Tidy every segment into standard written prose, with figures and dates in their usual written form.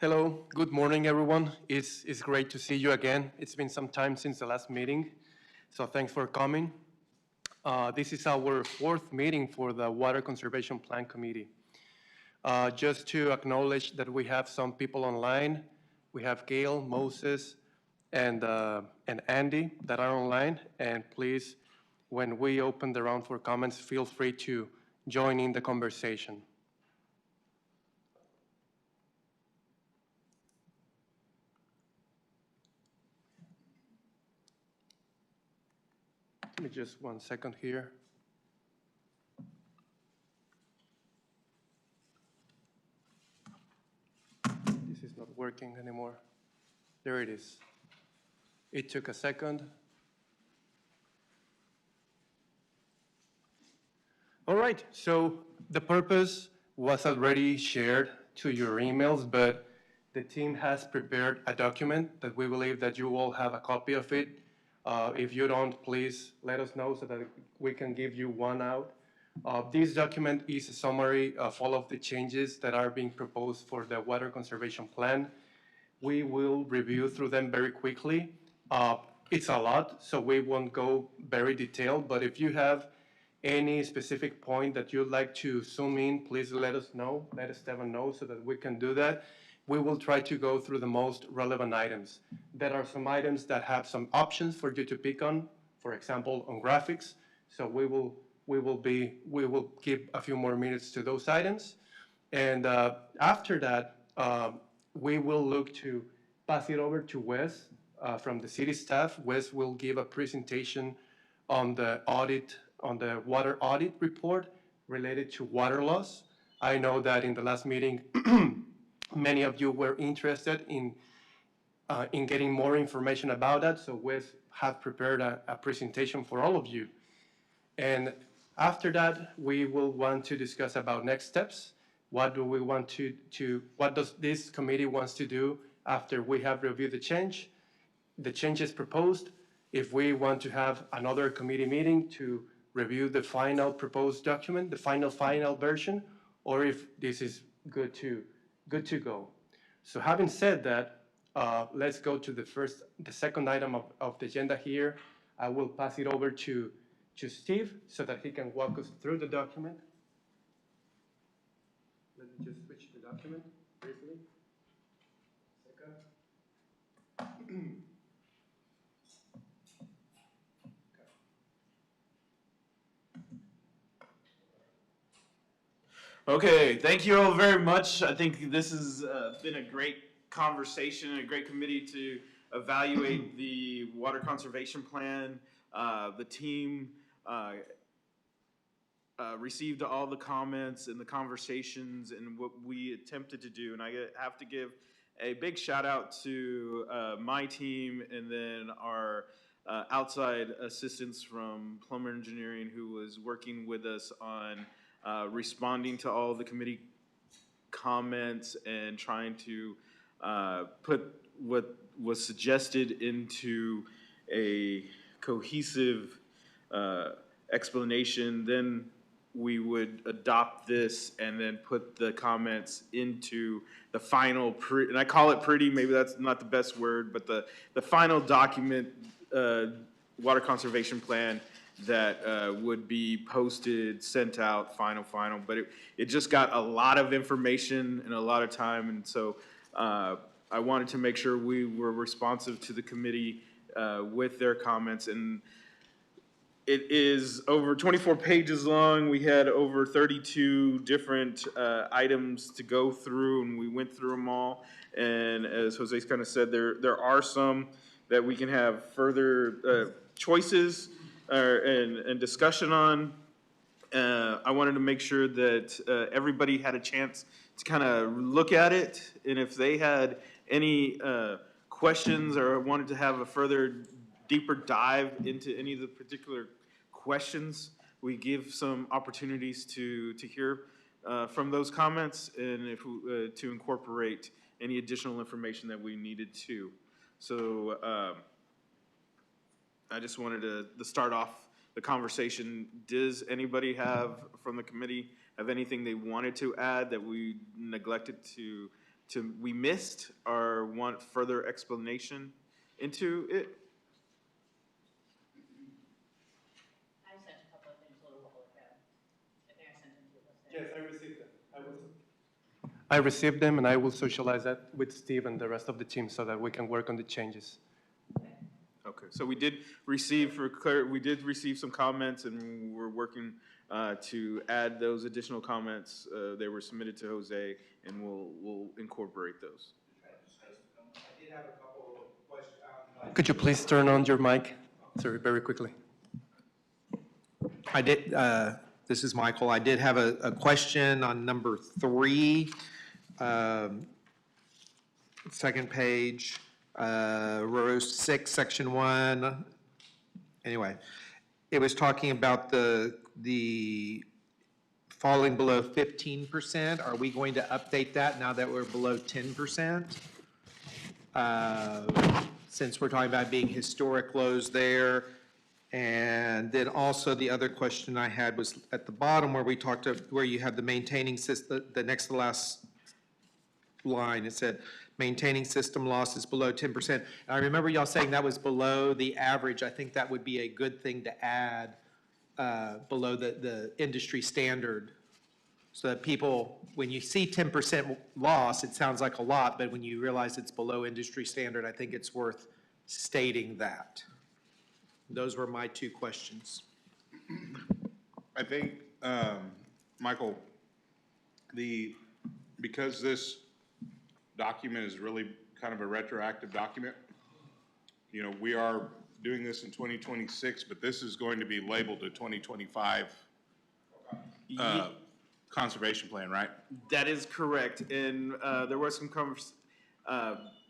Hello, good morning, everyone. It's great to see you again. It's been some time since the last meeting, so thanks for coming. This is our fourth meeting for the Water Conservation Plan Committee. Just to acknowledge that we have some people online. We have Gail, Moses, and Andy that are online. And please, when we open the round for comments, feel free to join in the conversation. Give me just 1 second here. This is not working anymore. There it is. It took a second. All right, so the purpose was already shared to your emails, but the team has prepared a document that we believe that you all have a copy of it. If you don't, please let us know so that we can give you one out. This document is a summary of all of the changes that are being proposed for the Water Conservation Plan. We will review through them very quickly. It's a lot, so we won't go very detailed, but if you have any specific point that you'd like to zoom in, please let us know, let Esteban know so that we can do that. We will try to go through the most relevant items. There are some items that have some options for you to pick on, for example, on graphics. So we will give a few more minutes to those items. And after that, we will look to pass it over to Wes from the city staff. Wes will give a presentation on the audit, on the water audit report related to water loss. I know that in the last meeting, many of you were interested in getting more information about that, so Wes have prepared a presentation for all of you. And after that, we will want to discuss about next steps. What do we want what does this committee wants to do after we have reviewed the changes proposed? If we want to have another committee meeting to review the final proposed document, the final version, or if this is good to go. So having said that, let's go to the second item of the agenda here. I will pass it over to Steve so that he can walk us through the document. Let me just switch the document briefly. Second. Okay, thank you all very much. I think this has been a great conversation and a great committee to evaluate the water conservation plan. The team received all the comments and the conversations and what we attempted to do. And I have to give a big shout out to my team and then our outside assistants from Plumber Engineering who was working with us on responding to all the committee comments and trying to put what was suggested into a cohesive explanation. Then we would adopt this and then put the comments into the final, and I call it pretty, maybe that's not the best word, but the final document, water conservation plan that would be posted, sent out, final. But it just got a lot of information and a lot of time, and so I wanted to make sure we were responsive to the committee with their comments. And it is over 24 pages long. We had over 32 different items to go through, and we went through them all. And as Jose kind of said, there are some that we can have further choices and discussion on. I wanted to make sure that everybody had a chance to kind of look at it, and if they had any questions or wanted to have a further deeper dive into any of the particular questions, we give some opportunities to hear from those comments and if to incorporate any additional information that we needed to. So I just wanted to start off the conversation. Does anybody have, from the committee, have anything they wanted to add that we neglected to we missed or want further explanation into it? I sent a couple of things a little while ago. I think I sent them to you. Yes, I received them. I received them, and I will socialize that with Steve and the rest of the team so that we can work on the changes. Okay, so we did receive some comments, and we're working to add those additional comments. They were submitted to Jose, and we'll incorporate those. I did have a couple of questions. Could you please turn on your mic? Sorry, very quickly. I did, this is Michael. I did have a question on number 3, second page, row 6, section 1. Anyway, it was talking about the falling below 15%. Are we going to update that now that we're below 10%? Since we're talking about being historic lows there. And then also the other question I had was at the bottom where we talked of, where you have the maintaining system, the next to last line, it said maintaining system loss is below 10%. And I remember y'all saying that was below the average. I think that would be a good thing to add below the industry standard. So that people, when you see 10% loss, it sounds like a lot, but when you realize it's below industry standard, I think it's worth stating that. Those were my 2 questions. I think, Michael, because this document is really kind of a retroactive document, you know, we are doing this in 2026, but this is going to be labeled a 2025 conservation plan, right? That is correct, and there was some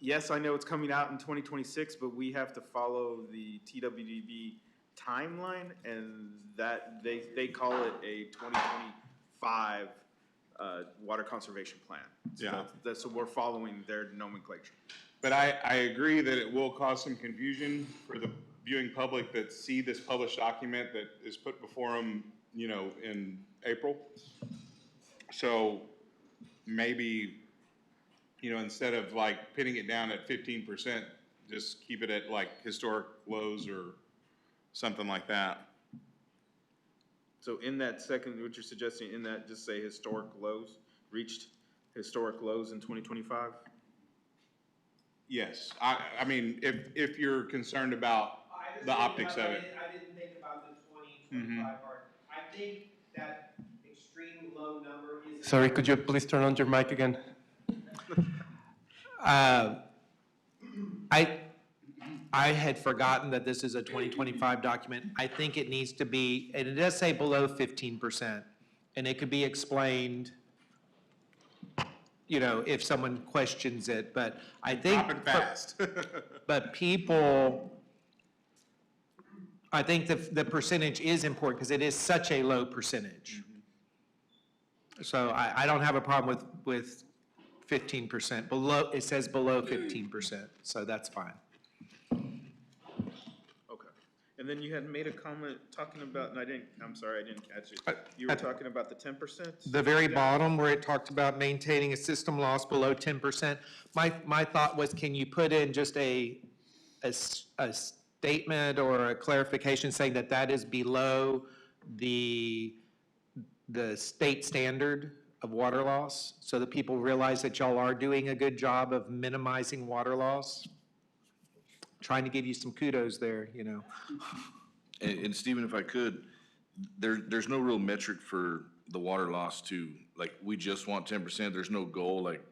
yes, I know it's coming out in 2026, but we have to follow the TWDB timeline, and that they call it a 2025 water conservation plan. So Yeah. so we're following their nomenclature. But I agree that it will cause some confusion for the viewing public that see this published document that is put before them, you know, in April. So maybe, you know, instead of like pinning it down at 15%, just keep it at like historic lows or something like that. So in that second, what you're suggesting, in that, just say historic lows, reached historic lows in 2025? Yes, I mean, if you're concerned about the optics of it. I didn't think about the 2025 part. I think that extreme low number is. Sorry, could you please turn on your mic again? I had forgotten that this is a 2025 document. I think it needs to be, and it does say below 15%, and it could be explained, you know, if someone questions it, but I think. Dropping fast. But people, I think the percentage is important because it is such a low percentage. So I don't have a problem with 15%. Below, it says below 15%, so that's fine. Okay. And then you had made a comment talking about, and I'm sorry, I didn't catch it. You were talking about the 10%? The very bottom where it talked about maintaining a system loss below 10%, my thought was, can you put in just a statement or a clarification saying that that is below the state standard of water loss, so that people realize that y'all are doing a good job of minimizing water loss? Trying to give you some kudos there, you know. And Stephen, if I could, there's no real metric for the water loss to, like, we just want 10%. There's no goal, like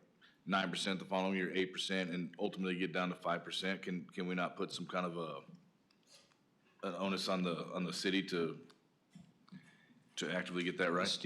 9% the following year, 8%, and ultimately get down to 5%. Can we not put some kind of an onus on the city to actively get that right?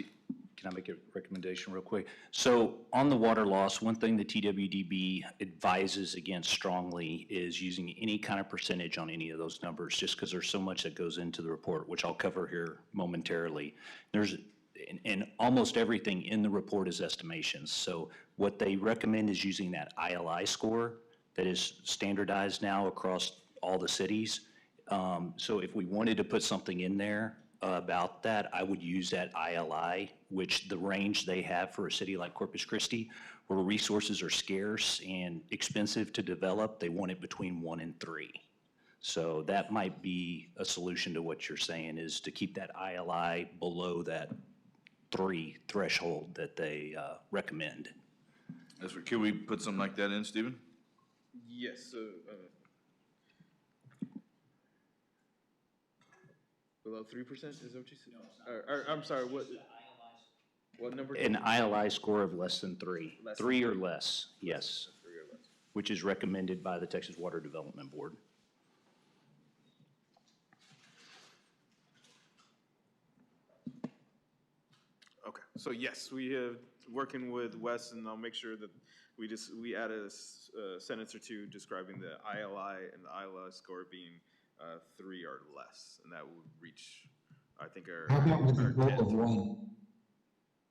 Can I make a recommendation real quick? So on the water loss, one thing the TWDB advises against strongly is using any kind of percentage on any of those numbers, just because there's so much that goes into the report, which I'll cover here momentarily. And almost everything in the report is estimations. So what they recommend is using that ILI score that is standardized now across all the cities. So if we wanted to put something in there, about that, I would use that ILI, which the range they have for a city like Corpus Christi, where resources are scarce and expensive to develop, they want it between 1 and 3. So that might be a solution to what you're saying, is to keep that ILI below that 3 threshold that they recommend. Can we put something like that in, Stephen? Yes, so, below 3%, is that what you said? Or, I'm sorry, what number? An ILI score of less than 3. Less than 3 or less, yes, 3 or less. which is recommended by the Texas Water Development Board. Okay, so yes, we have, working with Wes, and I'll make sure that we add a sentence or two describing the ILI and the ILI score being 3 or less, and that would reach, I think, our. How about with a our goal intent. of 1?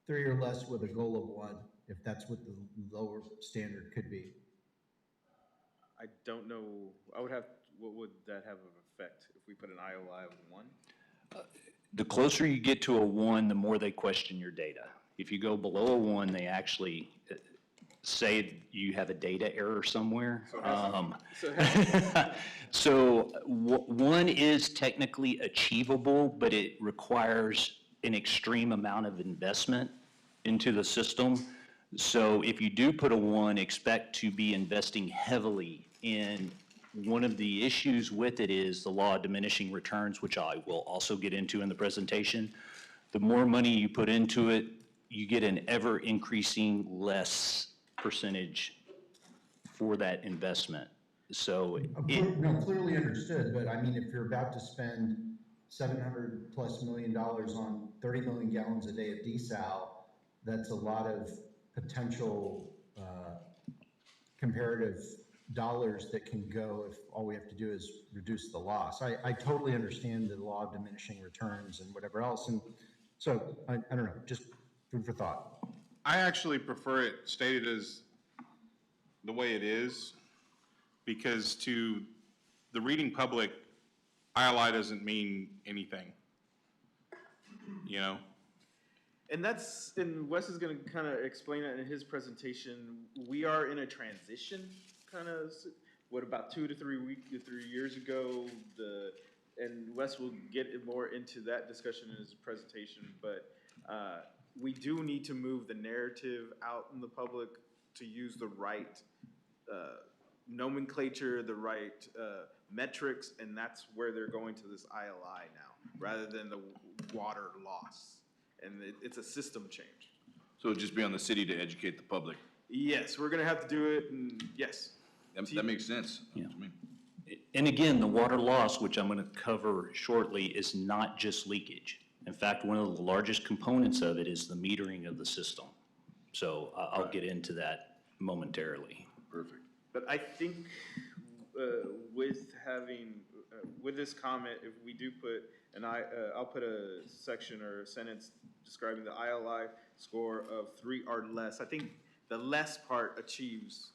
3 or less with a goal of 1, if that's what the lower standard could be. I don't know, what would that have of effect if we put an ILI of 1? The closer you get to a 1, the more they question your data. If you go below a 1, they actually say you have a data error somewhere. So 1 is technically achievable, but it requires an extreme amount of investment into the system. So if you do put a 1, expect to be investing heavily in. One of the issues with it is the law of diminishing returns, which I will also get into in the presentation. The more money you put into it, you get an ever increasing less percentage for that investment. So No, clearly understood, but I mean, if you're about to spend $700+ million on 30 million gallons a day of desal, that's a lot of potential comparative dollars that can go if all we have to do is reduce the loss. I totally understand the law of diminishing returns and whatever else, and so I don't know, just food for thought. I actually prefer it stated as the way it is, because to the reading public, ILI doesn't mean anything, you know? And Wes is gonna kind of explain that in his presentation. We are in a transition, kind of, about 2 to 3 years ago, and Wes will get more into that discussion in his presentation, but we do need to move the narrative out in the public to use the right nomenclature, the right metrics, and that's where they're going to this ILI now, rather than the water loss. And it's a system change. So it'd just be on the city to educate the public. Yes, we're gonna have to do it, and yes. That makes sense to me. And again, the water loss, which I'm going to cover shortly, is not just leakage. In fact, one of the largest components of it is the metering of the system. So I'll get into that momentarily. Perfect. But I think with this comment, if we do put, I'll put a section or a sentence describing the ILI score of 3 or less. I think the less part achieves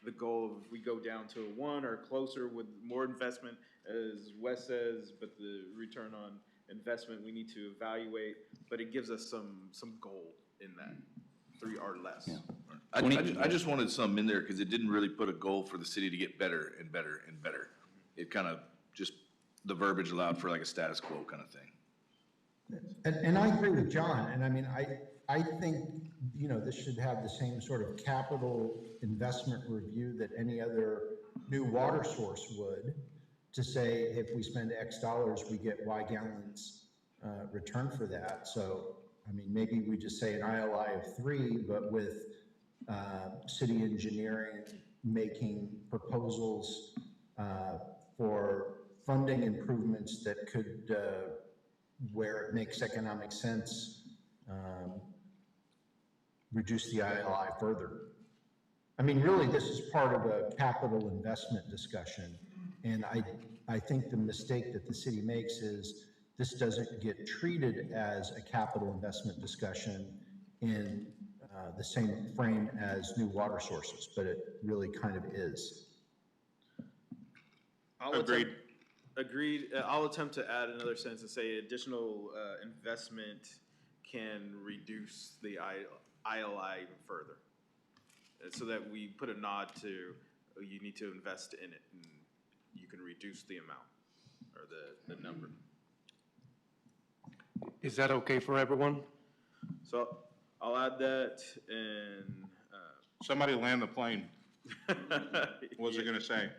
the goal of if we go down to a 1 or closer with more investment, as Wes says, but the return on investment we need to evaluate, but it gives us some goal in that, 3 or less. Yeah. I just wanted something in there because it didn't really put a goal for the city to get better and better and better. It kind of just, the verbiage allowed for like a status quo kind of thing. And I agree with John, and I mean, I think, you know, this should have the same sort of capital investment review that any other new water source would, to say if we spend X dollars, we get Y gallons return for that. So, I mean, maybe we just say an ILI of 3, but with city engineering making proposals for funding improvements that could, where it makes economic sense, reduce the ILI further. I mean, really, this is part of a capital investment discussion. And I think the mistake that the city makes is this doesn't get treated as a capital investment discussion in the same frame as new water sources, but it really kind of is. Agreed. Agreed. I'll attempt to add another sentence and say additional investment can reduce the ILI even further. So that we put a nod to, you need to invest in it, and you can reduce the amount, or the number. Is that okay for everyone? So I'll add that, and, Somebody land the plane. What's it gonna say?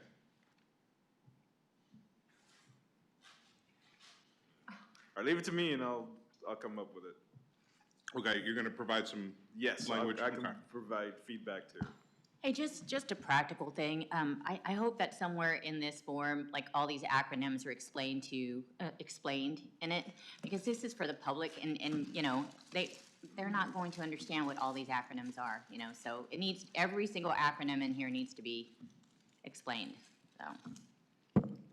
Or leave it to me and I'll come up with it. Okay, you're gonna provide some Yes, language? I can Okay. provide feedback too. Hey, just a practical thing. I hope that somewhere in this form, like all these acronyms are explained in it, because this is for the public and, you know, they're not going to understand what all these acronyms are, you know, so it needs, every single acronym in here needs to be explained, so.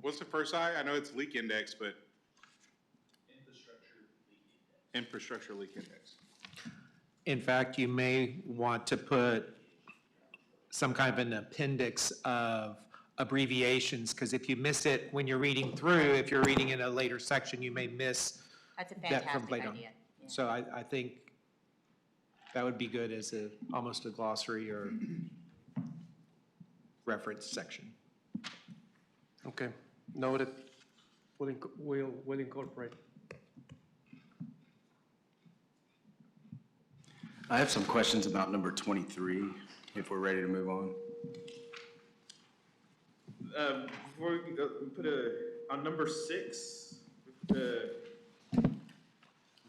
What's the first I? I know it's leak index, but. Infrastructure leak index. In fact, you may want to put some kind of an appendix of abbreviations, because if you miss it when you're reading through, if you're reading in a later section, you may miss That's a that from fantastic later on. idea. Yeah. So I think that would be good as almost a glossary or reference section. Okay, noted. We'll incorporate. I have some questions about number 23, if we're ready to move on. Before we go, we put on number 6,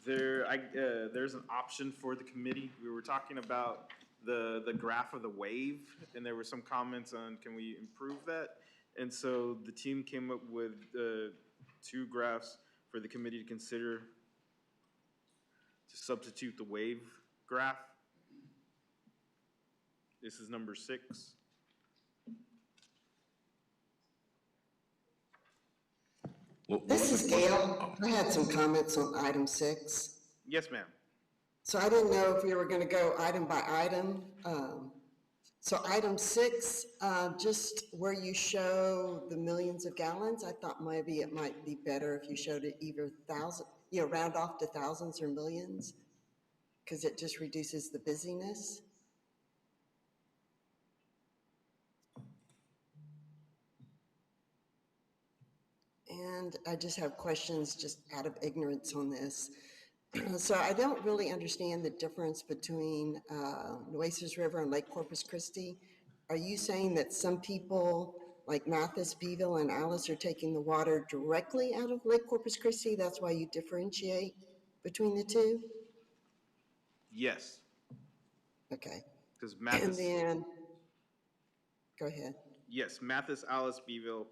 there's an option for the committee. We were talking about the graph of the wave, and there were some comments on, can we improve that? And so the team came up with 2 graphs for the committee to consider to substitute the wave graph. This is number 6. This is Gail. I had some comments on item 6. Yes, ma'am. So I didn't know if we were going to go item by item. So item 6, just where you show the millions of gallons, I thought maybe it might be better if you showed it either round off to thousands or millions, because it just reduces the busyness. And I just have questions just out of ignorance on this. So I don't really understand the difference between Nueces River and Lake Corpus Christi. Are you saying that some people like Mathis, Beeville, and Alice are taking the water directly out of Lake Corpus Christi? That's why you differentiate between the two? Yes, Okay. because And Mathis, then, go ahead. yes, Mathis, Alice, Beeville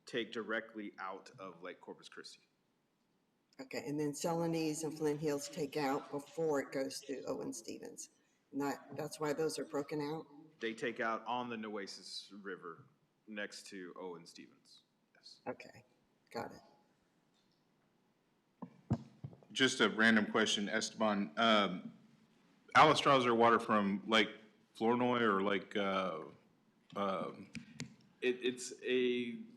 take directly out of Lake Corpus Christi. Okay, and then Celanese and Flint Hills take out before it goes to Owen Stevens. And that's why those are broken out? They take out on the Nueces River next to Owen Stevens. Yes. Okay, got it. Just a random question, Esteban. Alice draws their water from Lake Flournoy or Lake,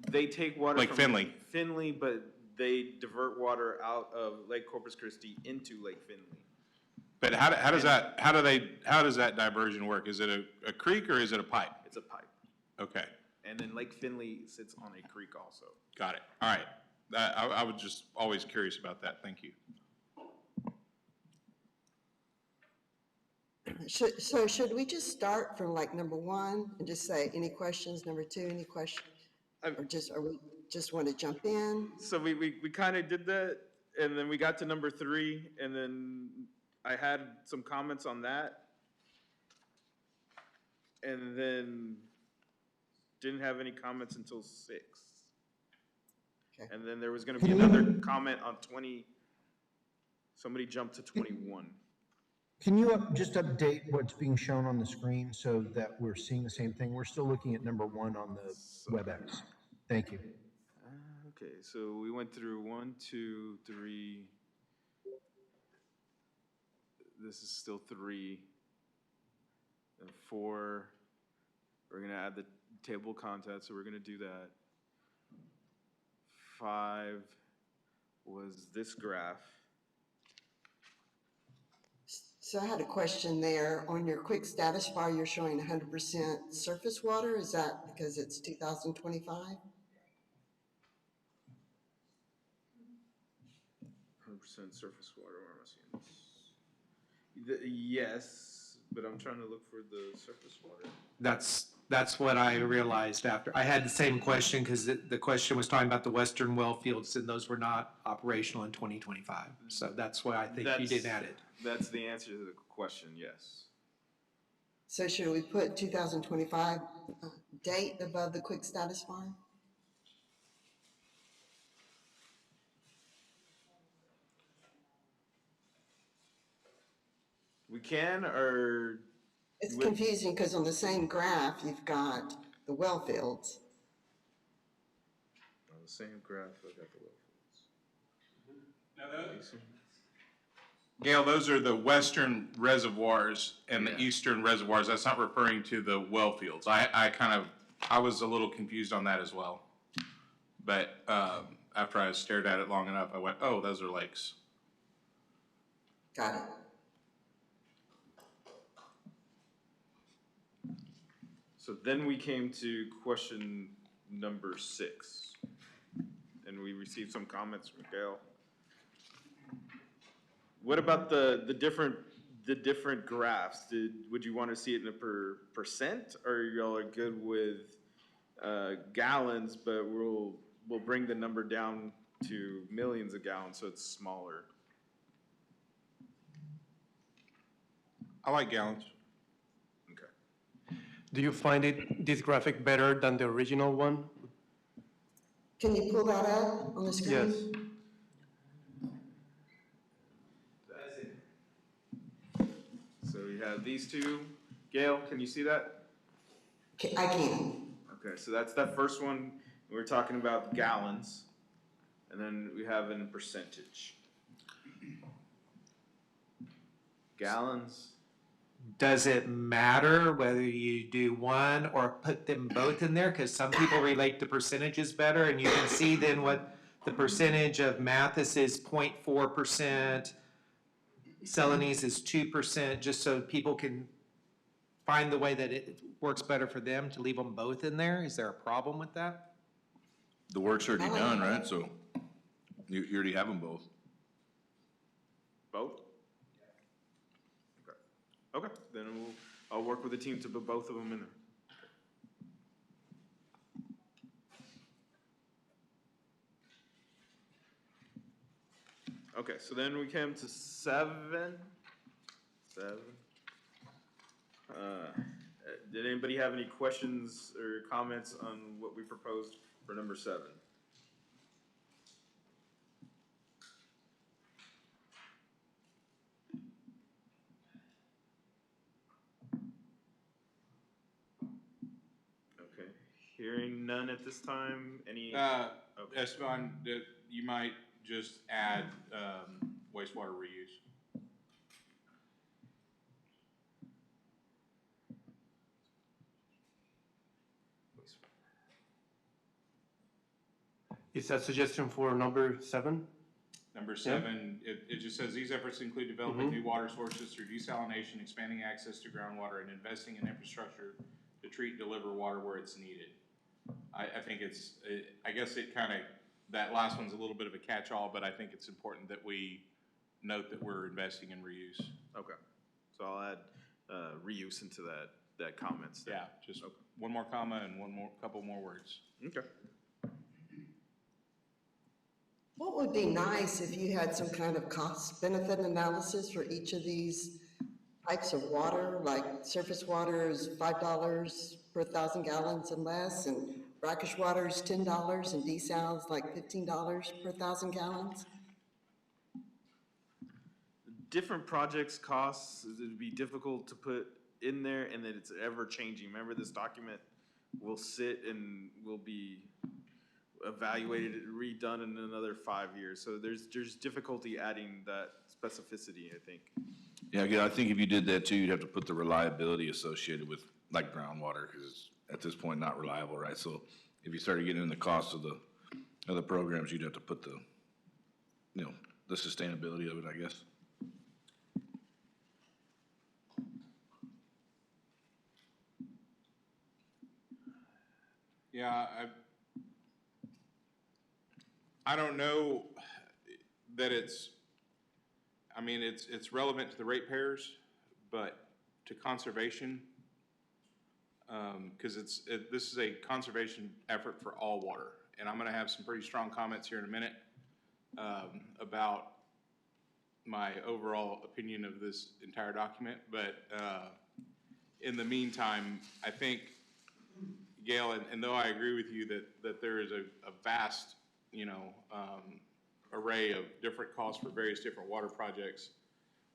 They take water Like from Finley. Finley, but they divert water out of Lake Corpus Christi into Lake Finley. but how does that diversion work? Is it a creek or is it a pipe? It's a pipe. Okay, And then Lake Finley sits on a creek also. got it. All right. I was just always curious about that. Thank you. So should we just start from like number 1 and just say, any questions? Number 2, any questions? Or we just want to jump in? So we kind of did that, and then we got to number 3, and then I had some comments on that. And then didn't have any comments until 6. Okay. And then there was gonna be another comment on 20. Somebody jumped to 21. Can you just update what's being shown on the screen so that we're seeing the same thing? We're still looking at number 1 on the WebEx. Thank you. Okay, so we went through 1, 2, 3. This is still 3. And 4. We're gonna add the table of contents, so we're gonna do that. 5 was this graph. So I had a question there. On your quick status bar, you're showing 100% surface water. Is that because it's 2025? 100% surface water, where am I seeing this? Yes, but I'm trying to look for the surface water. That's what I realized after. I had the same question because the question was talking about the western well fields and those were not operational in 2025. So that's why I think you didn't add it. That's the answer to the question, yes. So should we put 2025 date above the quick status bar? We can, or It's confusing because on the same graph, you've got the well fields. on the same graph, I got the well fields. Gail, those are the western reservoirs and the Yeah. eastern reservoirs. That's not referring to the well fields. I was a little confused on that as well. But, after I stared at it long enough, I went, oh, those are lakes. Got it. So then we came to question number 6. And we received some comments from Gail. What about the different graphs? Would you want to see it in a percent, or y'all are good with gallons, but we'll bring the number down to millions of gallons so it's smaller? I like gallons. Okay. Do you find this graphic better than the original one? Can you pull that up on the screen? Yes. So we have these two. Gail, can you see that? I can. Okay, so that's that first one. We're talking about gallons. And then we have in percentage. Gallons. Does it matter whether you do one or put them both in there? Because some people relate to percentages better, and you can see then what the percentage of Mathis is 0.4%, Celanese is 2%, just so people can find the way that it works better for them to leave them both in there. Is there a problem with that? The work's already done, right? So you already have them both. Both? Okay, then I'll work with the team to put both of them in there. Okay, so then we came to 7. Did anybody have any questions or comments on what we proposed for number 7? Okay, hearing none at this time, any? Okay. Esteban, you might just add, wastewater reuse. Is that suggestion for number 7? Number 7, it just says, these efforts include developing new water sources through desalination, expanding access to groundwater, and investing in infrastructure to treat and deliver water where it's needed. I think I guess it kind of, that last one's a little bit of a catch-all, but I think it's important that we note that we're investing in reuse. Okay, so I'll add reuse into that comments there. Yeah, just one more comma and couple more words. Okay. What would be nice if you had some kind of cost-benefit analysis for each of these types of water, like surface water is $5 per 1,000 gallons and less, and brackish water is $10, and desal is like $15 per 1,000 gallons? Different projects costs, it'd be difficult to put in there, and that it's ever changing. Remember, this document will sit and will be evaluated, redone in another 5 years. So there's difficulty adding that specificity, I think. Yeah, again, I think if you did that too, you'd have to put the reliability associated with like groundwater, because it's at this point not reliable, right? So if you started getting in the cost of other programs, you'd have to put the, you know, the sustainability of it, I guess. Yeah, I don't know that I mean, it's relevant to the ratepayers, but to conservation, because this is a conservation effort for all water. And I'm gonna have some pretty strong comments here in a minute, about my overall opinion of this entire document, but, in the meantime, I think, Gail, and though I agree with you that there is a vast, you know, array of different costs for various different water projects,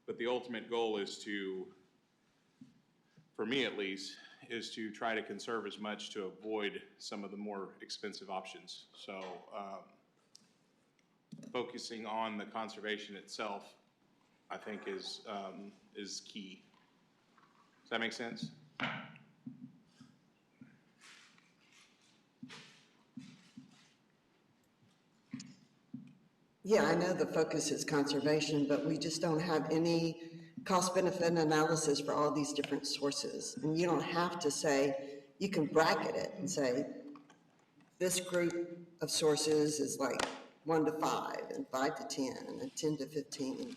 but the ultimate goal is to, for me at least, is to try to conserve as much to avoid some of the more expensive options. So focusing on the conservation itself, I think is key. Does that make sense? Yeah, I know the focus is conservation, but we just don't have any cost-benefit analysis for all these different sources. And you don't have to say, you can bracket it and say, this group of sources is like 1 to 5, and 5 to 10, and 10 to 15,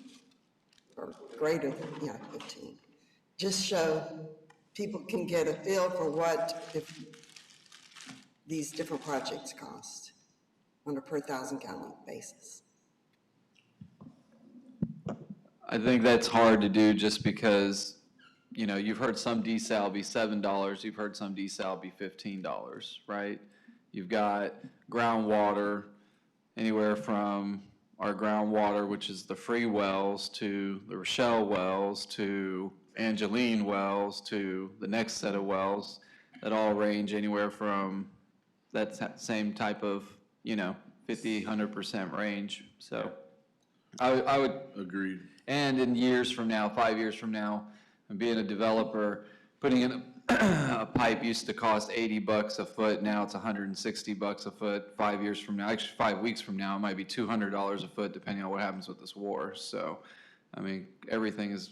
or greater than, 15. Just show people can get a feel for what these different projects cost on a per 1,000 gallon basis. I think that's hard to do just because, you've heard some desal be $7, you've heard some desal be $15, right? You've got groundwater, anywhere from our groundwater, which is the free wells, to the Rochelle wells, to Angeline wells, to the next set of wells, that all range anywhere from that same type of, 50, 100% range. So I would. Agreed. And in years from now, 5 years from now, and being a developer, putting in a pipe used to cost $80 a foot, now it's $160 a foot. 5 years from now, actually 5 weeks from now, it might be $200 a foot, depending on what happens with this war. So, I mean, everything is,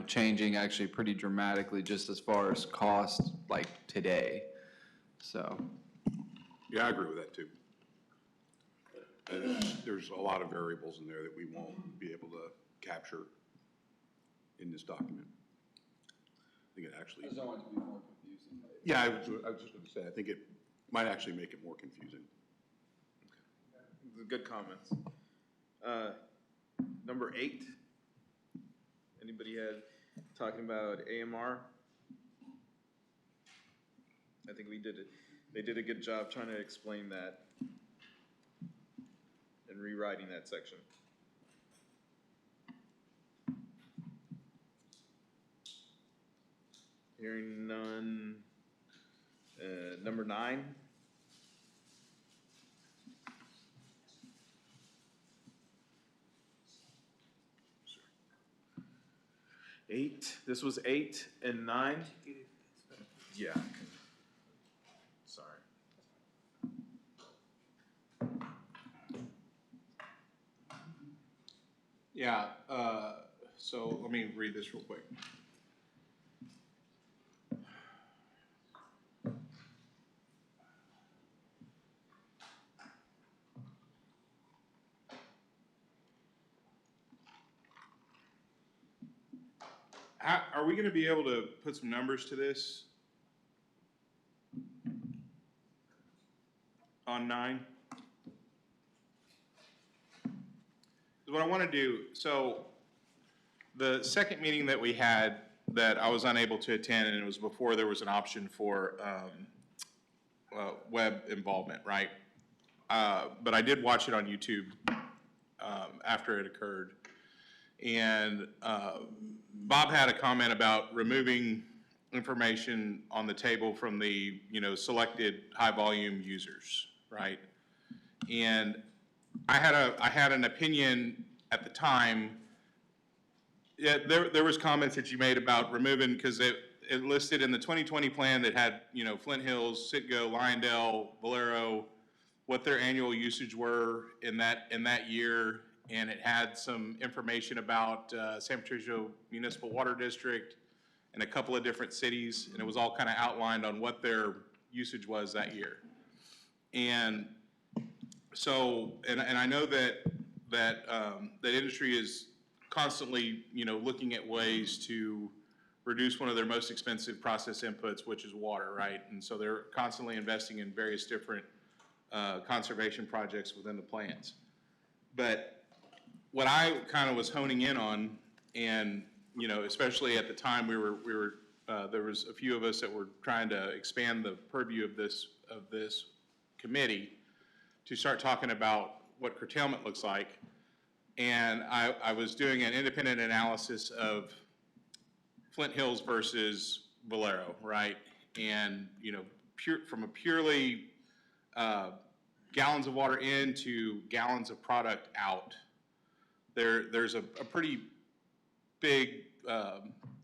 changing actually pretty dramatically just as far as cost, like today. So. Yeah, I agree with that too. There's a lot of variables in there that we won't be able to capture in this document. I think it actually. I don't want it to be more confusing. Yeah, I was just going to say, I think it might actually make it more confusing. Okay. Good comments. Number 8. Anybody had talking about AMR? I think they did a good job trying to explain that and rewriting that section. Hearing none. Number 9. Eight. This was 8 and 9. Yeah. Sorry. Yeah, so let me read this real quick. Are we gonna be able to put some numbers to this on 9? What I want to do, so the second meeting that we had that I was unable to attend, and it was before there was an option for web involvement, right? But I did watch it on YouTube after it occurred. And Bob had a comment about removing information on the table from the, selected high volume users, right? And I had an opinion at the time. Yeah, there was comments that you made about removing, because it listed in the 2020 plan that had, Flint Hills, Citgo, Lyondell, Valero, what their annual usage were in that year, and it had some information about San Patricio Municipal Water District and a couple of different cities, and it was all kind of outlined on what their usage was that year. And so, and I know that industry is constantly, looking at ways to reduce one of their most expensive process inputs, which is water, right? And so they're constantly investing in various different conservation projects within the plans. But what I kind of was honing in on, and especially at the time we were there was a few of us that were trying to expand the purview of this committee to start talking about what curtailment looks like. And I was doing an independent analysis of Flint Hills versus Valero, right? And, from a purely gallons of water in to gallons of product out, there's a pretty big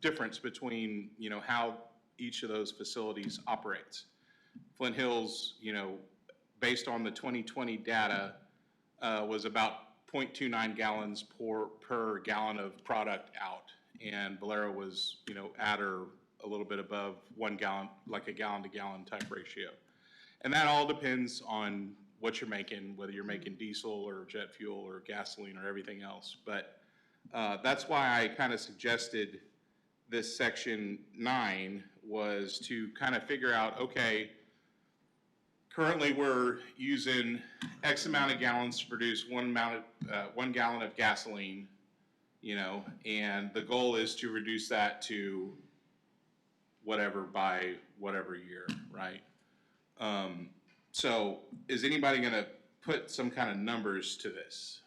difference between, how each of those facilities operates. Flint Hills, based on the 2020 data, was about 0.29 gallons per gallon of product out. And Valero was, at or a little bit above 1 gallon, like a gallon to gallon type ratio. And that all depends on what you're making, whether you're making diesel or jet fuel or gasoline or everything else. But that's why I kind of suggested this section 9 was to kind of figure out, okay, currently we're using X amount of gallons to produce 1 gallon of gasoline, and the goal is to reduce that to whatever by whatever year, right? So is anybody gonna put some kind of numbers to this?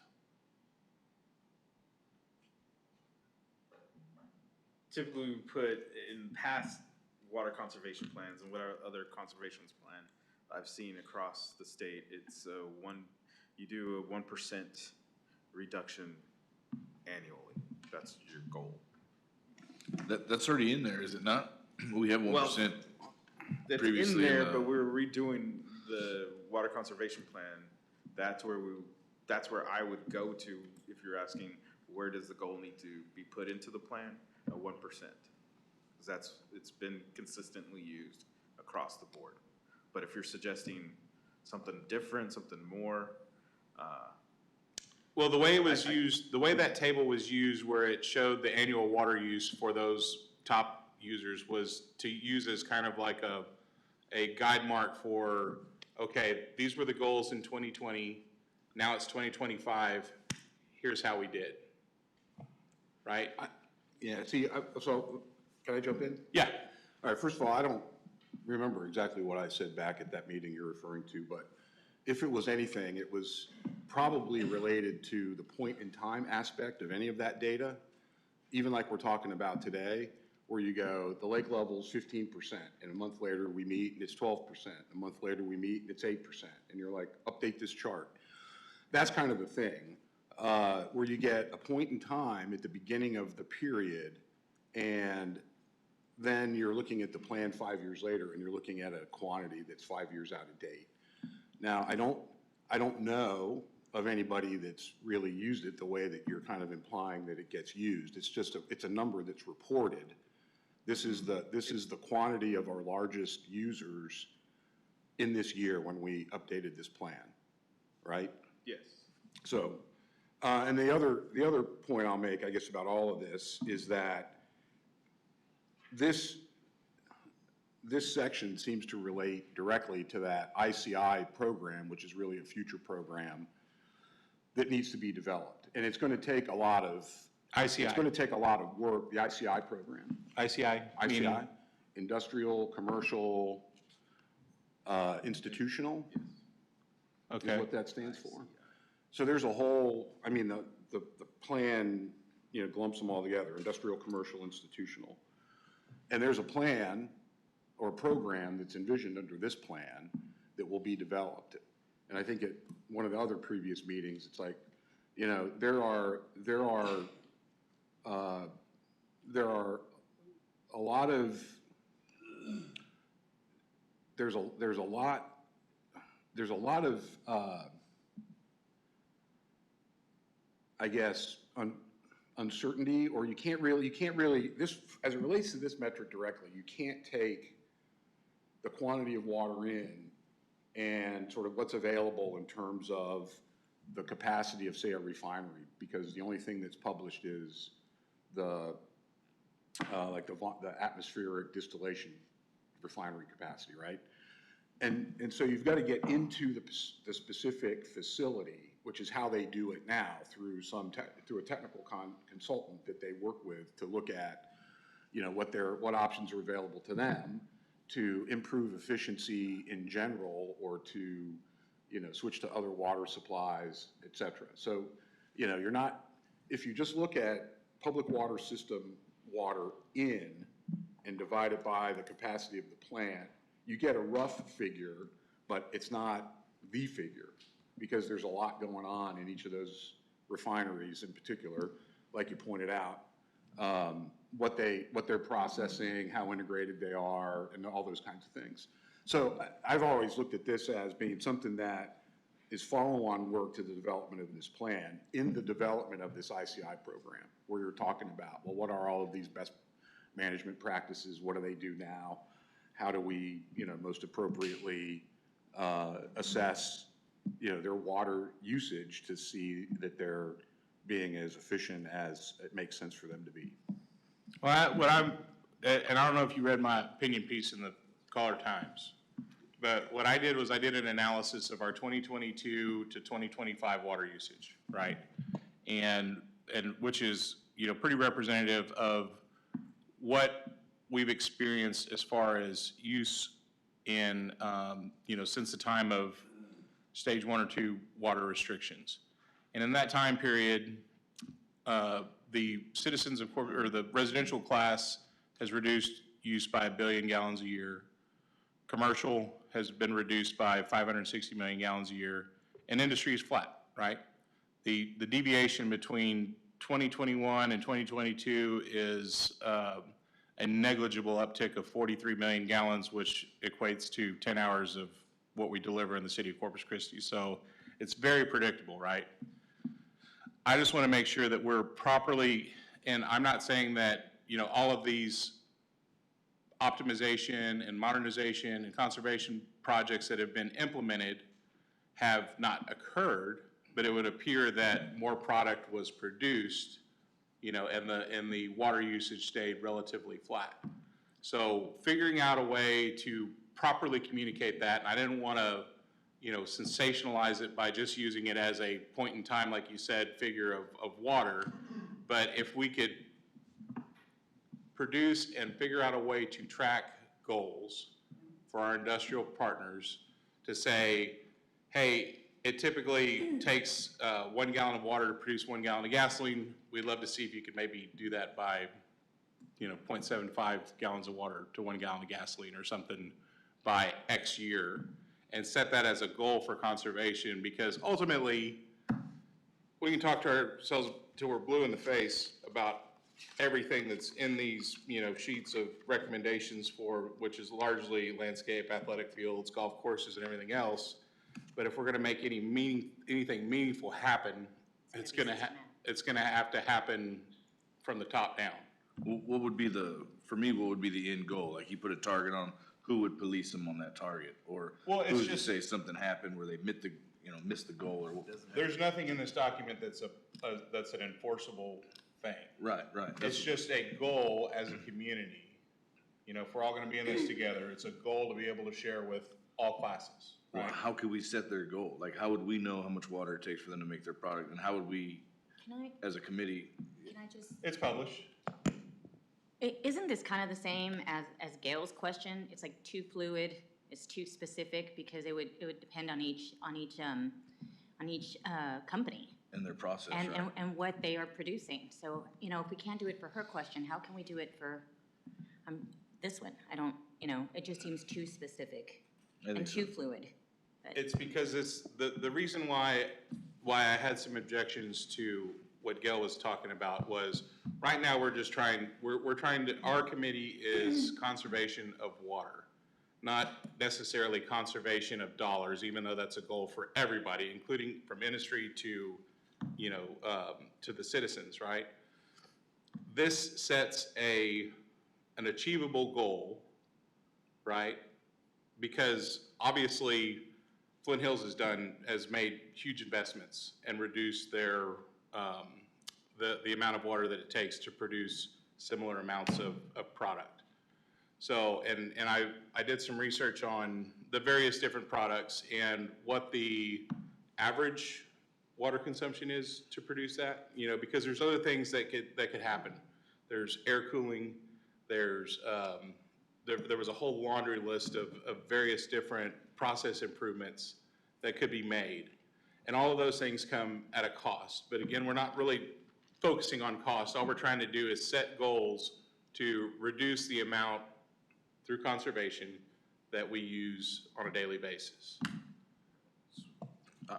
Typically, we put in past water conservation plans and what our other conservations plan I've seen across the state, it's you do a 1% reduction annually. That's your goal. That's already in there, is it not? We have 1% That's previously. in there, but we're redoing the water conservation plan. That's where I would go to if you're asking where does the goal need to be put into the plan? At 1%, because it's been consistently used across the board. But if you're suggesting something different, something more, well, the way it was used, the way that table was used, where it showed the annual water use for those top users, was to use as kind of like a guide mark for, okay, these were the goals in 2020. Now it's 2025. Here's how we did. Right? Yeah, see, so, can I jump in? Yeah. All right, first of all, I don't remember exactly what I said back at that meeting you're referring to, but if it was anything, it was probably related to the point in time aspect of any of that data, even like we're talking about today, where you go, the lake level's 15%, and a month later we meet and it's 12%, a month later we meet and it's 8%, and you're like, update this chart. That's kind of a thing. Where you get a point in time at the beginning of the period, and then you're looking at the plan 5 years later, and you're looking at a quantity that's 5 years out of date. Now, I don't know of anybody that's really used it the way that you're kind of implying that it gets used. It's just it's a number that's reported. This is the quantity of our largest users in this year when we updated this plan, right? yes. So. And the other point I'll make, I guess, about all of this is that this section seems to relate directly to that ICI program, which is really a future program that needs to be developed. And it's going to take a lot of ICI. It's going to take a lot of work. The ICI program. ICI. ICI. Industrial, commercial, institutional. Okay. Is what that stands for. So there's a whole, I mean, the plan, glumps them all together, industrial, commercial, institutional. And there's a plan or a program that's envisioned under this plan that will be developed. And I think at one of the other previous meetings, it's like, there are a lot of, there's a lot there's a lot of, I guess, uncertainty, or you can't really, this, as it relates to this metric directly, you can't take the quantity of water in and sort of what's available in terms of the capacity of, say, a refinery, because the only thing that's published is the, like the atmospheric distillation refinery capacity, right? And so you've got to get into the specific facility, which is how they do it now through through a technical consultant that they work with to look at, you know, what options are available to them to improve efficiency in general, or to, you know, switch to other water supplies, et cetera. So, you know, if you just look at public water system water in and divide it by the capacity of the plant, you get a rough figure, but it's not the figure, because there's a lot going on in each of those refineries in particular, like you pointed out, what they're processing, how integrated they are, and all those kinds of things. So I've always looked at this as being something that is follow-on work to the development of this plan, in the development of this ICI program, where you're talking about, well, what are all of these best management practices? What do they do now? How do we, you know, most appropriately assess, you know, their water usage to see that they're being as efficient as it makes sense for them to be? Well, and I don't know if you read my opinion piece in the Caller Times, but what I did was I did an analysis of our 2022 to 2025 water usage, right? And which is, you know, pretty representative of what we've experienced as far as use in, you know, since the time of stage 1 or 2 water restrictions. And in that time period, the citizens of, or the residential class has reduced use by 1 billion gallons a year. Commercial has been reduced by 560 million gallons a year, and industry is flat, right? The deviation between 2021 and 2022 is a negligible uptick of 43 million gallons, which equates to 10 hours of what we deliver in the city of Corpus Christi. So it's very predictable, right? I just want to make sure that we're properly, and I'm not saying that, you know, all of these optimization and modernization and conservation projects that have been implemented have not occurred, but it would appear that more product was produced, you know, and the water usage stayed relatively flat. So figuring out a way to properly communicate that, and I didn't want to, you know, sensationalize it by just using it as a point in time, like you said, figure of water, but if we could produce and figure out a way to track goals for our industrial partners to say, hey, it typically takes 1 gallon of water to produce 1 gallon of gasoline. We'd love to see if you could maybe do that by, you know, 0.75 gallons of water to 1 gallon of gasoline or something by X year, and set that as a goal for conservation, because ultimately we can talk to ourselves till we're blue in the face about everything that's in these, you know, sheets of recommendations for, which is largely landscape, athletic fields, golf courses, and everything else. But if we're going to make anything meaningful happen, it's going to have to happen from the top down. What would be for me, what would be the end goal? Like, you put a target on, who would police them on that target? Or who would just say something happened where they missed the goal? Or there's nothing in this document that's an enforceable thing. Right. It's just a goal as a community. You know, if we're all going to be in this together, it's a goal to be able to share with all classes. Well, right? how could we set their goal? Like, how would we know how much water it takes for them to make their product? And how would we, as a committee? Can I just? It's published. Isn't this kind of the same as Gail's question? It's like too fluid, it's too specific, because it would depend on each company. And their process, and what they are producing. So, you know, if we can't do it for her question, how can we do it for this one? I don't, you know, it just seems too specific and too fluid. But It's because it's the reason why I had some objections to what Gail was talking about was, right now we're just trying, we're trying to, our committee is conservation of water. not necessarily conservation of dollars, even though that's a goal for everybody, including from industry to, to the citizens, right? This sets an achievable goal, right? Because obviously Flint Hills has made huge investments and reduced their, the amount of water that it takes to produce similar amounts of product. So, and I did some research on the various different products and what the average water consumption is to produce that, because there's other things that could happen. There's air cooling, there's, there was a whole laundry list of various different process improvements that could be made. And all of those things come at a cost. But again, we're not really focusing on cost. All we're trying to do is set goals to reduce the amount through conservation that we use on a daily basis.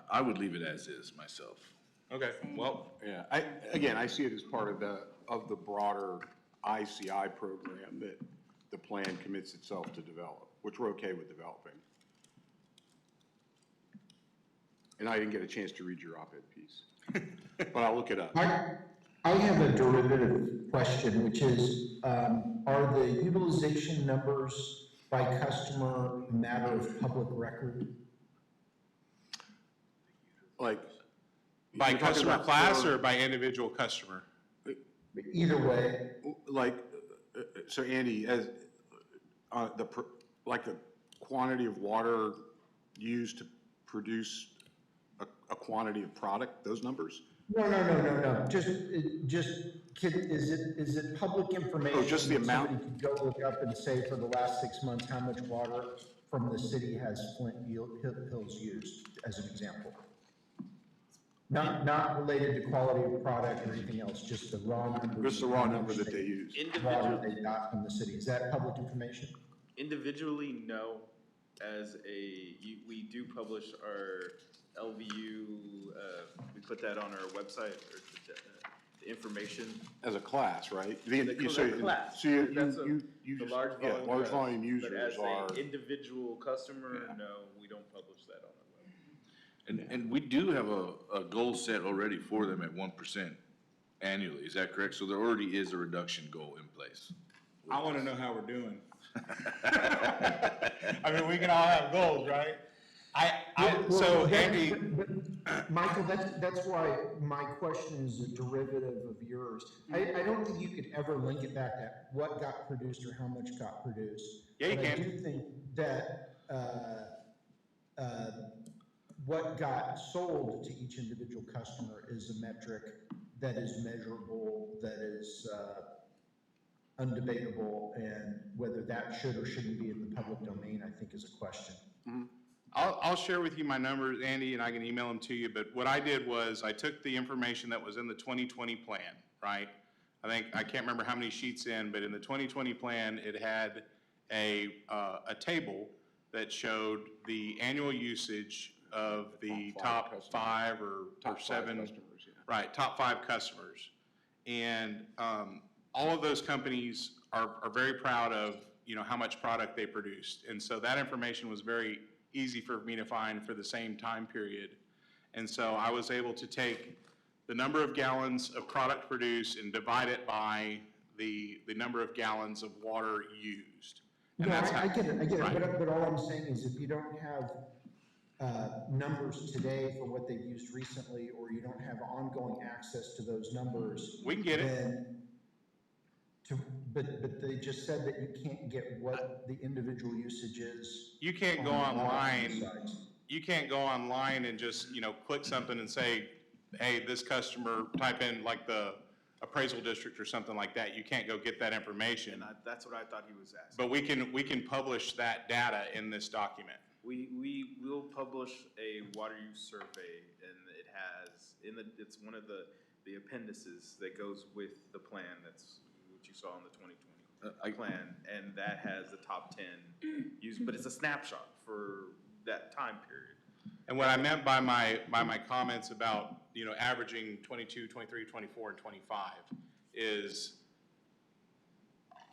I would leave it as is myself. Okay, well, Yeah, I see it as part of the broader ICI program that the plan commits itself to develop, which we're okay with developing. And I didn't get a chance to read your op-ed piece, but I'll look it up. I have a derivative question, which is, are the utilization numbers by customer a matter of public record? Like, by you're talking customer about class per- or by individual customer? Either way. Like, so Andy, as, the quantity of water used to produce a quantity of product, those numbers? No. Just, is it public information? Oh, just the amount? Somebody could go look up and say for the last 6 months, how much water from the city has Flint Hills used, as an example? Not related to quality of product or anything else, just the raw number. Just the raw number that they use. Water they got from the city. Is that public information? Individually, no. We do publish our LVU, we put that on our website, or the information. As a class, right? Class. So That's you the large yeah, volume. large class. volume But users as are. an individual customer, Yeah. no, we don't publish that on our website. And we do have a goal set already for them at 1% annually, is that correct? So there already is a reduction goal in place. I want to know how we're doing. I mean, we can all have goals, right? So Andy. Michael, that's why my question is a derivative of yours. I don't think you could ever link it back to what got produced or how much got produced. Yeah, you But can. I do think that, what got sold to each individual customer is a metric that is measurable, that is, undebatable, and whether that should or shouldn't be in the public domain, I think is a question. I'll share with you my numbers, Andy, and I can email them to you, but what I did was I took the information that was in the 2020 plan, right? I can't remember how many sheets in, but in the 2020 plan, it had a table that showed the annual usage of the top five or seven. Customers, yeah. Right, top 5 customers. And all of those companies are very proud of, how much product they produced. And so that information was very easy for me to find for the same time period. And so I was able to take the number of gallons of product produced and divide it by the number of gallons of water used. And No, that's I get it, right. but all I'm saying is if you don't have numbers today for what they've used recently, or you don't have ongoing access to those numbers. We can get it. then But they just said that you can't get what the individual usage is. You can't go on online. sites. You can't go online and just, click something and say, hey, this customer, type in like the appraisal district or something like that. You can't go get that information. And that's what I thought he was asking. But we can publish that data in this document. We will publish a water use survey, and it has, it's one of the appendices that goes with the plan, that's what you saw in the 2020 plan, and that has the top 10 used, but it's a snapshot for that time period. And what I meant by my comments about, averaging 22, 23, 24, and 25 is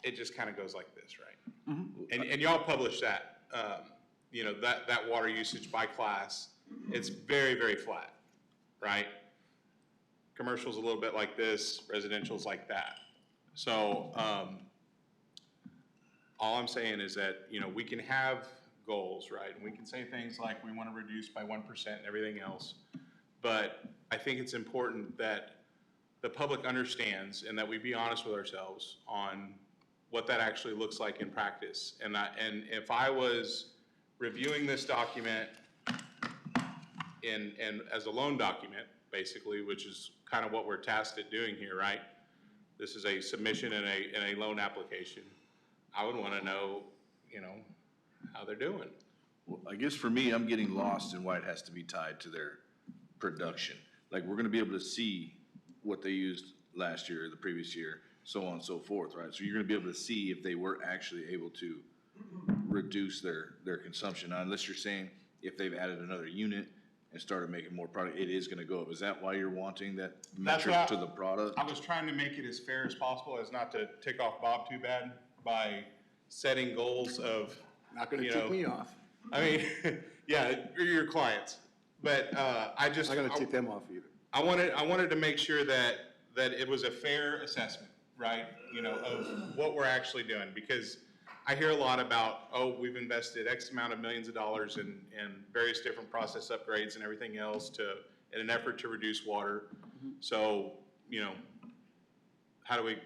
it just kind of goes like this, right? And y'all publish that you know, that water usage by class, it's very, very flat, right? Commercial's a little bit like this, residential's like that. So, all I'm saying is that, you know, we can have goals, right? And we can say things like we want to reduce by 1% and everything else. But I think it's important that the public understands and that we be honest with ourselves on what that actually looks like in practice. And if I was reviewing this document and as a loan document, basically, which is kind of what we're tasked at doing here, right? This is a submission and a loan application. I would want to know, you know, how they're doing. Well, I guess for me, I'm getting lost in why it has to be tied to their production. Like, we're gonna be able to see what they used last year, the previous year, so on and so forth, right? So you're gonna be able to see if they were actually able to reduce their consumption. Now, unless you're saying if they've added another unit and started making more product, it is gonna go up. Is that why you're wanting that metric to the product? I was trying to make it as fair as possible, as not to tick off Bob too bad by setting goals of, Not gonna you tick know, me off. I mean, yeah, you're your clients, but I just. Not gonna tick them off either. I wanted to make sure that it was a fair assessment, right? You know, of what we're actually doing, because I hear a lot about, oh, we've invested X amount of millions of dollars in various different process upgrades and everything else in an effort to reduce water. So, you know, how do we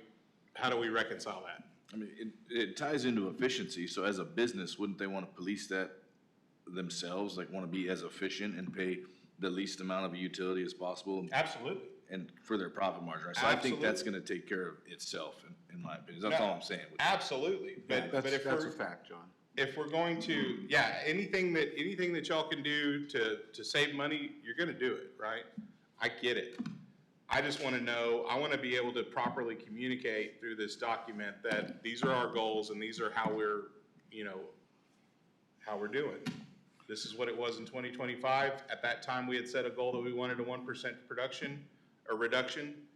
reconcile that? I mean, it ties into efficiency, so as a business, wouldn't they wanna police that themselves? Like, wanna be as efficient and pay the least amount of a utility as possible? Absolutely. And for their profit margin, right? So I think that's gonna take care of itself, in my opinion. That's all I'm saying. Absolutely, but if That's we're, a fact, John. if we're going to, yeah, anything that y'all can do to save money, you're gonna do it, right? I get it. I just wanna know, I wanna be able to properly communicate through this document that these are our goals and these are how we're, you know, how we're doing. This is what it was in 2025. At that time, we had set a goal that we wanted a 1% production or reduction.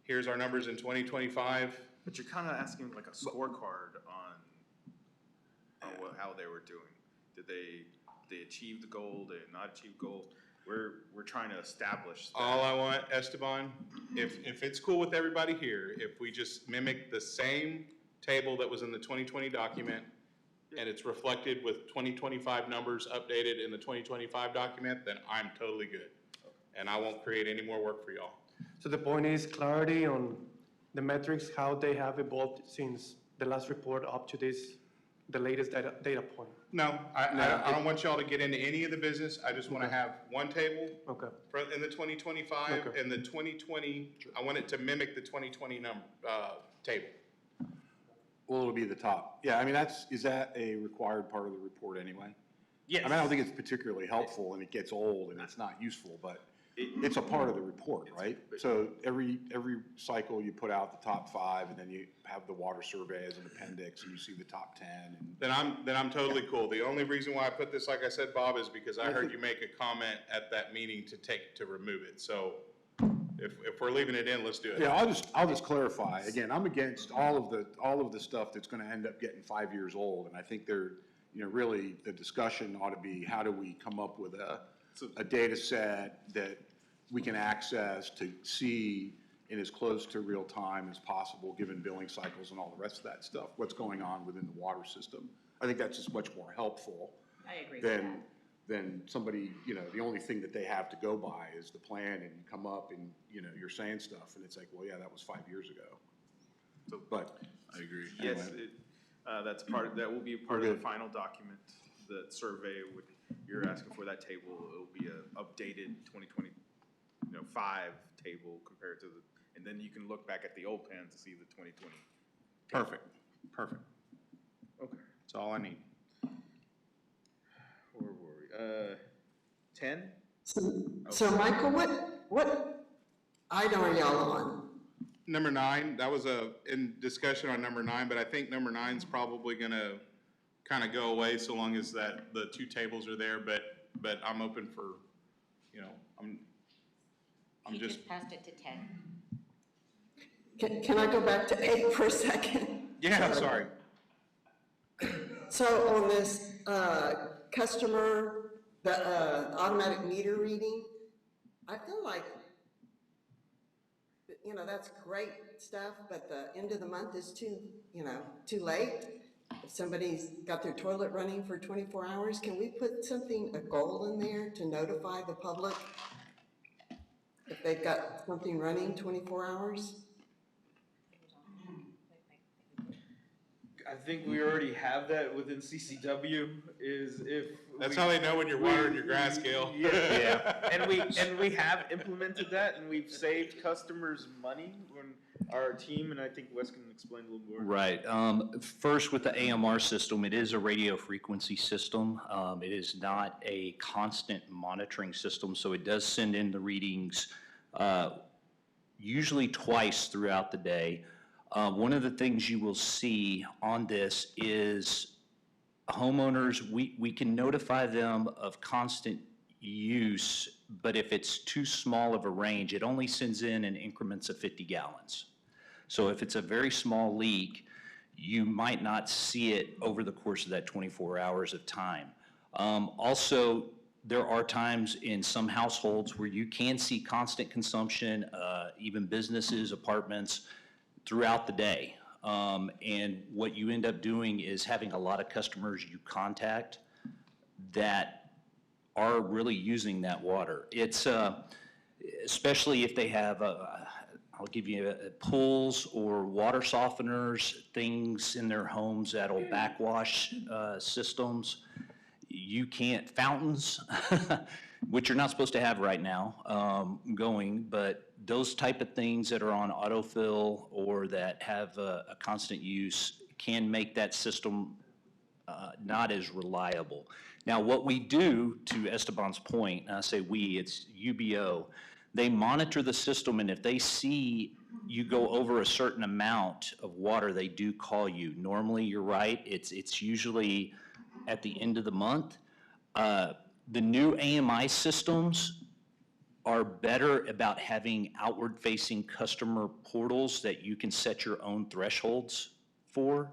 Here's our numbers in 2025. But you're kind of asking like a scorecard on how they were doing. Did they achieve the goal? Did they not achieve goal? We're trying to establish that. All I want, Esteban, if it's cool with everybody here, if we just mimic the same table that was in the 2020 document, and it's reflected with 2025 numbers updated in the 2025 document, then I'm totally good. And I won't create any more work for y'all. So the point is clarity on the metrics, how they have evolved since the last report up to this, the latest data point. No, I don't want y'all to get into any of the business. I just want to have one table. Okay. In the 2025 Okay. and the 2020, I want it to mimic the 2020 table. Well, it'll be the top. Yeah, I mean, is that a required part of the report anyway? Yes. I mean, I don't think it's particularly helpful and it gets old and it's not useful, but it's a part of the report, right? So every cycle you put out the top 5 and then you have the water survey as an appendix and you see the top 10 and. Then I'm totally cool. The only reason why I put this, like I said, Bob, is because I heard you make a comment at that meeting to remove it. So if we're leaving it in, let's do it. Yeah, I'll just clarify. Again, I'm against all of the stuff that's gonna end up getting 5 years old. And I think really the discussion ought to be, how do we come up with a data set that we can access to see in as close to real time as possible, given billing cycles and all the rest of that stuff, what's going on within the water system. I think that's just much more helpful I agree with that. than somebody, the only thing that they have to go by is the plan, and you come up and, you're saying stuff, and it's like, well, yeah, that was 5 years ago. So, but. I agree. Yes, that will be part of the final document. The survey you're asking for that table, it'll be an updated 2025 table compared to and then you can look back at the old plan to see the 2020. Perfect. Okay. That's all I need. Where were we? 10? So Michael, what item are y'all on? Number 9, that was in discussion on number 9, but I think number 9 is probably gonna kind of go away so long as that the 2 tables are there, but I'm open for, I'm He just. passed it to 10. Can I go back to 8 for a second? Yeah, sorry. So on this, customer, the, automatic meter reading, I feel like, you know, that's great stuff, but the end of the month is too, you know, too late. If somebody's got their toilet running for 24 hours, can we put something, a goal in there to notify the public if they've got something running 24 hours? I think we already have that within CCW, is if. That's we- how they know when you're watering your grass, Gail. Yeah, and we have implemented that, and we've saved customers money when our team, and I think Wes can explain a little more. Right. First, with the AMR system, it is a radio frequency system. It is not a constant monitoring system, so it does send in the readings usually twice throughout the day. One of the things you will see on this is homeowners, we can notify them of constant use, but if it's too small of a range, it only sends in increments of 50 gallons. So if it's a very small leak, you might not see it over the course of that 24 hours of time. Also, there are times in some households where you can see constant consumption, even businesses, apartments, throughout the day. And what you end up doing is having a lot of customers you contact that are really using that water. It's, especially if they have, I'll give you pools or water softeners, things in their homes that'll backwash systems. You can't, fountains, which you're not supposed to have right now going, but those type of things that are on autofill or that have a constant use can make that system not as reliable. Now, what we do, to Esteban's point, and I say we, it's UBO, they monitor the system, and if they see you go over a certain amount of water, they do call you. Normally, you're right, it's usually at the end of the month. The new AMI systems are better about having outward-facing customer portals that you can set your own thresholds for,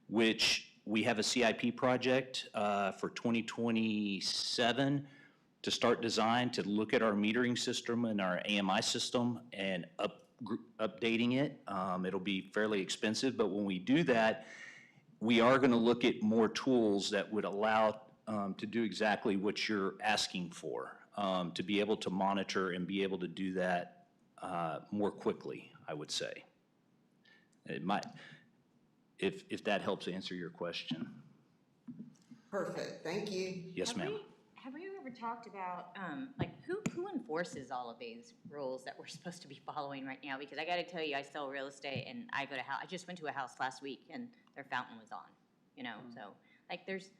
which we have a CIP project for 2027 to start design, to look at our metering system and our AMI system and updating it. It'll be fairly expensive, but when we do that, we are going to look at more tools that would allow to do exactly what you're asking for. To be able to monitor and be able to do that more quickly, I would say. It might, if that helps answer your question. Perfect, thank you. Yes, ma'am. Have we ever talked about, like, who enforces all of these rules that we're supposed to be following right now? Because I gotta tell you, I sell real estate, and I just went to a house last week, and their fountain was on, you know? So, like, there's,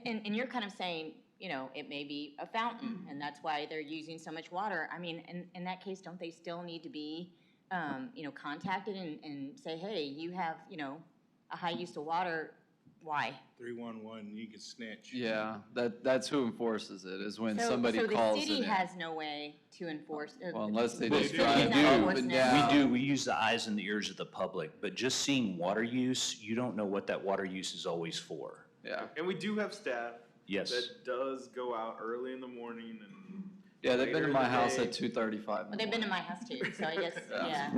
and you're kind of saying, you know, it may be a fountain, and that's why they're using so much water. I mean, in that case, don't they still need to be, you know, contacted and say, hey, you have, you know, a high use of water, why? 311, you can snitch. Yeah, that's who enforces it, is when somebody calls it So the city in. has no way to enforce. Well, unless they the just city drive does not up enforce and now. down. We use the eyes and the ears of the public, but just seeing water use, you don't know what that water use is always for. Yeah. And we do have staff. Yes. That does go out early in the morning and. Yeah, they've been later in in my the house day. at 2:35. Well, they've been in my house too, so I guess, yeah.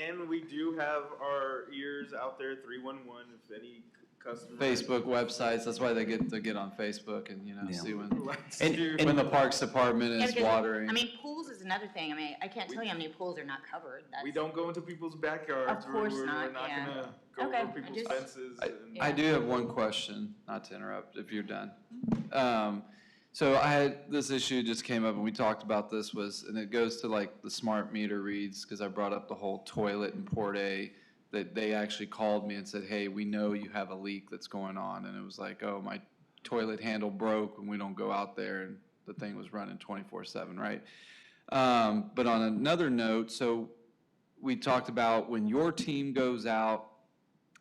And we do have our ears out there, 311, if any customer. Facebook websites, that's why they get on Facebook and, you know, Yeah. see when And when the Parks Department Yeah, is because, watering. I mean, pools is another thing. I mean, I can't tell you how many pools are not covered. That's, we don't go into people's backyards. Of course We're not, not yeah. gonna go Okay, over I people's just- fences. and- I do have one question, not to interrupt, if you're done. So I had, this issue just came up and we talked about this and it goes to like the smart meter reads, because I brought up the whole toilet in Port A, that they actually called me and said, hey, we know you have a leak that's going on. And it was like, oh, my toilet handle broke and we don't go out there, and the thing was running 24/7, right? But on another note, so we talked about when your team goes out,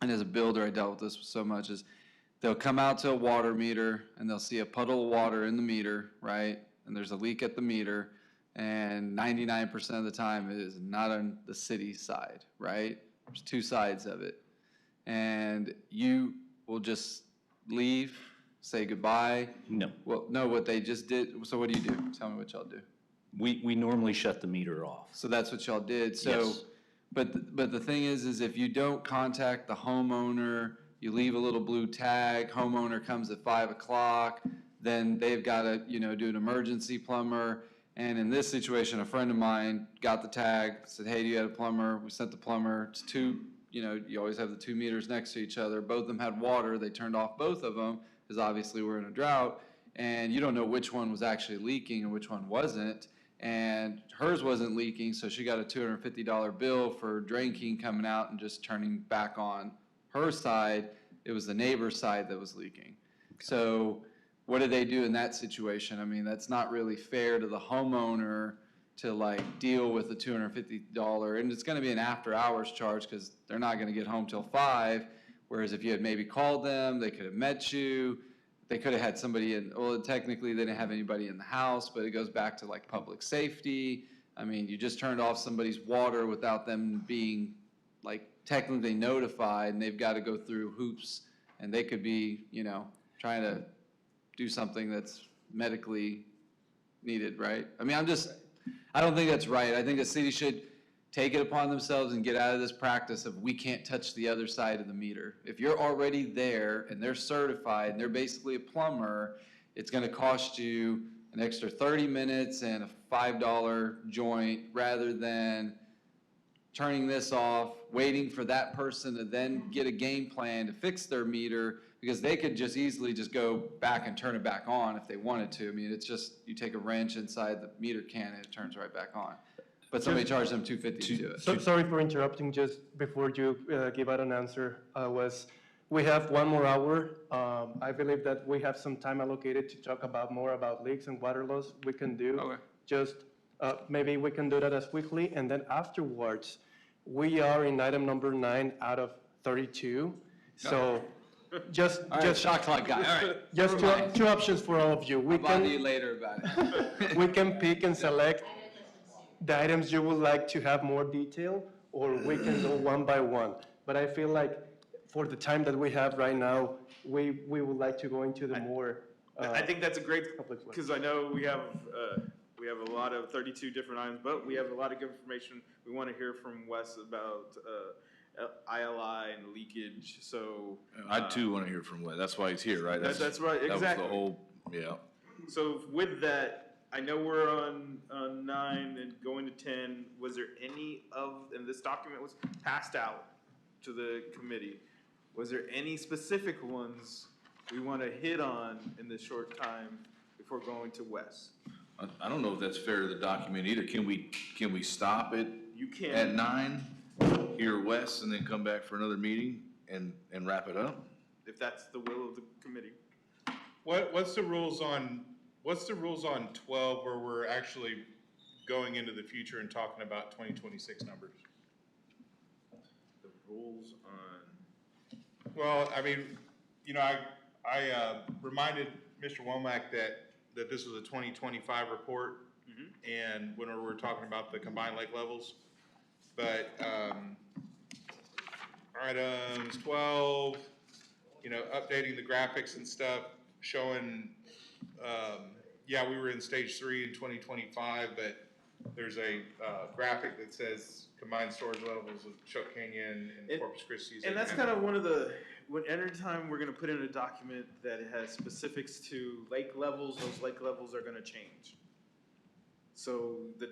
and as a builder, I dealt with this so much, is they'll come out to a water meter and they'll see a puddle of water in the meter, right? And there's a leak at the meter, and 99% of the time it is not on the city side, right? There's two sides of it. And you will just leave, say goodbye? No. Well, no, what they just did, so what do you do? Tell me what y'all do. We normally shut the meter off. So that's what y'all did, so, Yes. but the thing is if you don't contact the homeowner, you leave a little blue tag, homeowner comes at 5 o'clock, then they've gotta, do an emergency plumber, and in this situation, a friend of mine got the tag, said, hey, do you have a plumber? We sent the plumber, it's two, you always have the 2 meters next to each other, both of them had water, they turned off both of them, because obviously we're in a drought, and you don't know which one was actually leaking and which one wasn't, and hers wasn't leaking, so she got a $250 bill for drain key coming out and just turning back on her side. It was the neighbor's side that was leaking. So what do they do in that situation? I mean, that's not really fair to the homeowner to like deal with the $250, and it's gonna be an after hours charge because they're not gonna get home till 5, whereas if you had maybe called them, they could have met you, they could have had somebody in, well, technically they didn't have anybody in the house, but it goes back to like public safety. I mean, you just turned off somebody's water without them being like technically notified, and they've got to go through hoops, and they could be, trying to do something that's medically needed, right? I mean, I don't think that's right. I think the city should take it upon themselves and get out of this practice of we can't touch the other side of the meter. If you're already there and they're certified and they're basically a plumber, it's gonna cost you an extra 30 minutes and a $5 joint rather than turning this off, waiting for that person to then get a game plan to fix their meter, because they could just easily just go back and turn it back on if they wanted to. I mean, it's just, you take a wrench inside the meter can and it turns right back on. But somebody charged them $250 to do it. So, sorry for interrupting, just before you give out an answer, we have 1 more hour. I believe that we have some time allocated to talk about more about leaks and water loss we can do. Okay. Just, maybe we can do that as quickly, and then afterwards, we are in item number 9 out of 32. So, just, All right, shot clock guy, all right. just two options for all of you. I'll bother you later about it. We can pick and select the items you would like to have more detail, or we can go one by one. But I feel like for the time that we have right now, we would like to go into the more. I think that's a great, public way. because I know we have a lot of 32 different items, but we have a lot of good information. We want to hear from Wes about ILI and leakage, so. I too want to hear from Wes. That's why he's here, right? That's right, That was exactly. the whole, yeah. So with that, I know we're on 9 and going to 10. Was there any and this document was passed out to the committee. Was there any specific ones we want to hit on in this short time before going to Wes? I don't know if that's fair to the document either. Can we stop it You can. at 9, hear Wes, and then come back for another meeting and wrap it up? If that's the will of the committee. What's the rules on 12 where we're actually going into the future and talking about 2026 numbers? The rules on. Well, I mean, I reminded Mr. Womack that this was a 2025 report, and when we were talking about the combined lake levels. But items 12, updating the graphics and stuff, showing, yeah, we were in stage 3 in 2025, but there's a graphic that says combined storage levels of Choke Canyon and Corpus Christi. And that's kind of one of the, every time we're going to put in a document that has specifics to lake levels, those lake levels are going to change. So the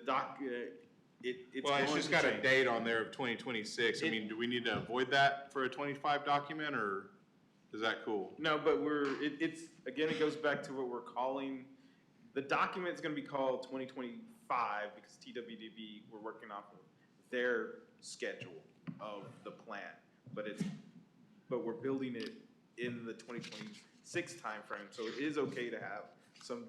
it's Well, it's going just to got a change. date on there of 2026. I mean, do we need to avoid that for a 25 document, or is that cool? No, but it's, again, it goes back to what we're calling, the document's going to be called 2025 because TWDB, we're working off of their schedule of the plan, but we're building it in the 2026 timeframe, so it is okay to have some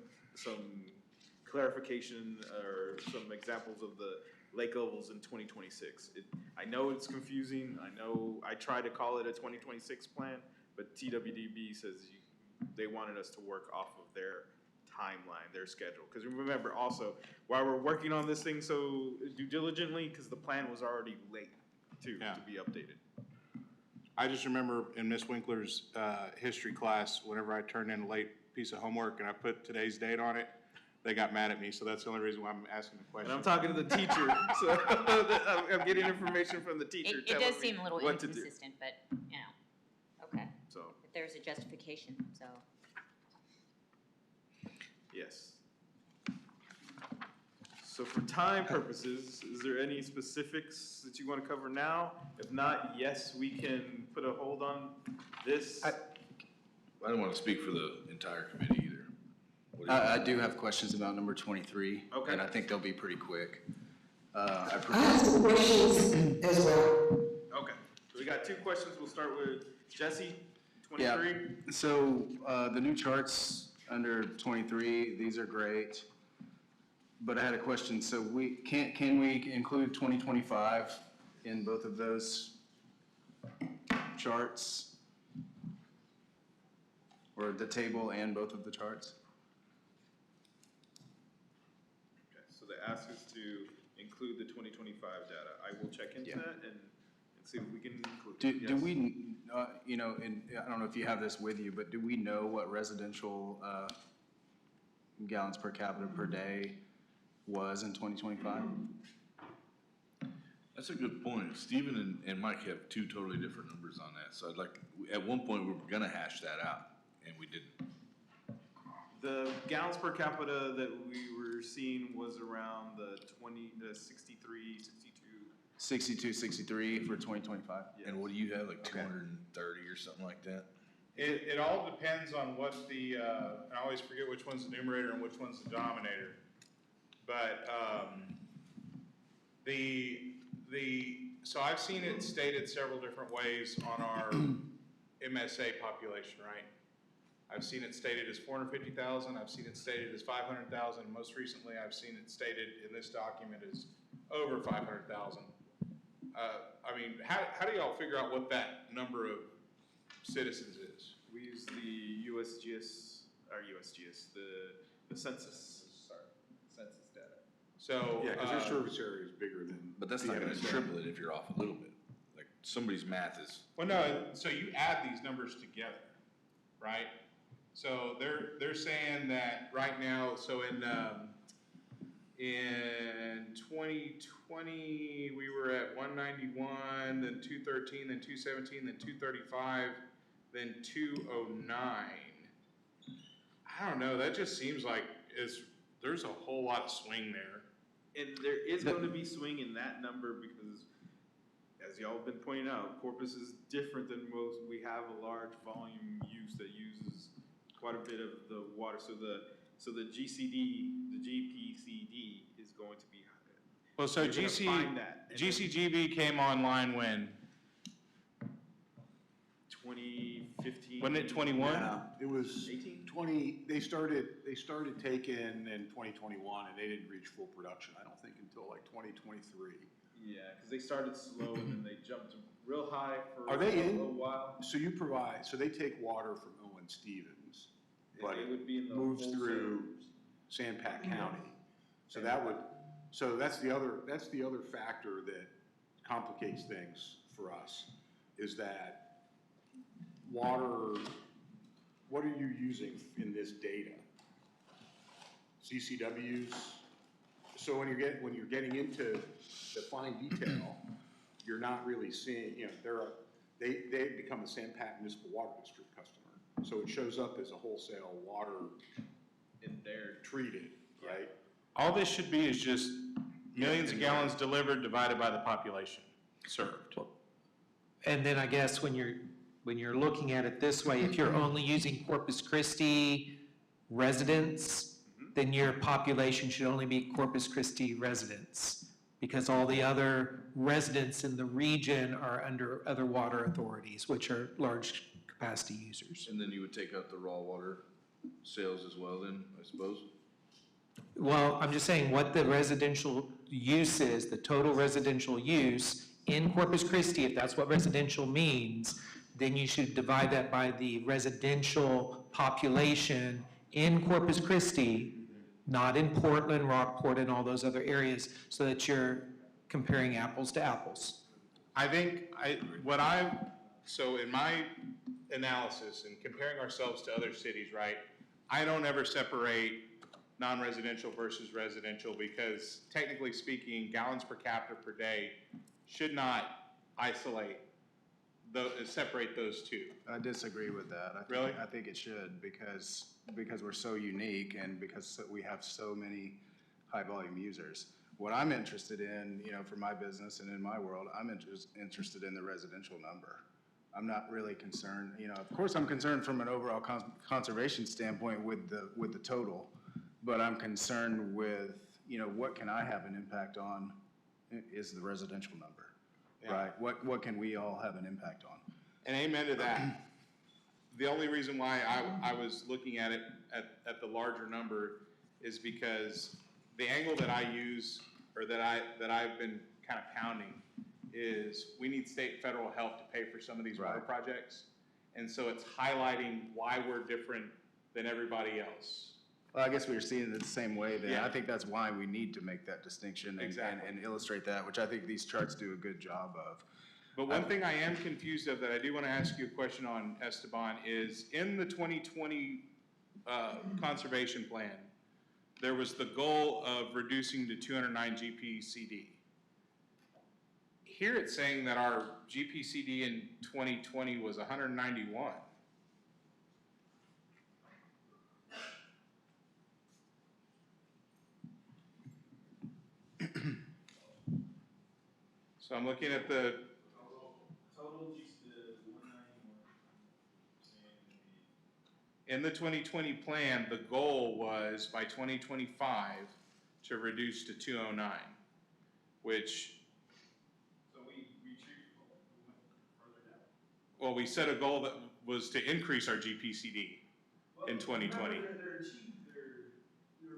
clarification or some examples of the lake levels in 2026. I know it's confusing. I know I try to call it a 2026 plan, but TWDB says they wanted us to work off of their timeline, their schedule. Because remember also, while we're working on this thing so diligently, because the plan was already late to be updated. I just remember in Miss Winkler's history class, whenever I turned in a late piece of homework and I put today's date on it, they got mad at me, so that's the only reason why I'm asking the question. And I'm talking to the teacher, so I'm getting information from the teacher It telling does me seem a little what to do. inconsistent, but, you know, okay. So, If there's a justification, so. yes. So for time purposes, is there any specifics that you want to cover now? If not, yes, we can put a hold on this. I don't want to speak for the entire committee either. What do you- I do have questions about number 23. Okay. And I think they'll be pretty quick. I have some questions as well. Okay, so we got two questions. We'll start with Jesse, Yeah. 23. So, the new charts under 23, these are great. But I had a question. So can we include 2025 in both of those charts? Or the table and both of the charts? Okay, so they asked us to include the 2025 data. I will check into Yeah. that and see if we can include Do it. do Yes. we, you know, and I don't know if you have this with you, but do we know what residential gallons per capita per day was in 2025? That's a good point. Stephen and Mike have two totally different numbers on that. So I'd like, at one point, we were gonna hash that out, and we didn't. The gallons per capita that we were seeing was around the 63, 62. 62, 63 for 2025? And what do you have, like 230 or something like that? It all depends on what the, I always forget which one's the numerator and which one's the denominator. But, so I've seen it stated several different ways on our MSA population, right? I've seen it stated as 450,000, I've seen it stated as 500,000, and most recently I've seen it stated in this document as over 500,000. I mean, how do y'all figure out what that number of citizens is? We use the USGS, the census, census data. So, Yeah, because their service area is bigger than. But that's the not gonna MSA. triple it if you're off a little bit. Like, somebody's math is, well, no, so you add these numbers together, right? So they're saying that right now, so in 2020, we were at 191, then 213, then 217, then 235, then 209. I don't know, that just seems like there's a whole lot of swing there. And there is going to be swing in that number because, as y'all have been pointing out, Corpus is different than most. We have a large volume use that uses quite a bit of the water. So the GCD, the GPCD is going to be higher. Well, so You're gonna find that, and then GCGB came online when? 2015. Wasn't it 21? Yeah, it was 18? 20, they started taking in 2021, and they didn't reach full production, I don't think, until like 2023. Yeah, because they started slow and then they jumped real high for Are they in? a while. So so they take water from Owen Stevens, And but it would be in the moves wholesale through groups. Sandpack County. So that's the other factor that complicates things for us, is that water, what are you using in this data? CCWs? So when you're getting into the fine detail, you're not really seeing, they become a Sandpack Municipal Water District customer. So it shows up as a wholesale water In there. treated, right? All this should be is just millions of gallons delivered divided by the population served. And then I guess when you're looking at it this way, if you're only using Corpus Christi residents, then your population should only be Corpus Christi residents, because all the other residents in the region are under other water authorities, which are large capacity users. and then you would take out the raw water sales as well then, I suppose? Well, I'm just saying what the residential use is, the total residential use in Corpus Christi, if that's what residential means, then you should divide that by the residential population in Corpus Christi, not in Portland, Rockport, and all those other areas, so that you're comparing apples to apples. I think what I So in my analysis and comparing ourselves to other cities, right, I don't ever separate non-residential versus residential because technically speaking, gallons per capita per day should not isolate, separate those two. I disagree with that. Really? I think it should because we're so unique and because we have so many high-volume users. What I'm interested in, for my business and in my world, I'm interested in the residential number. I'm not really concerned, of course I'm concerned from an overall conservation standpoint with the total, but I'm concerned with, what can I have an impact on is the residential number, right? What can we all have an impact on? And amen to that. The only reason why I was looking at it at the larger number is because the angle that I use, or that I've been kind of pounding, is we need state, federal help to pay for some of these water projects. And so it's highlighting why we're different than everybody else. Well, I guess we were seeing it the same way then. Yeah. I think that's why we need to make that distinction and illustrate that, which I think these charts do a good job of. But one thing I am confused of that I do want to ask you a question on, Esteban, is in the 2020 conservation plan, there was the goal of reducing to 209 GPCD. Here it's saying that our GPCD in 2020 was 191. So I'm looking at the in the 2020 plan, the goal was by 2025 to reduce to 209, which. So we further down. Well, we set a goal that was to increase our GPCD in 2020. They're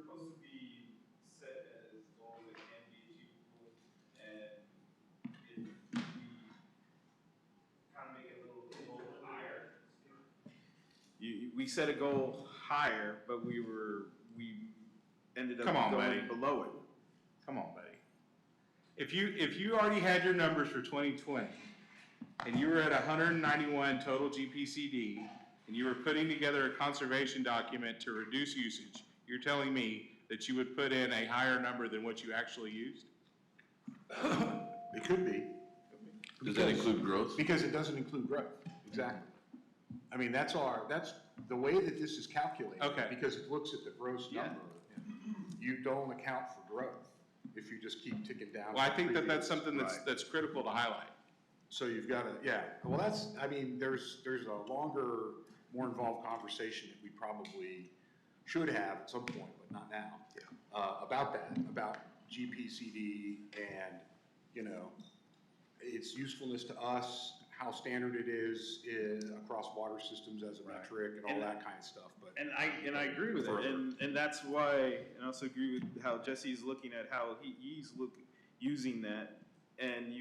supposed to be set as goals that can be achievable, and if we kind of make it a little higher. We set a goal higher, but we ended up going below it. Come on, buddy. If you already had your numbers for 2020, and you were at 191 total GPCD, and you were putting together a conservation document to reduce usage, you're telling me that you would put in a higher number than what you actually used? It could be. Does that include growth? Because it doesn't include growth, exactly. I mean, that's the way that this is calculated. Okay. Because it looks at the gross number. You don't account for growth if you just keep ticking down. Well, I think that's something that's critical to highlight. So you've got to, well, there's a longer, more involved conversation that we probably should have at some point, but not now. About GPCD and, its usefulness to us, how standard it is across water systems as a metric and all that kind of stuff. But And I agree with it, and that's why, and I also agree with how Jesse's looking at how he's using that, and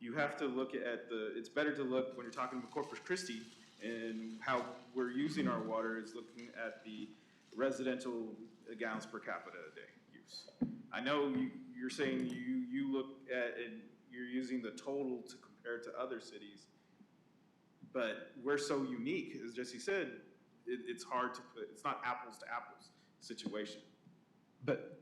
you have to look at it's better to look when you're talking about Corpus Christi and how we're using our water is looking at the residential gallons per capita a day use. I know you're saying you look at and you're using the total to compare to other cities, but we're so unique, as Jesse said, it's hard to put, it's not apples to apples situation. But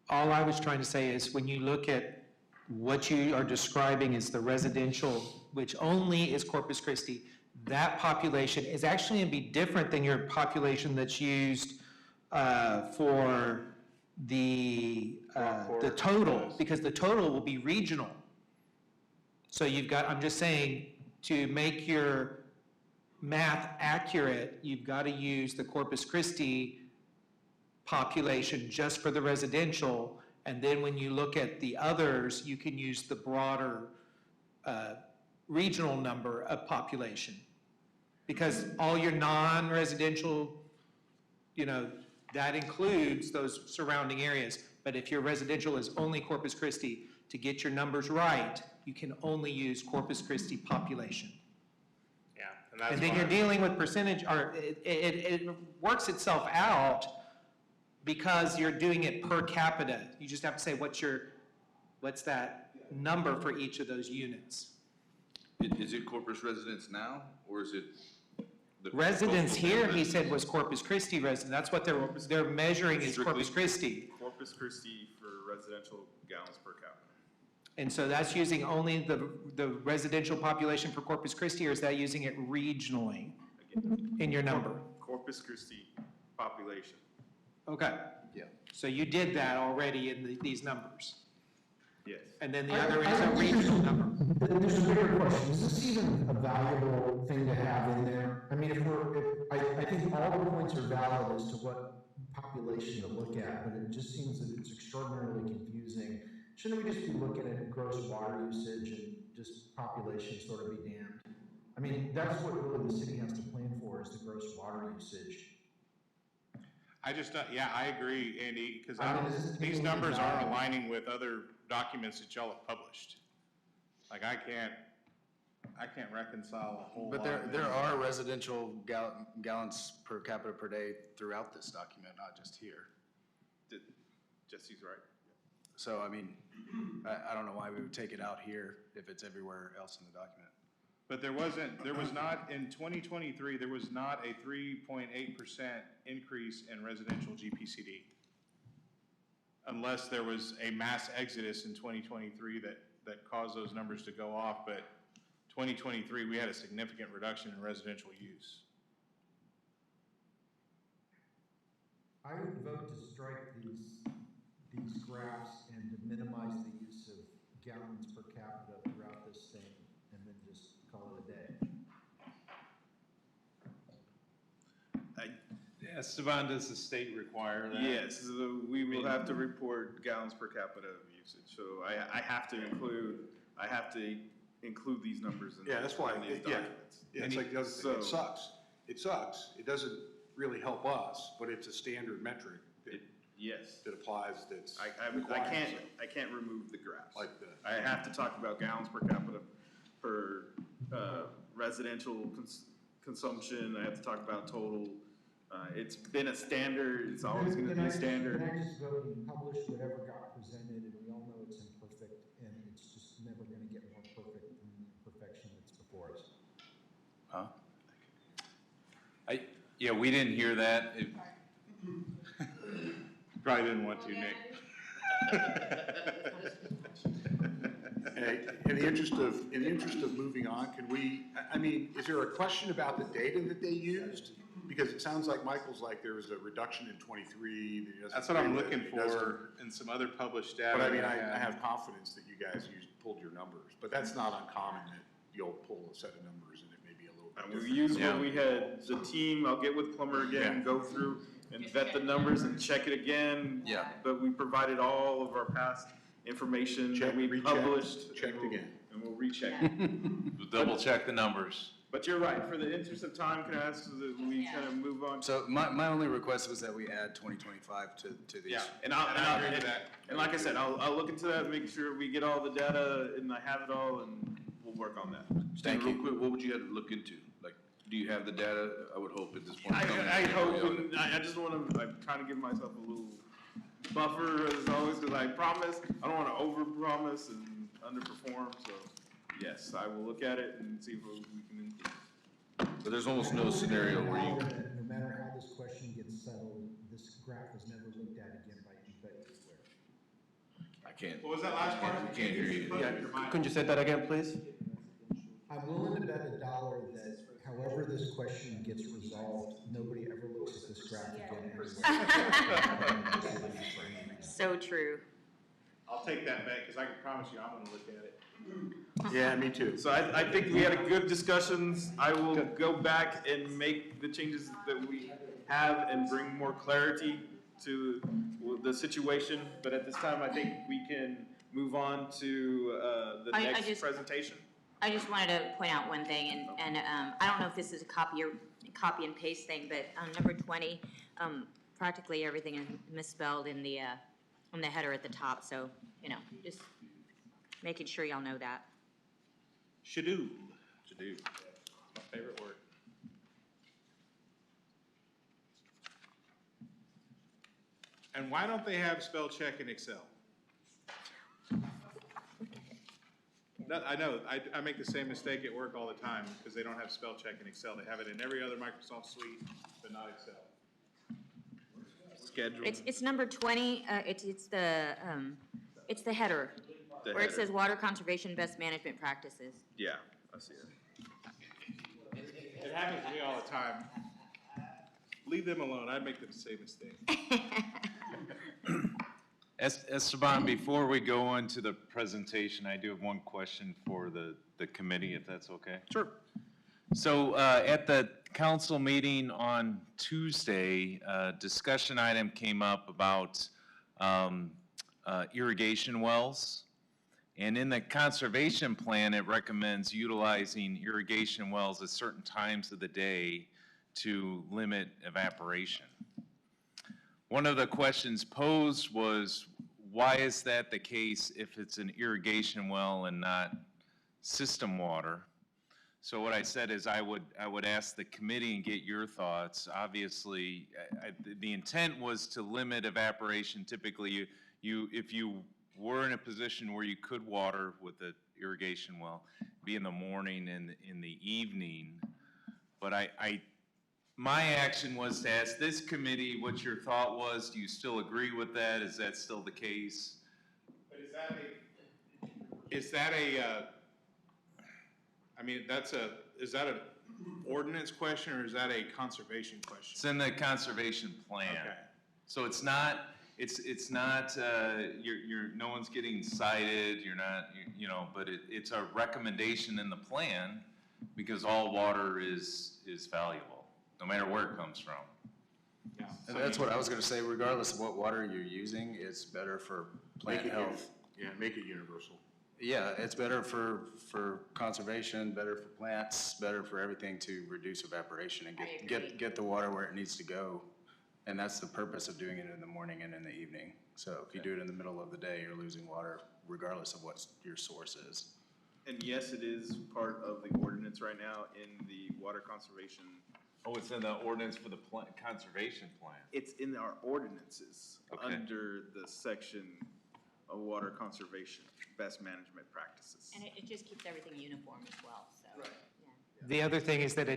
all I was trying to say is when you look at what you are describing as the residential, which only is Corpus Christi, that population is actually going to be different than your population that's used for the total, because the total will be regional. So you've got, I'm just saying, to make your math accurate, you've got to use the Corpus Christi population just for the residential, and then when you look at the others, you can use the broader regional number of population. Because all your non-residential, that includes those surrounding areas. But if your residential is only Corpus Christi, to get your numbers right, you can only use Corpus Christi population. Yeah, and that's And then why you're dealing with percentage, or it works itself out because you're doing it per capita. You just have to say what's that number for each of those units. Is it Corpus residents now, or is it? the Residents coastal here, he residents? said, was Corpus Christi resident. That's what they're measuring is Corpus Christi. Corpus Christi for residential gallons per capita. And so that's using only the residential population for Corpus Christi, or is that using it regionally in your number? Corpus Christi population. Okay. Yeah. So you did that already in these numbers. Yes. And then the other is a regional number. There's a bigger question, is this even a valuable thing to have in there? I mean, I think all the points are valid as to what population to look at, but it just seems that it's extraordinarily confusing. Shouldn't we just be looking at gross water usage and just population sort of be damned? I mean, that's what really the city has to plan for, is the gross water usage. I just, yeah, I agree, Andy, because these taking numbers into aren't account- aligning with other documents that y'all have published. Like, I can't reconcile a whole lot. But of there them. are residential gallons per capita per day throughout this document, not just here. Jesse's right. So, I mean, I don't know why we would take it out here if it's everywhere else in the document. But there was not, in 2023, there was not a 3.8% increase in residential GPCD. Unless there was a mass exodus in 2023 that caused those numbers to go off, but 2023, we had a significant reduction in residential use. I would vote to strike these graphs and to minimize the use of gallons per capita throughout this thing, and then just call it a day. Esteban, does the state require that? Yes, so we will have to report gallons per capita usage, so I have to include these numbers in. Yeah, that's why, in these yeah, documents. it's like, the other thing. So- It sucks. It sucks. It doesn't really help us, but it's a standard metric Yes. that applies, that's I required, can't remove the graphs. like the. I have to talk about gallons per capita per residential consumption. I have to talk about total. It's been a standard. It's always going to be a standard. Can I just vote and publish whatever got presented, and we all know it's imperfect, and it's just never gonna get more perfect than the imperfection that's before us. Huh? Yeah, we didn't hear that. Probably didn't want to, Nick. In the interest of moving on, can we, I mean, is there a question about the data that they used? Because it sounds like Michael's like there was a reduction in 23. that he doesn't That's what I'm agree with, looking he doesn't- for in some other published data. But I mean, that I have confidence that you guys pulled your numbers, but that's not uncommon that you'll pull a set of numbers and it may be a little bit And different. we use what we had, the team, I'll get with Plummer again, Yeah. go through and vet the numbers and check it again. Yeah. But we provided all of our past information that Check, we rechecked, published. checked and we'll- again. And we'll recheck. Double check the numbers. But you're right, for the interest of time, can I ask that we kind of move on? So my only request was that we add 2025 to these. Yeah, and like I said, I'll look into that, make sure we get all the data and I have it all and we'll work on that. Steve, real quick, what would you have to look into? Like, do you have the data? I would hope at this point. I hope, and I just want to, I'm trying to give myself a little buffer as always, because I promise, I don't want to overpromise and underperform, so yes, I will look at it and see if we can include. But there's almost no scenario where you, No matter how this question gets settled, this graph was never looked at again by anybody anywhere. I can't. What was that last part? We can't hear you. Could you say that again, please? I'm willing to bet $1 that however this question gets resolved, nobody ever looks at this graph again anywhere. So true. I'll take that back, because I can promise you, I'm gonna look at it. Yeah, me too. So I think we had a good discussions. I will go back and make the changes that we have and bring more clarity to the situation. But at this time, I think we can move on to the next presentation. I just wanted to point out one thing, and I don't know if this is a copy and paste thing, but on number 20, practically everything is misspelled in the header at the top, so, just making sure y'all know that. Shadoo. Shadoo. My favorite word. And why don't they have spell check in Excel? Yeah. No, I know, I make the same mistake at work all the time, because they don't have spell check in Excel. They have it in every other Microsoft suite, but not Excel. Schedule. It's number 20, it's the header, The where it header. says water conservation best management practices. Yeah, I see it. It happens to me all the time. Leave them alone, I'd make the same mistake. Esteban, before we go into the presentation, I do have one question for the committee, if that's okay. Sure. So at the council meeting on Tuesday, a discussion item came up about irrigation wells. And in the conservation plan, it recommends utilizing irrigation wells at certain times of the day to limit evaporation. One of the questions posed was, why is that the case if it's an irrigation well and not system water? So what I said is I would ask the committee and get your thoughts. Obviously, the intent was to limit evaporation. Typically, if you were in a position where you could water with an irrigation well, be in the morning and in the evening. But my action was to ask this committee what your thought was. Do you still agree with that? Is that still the case? But is that I mean, is that an ordinance question, or is that a conservation question? It's in the conservation plan. Okay. So it's not, no one's getting cited, you're not, but it's a recommendation in the plan because all water is valuable, no matter where it comes from. Yeah. And that's what I was gonna say, regardless of what water you're using, it's better for plant health. Yeah, make it universal. Yeah, it's better for conservation, better for plants, better for everything to reduce evaporation and I agree. get the water where it needs to go. And that's the purpose of doing it in the morning and in the evening. So if you do it in the middle of the day, you're losing water regardless of what your source is. And yes, it is part of the ordinance right now in the water conservation. Oh, it's in the ordinance for the conservation plan. It's in our ordinances Okay. under the section of water conservation, best management practices. And it just keeps everything uniform as well, so. Right. The other thing is that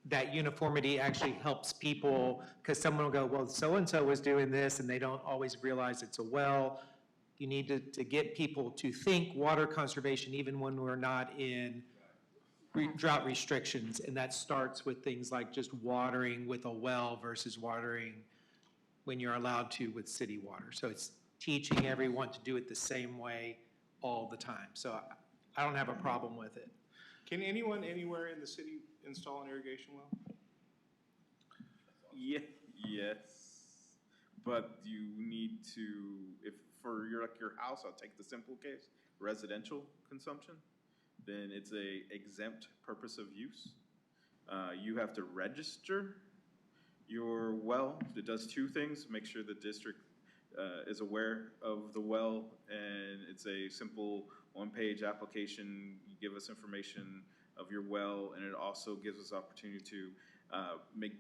that uniformity actually helps people, because someone will go, well, so-and-so was doing this, and they don't always realize it's a well. You need to get people to think water conservation even when we're not in drought restrictions, and that starts with things like just watering with a well versus watering when you're allowed to with city water. So it's teaching everyone to do it the same way all the time. So I don't have a problem with it. Can anyone anywhere in the city install an irrigation well? Yeah, yes, but you need to, if for your house, I'll take the simple case, residential consumption, then it's a exempt purpose of use. You have to register your well. It does two things: make sure the district is aware of the well, and it's a simple one-page application. You give us information of your well, and it also gives us opportunity to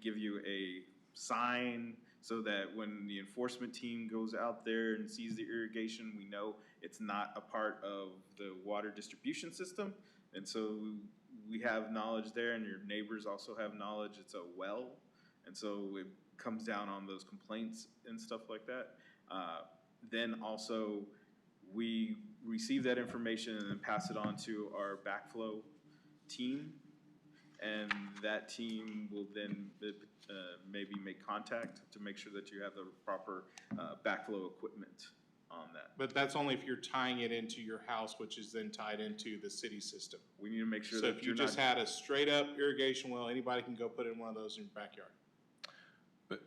give you a sign so that when the enforcement team goes out there and sees the irrigation, we know it's not a part of the water distribution system. And so we have knowledge there, and your neighbors also have knowledge it's a well. And so it comes down on those complaints and stuff like that. Then also, we receive that information and then pass it on to our backflow team. And that team will then maybe make contact to make sure that you have the proper backflow equipment on that. But that's only if you're tying it into your house, which is then tied into the city system. We need to make sure So that if you you're just not. had a straight up irrigation well, anybody can go put in one of those in your backyard. But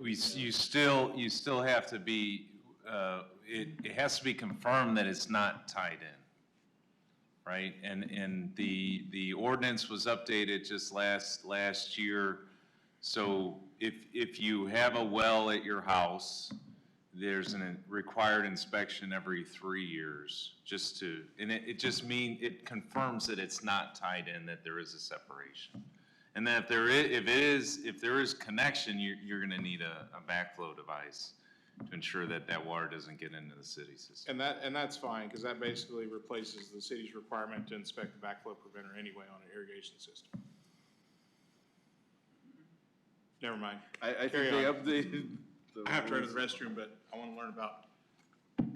you still have to be, it has to be confirmed that it's not tied in, right? And the ordinance was updated just last year. So if you have a well at your house, there's a required inspection every 3 years, and it confirms that it's not tied in, that there is a separation. And then if there is connection, you're gonna need a backflow device. to ensure that that water doesn't get into the city system. And that's fine, because that basically replaces the city's requirement to inspect the backflow preventer anyway on an irrigation system. Never mind. I think Carry they on. updated. I have to go to the restroom, but I want to learn about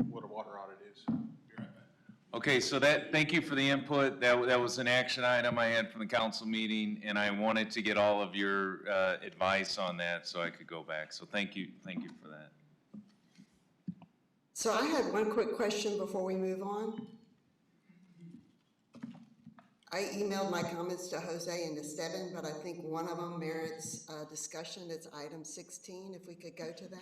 what a water audit is. Be right back. Okay, so thank you for the input. That was an action item I had from the council meeting, and I wanted to get all of your advice on that so I could go back. So thank you for that. So I had one quick question before we move on. I emailed my comments to Jose and to Steven, but I think one of them merits discussion. It's item 16, if we could go to that.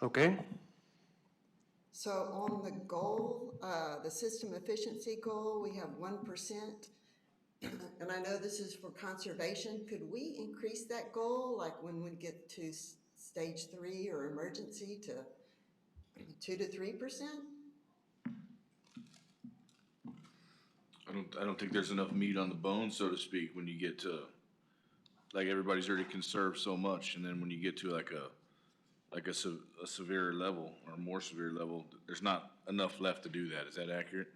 Okay, So on the goal, the system efficiency goal, we have 1%. And I know this is for conservation. Could we increase that goal, like when we get to stage 3 or emergency, to 2 to 3%? I don't think there's enough meat on the bone, so to speak, when you get to, like, everybody's already conserved so much, and then when you get to like a severe level or more severe level, there's not enough left to do that. Is that accurate?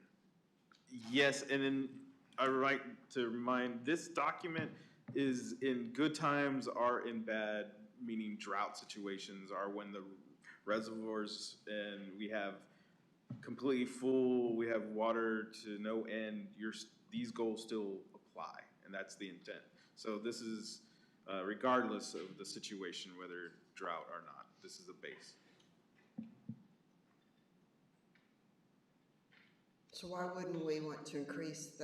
Yes, and then I would like to remind, this document is in good times or in bad, meaning drought situations, are when the reservoirs and we have completely full, we have water to no end, these goals still apply, and that's the intent. So this is regardless of the situation, whether drought or not, this is a base. So why wouldn't we want to increase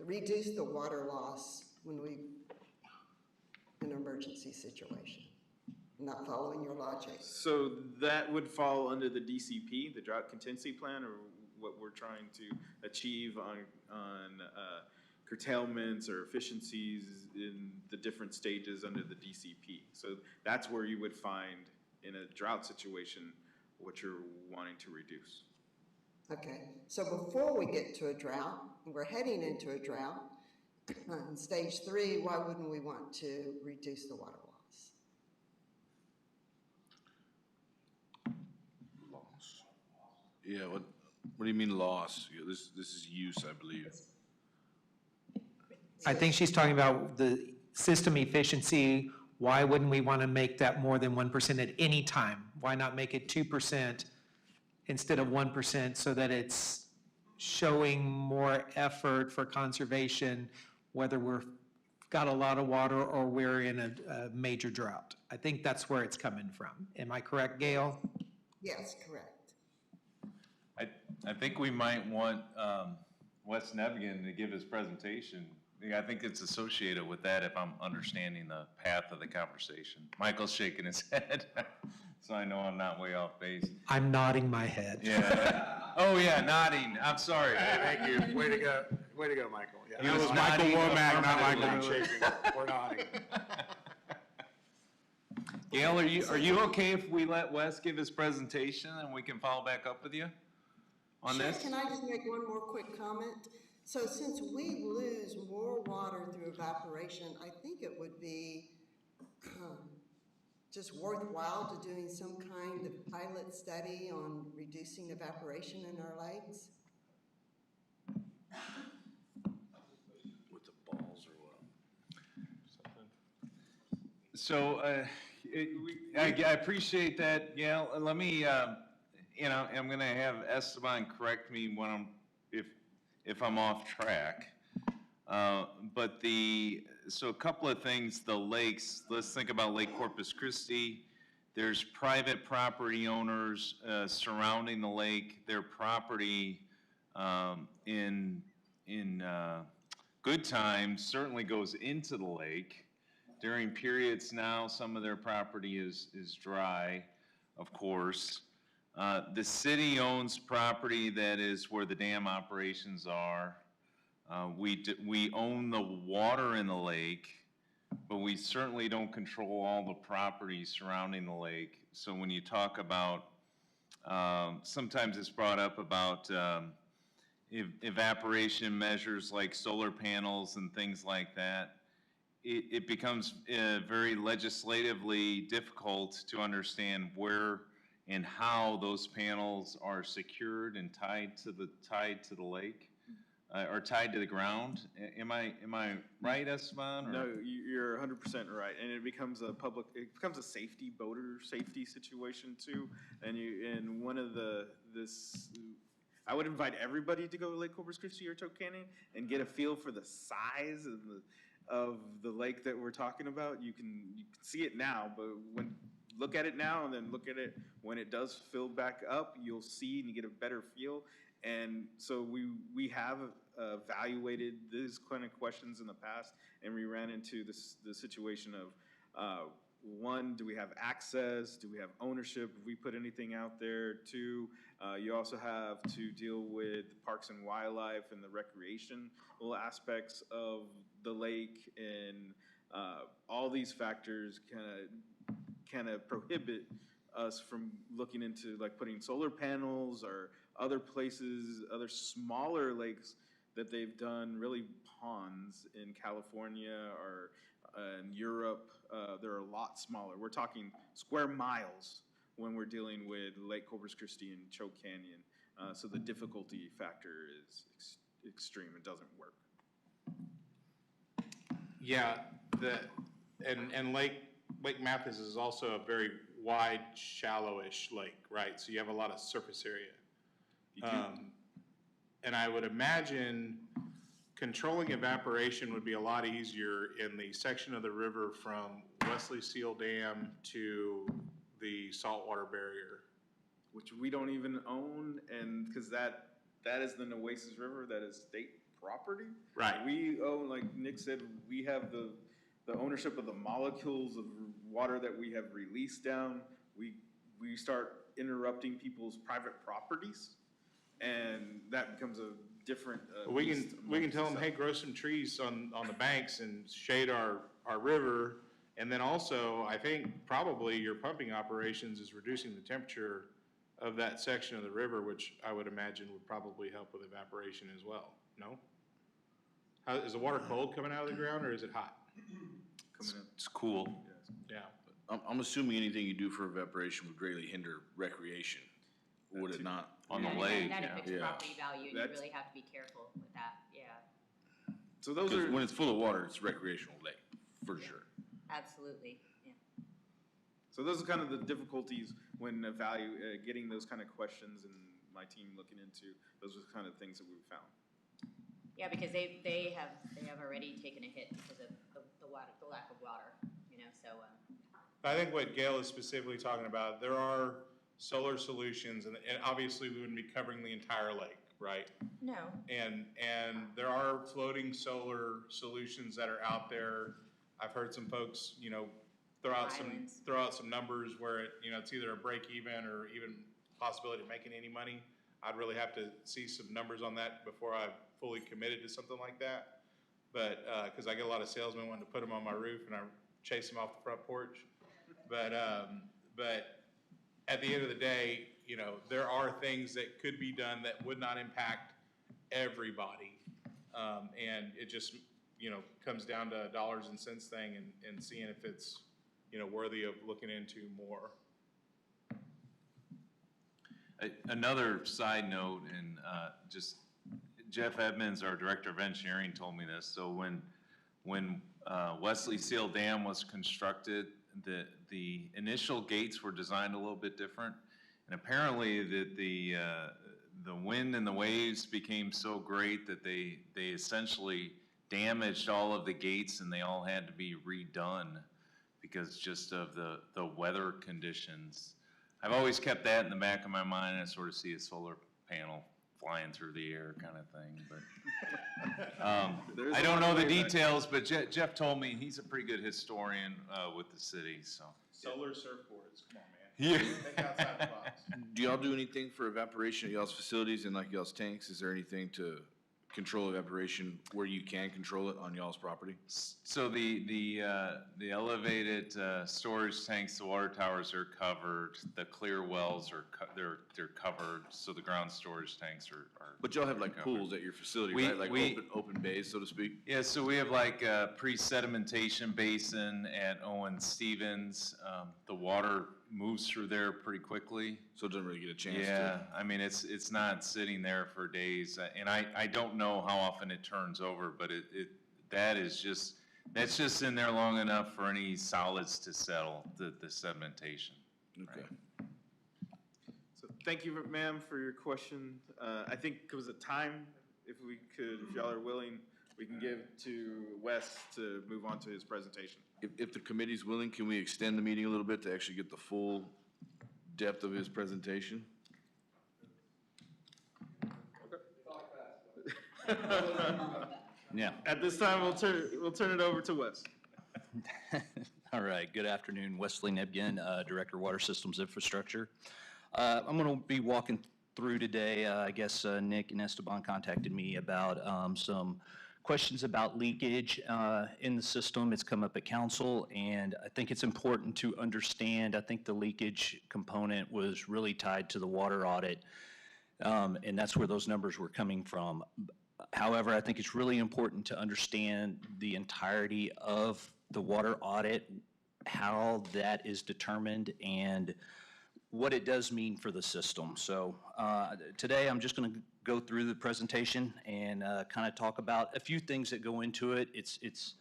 reduce the water loss when we, in an emergency situation? Not following your logic. So that would fall under the DCP, the Drought Contingency Plan, or what we're trying to achieve on curtailments or efficiencies in the different stages under the DCP. So that's where you would find in a drought situation what you're wanting to reduce. Okay, so before we get to a drought, and we're heading into a drought, in stage 3, why wouldn't we want to reduce the water loss? Loss. Yeah, what do you mean loss? Yeah, this is use, I believe. I think she's talking about the system efficiency. Why wouldn't we want to make that more than 1% at any time? Why not make it 2% instead of 1% so that it's showing more effort for conservation, whether we've got a lot of water or we're in a major drought? I think that's where it's coming from. Am I correct, Gail? Yes, correct. I think we might want Wes Nevigan to give his presentation. I think it's associated with that, if I'm understanding the path of the conversation. Michael's shaking his head, so I know I'm not way off base. I'm nodding my head. Yeah. Oh, yeah, nodding. I'm sorry. Thank you. Way to go, Michael. Yeah. He That was was Michael nodding Womack, not Michael affirmatively. shaking. We're nodding. Gail, are you okay if we let Wes give his presentation and we can follow back up with you on Sure, this? can I just make one more quick comment? So since we lose more water through evaporation, I think it would be just worthwhile to doing some kind of pilot study on reducing evaporation in our lakes. With the balls or what? So, I appreciate that, Gail. Let me, I'm gonna have Esteban correct me when if I'm off track. But so a couple of things, the lakes, let's think about Lake Corpus Christi. There's private property owners surrounding the lake. Their property in good times certainly goes into the lake. During periods now, some of their property is dry, of course. The city owns property that is where the dam operations are. We own the water in the lake. but we certainly don't control all the property surrounding the lake. So when you talk about, sometimes it's brought up about evaporation measures like solar panels and things like that. It becomes very legislatively difficult to understand where and how those panels are secured and tied to the lake, or tied to the ground. Am I right, Esteban? or- No, you're 100% right, and it becomes a safety, boater safety situation too. And one of I would invite everybody to go to Lake Corpus Christi or Choke Canyon and get a feel for the size of the lake that we're talking about. You can see it now, but look at it now and then look at it when it does fill back up, you'll see and you get a better feel. And so we have evaluated these kind of questions in the past, and we ran into the situation of, one, do we have access? Do we have ownership? If we put anything out there? Two, you also have to deal with parks and wildlife and the recreational aspects of the lake, and all these factors kind of prohibit us from looking into like putting solar panels or other places, other smaller lakes that they've done, really ponds in California or in Europe. They're a lot smaller. We're talking square miles when we're dealing with Lake Corpus Christi and Choke Canyon. So the difficulty factor is extreme. It doesn't work. Yeah, and Lake Mathis is also a very wide, shallowish lake, right? So you have a lot of surface area. And I would imagine controlling evaporation would be a lot easier in the section of the river from Wesley Seal Dam to the saltwater barrier. Which we don't even own, and because that is the Nueces River, that is state property. Right. We own, like Nick said, we have the ownership of the molecules of water that we have released down. We start interrupting people's private properties, and that becomes a different. We can tell them, hey, grow some trees on the banks and shade our river. And then also, I think probably your pumping operations is reducing the temperature of that section of the river, which I would imagine would probably help with evaporation as well. No? Is the water cold coming out of the ground, or is it hot? It's cool. Yeah. I'm assuming anything you do for evaporation would greatly hinder recreation, would it not? On the And lake, that yeah. affects Yeah. property value, and you That's- really have to be careful with that, yeah, So those Because are. when it's full of water, it's recreational lake, for sure. absolutely, yeah. So those are kind of the difficulties when getting those kind of questions, and my team looking into, those are the kind of things that we've found. Yeah, because they have already taken a hit because of the lack of water, so, I think what Gail is specifically talking about, there are solar solutions, and obviously we wouldn't be covering the entire lake, right? no. And there are floating solar solutions that are out there. I've heard some folks, throw out some numbers where it's either a break even or even possibility of making any money. I'd really have to see some numbers on that before I fully committed to something like that. But, cause I get a lot of salesmen wanting to put them on my roof and I chase them off the front porch. But at the end of the day, there are things that could be done that would not impact everybody. And it just, comes down to a dollars and cents thing and seeing if it's, worthy of looking into more. Another side note, and just Jeff Edmonds, our Director of Engineering, told me this. So when Wesley Seal Dam was constructed, the initial gates were designed a little bit different. And apparently the wind and the waves became so great that they essentially damaged all of the gates, and they all had to be redone because just of the weather conditions. I've always kept that in the back of my mind. I sort of see a solar panel flying through the air kind of thing, but I don't know the details, but Jeff told me he's a pretty good historian with the city, so. Solar surfboards, come on, man. Yeah. Think outside the box. Do y'all do anything for evaporation at y'all's facilities and like y'all's tanks? Is there anything to control evaporation where you can control it on y'all's property? So the elevated storage tanks, the water towers are covered, the clear wells are, they're covered, so the ground storage tanks are. But y'all have like covered. pools at your facility, We- right? Like we- open bays, so to speak? Yeah, so we have like a pre-sedimentation basin at Owen Stevens. The water moves through there pretty quickly. So it doesn't really get a chance to? Yeah, I mean, it's not sitting there for days, and I don't know how often it turns over, but that's just in there long enough for any solids to settle, the sedimentation. Okay. So thank you, ma'am, for your question. I think it was a time, if y'all are willing, we can give to Wes to move on to his presentation. If the committee's willing, can we extend the meeting a little bit to actually get the full depth of his presentation? Yeah. At this time, we'll turn it over to Wes. All right, good afternoon, Wesley Nebgen, Director of Water Systems Infrastructure. I'm going to be walking through today, I guess Nick and Esteban contacted me about some questions about leakage in the system. It's come up at council, and I think it's important to understand, I think the leakage component was really tied to the water audit, and that's where those numbers were coming from. However, I think it's really important to understand the entirety of the water audit, how that is determined, and what it does mean for the system. So today I'm just going to go through the presentation and kind of talk about a few things that go into it. It's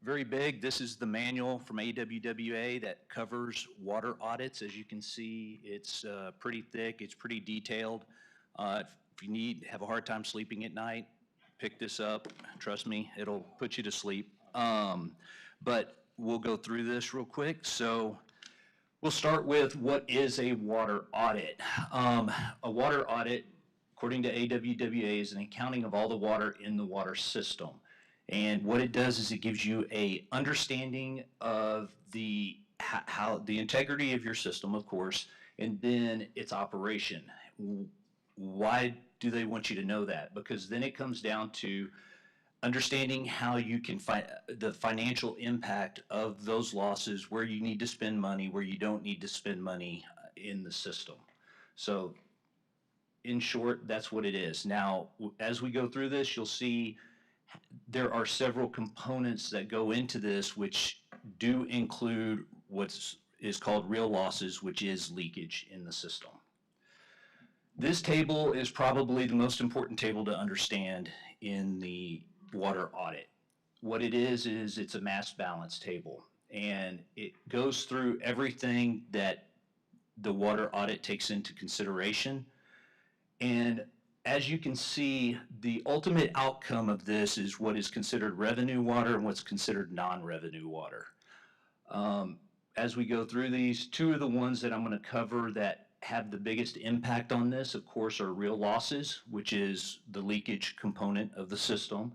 very big. This is the manual from AWWA that covers water audits. As you can see, it's pretty thick. It's pretty detailed. If you have a hard time sleeping at night, pick this up. Trust me, it'll put you to sleep. But we'll go through this real quick. So we'll start with what is a water audit. A water audit, according to AWWA, is an accounting of all the water in the water system. And what it does is it gives you a understanding of how the integrity of your system, of course, and then its operation. Why do they want you to know that? Because then it comes down to understanding how you can find the financial impact of those losses, where you need to spend money, where you don't need to spend money in the system. So in short, that's what it is. Now, as we go through this, you'll see there are several components that go into this, which do include what is called real losses, which is leakage in the system. This table is probably the most important table to understand in the water audit. What it is it's a mass balance table, and it goes through everything that the water audit takes into consideration. And as you can see, the ultimate outcome of this is what is considered revenue water and what's considered non-revenue water. As we go through these, two of the ones that I'm going to cover that have the biggest impact on this, of course, are real losses, which is the leakage component of the system.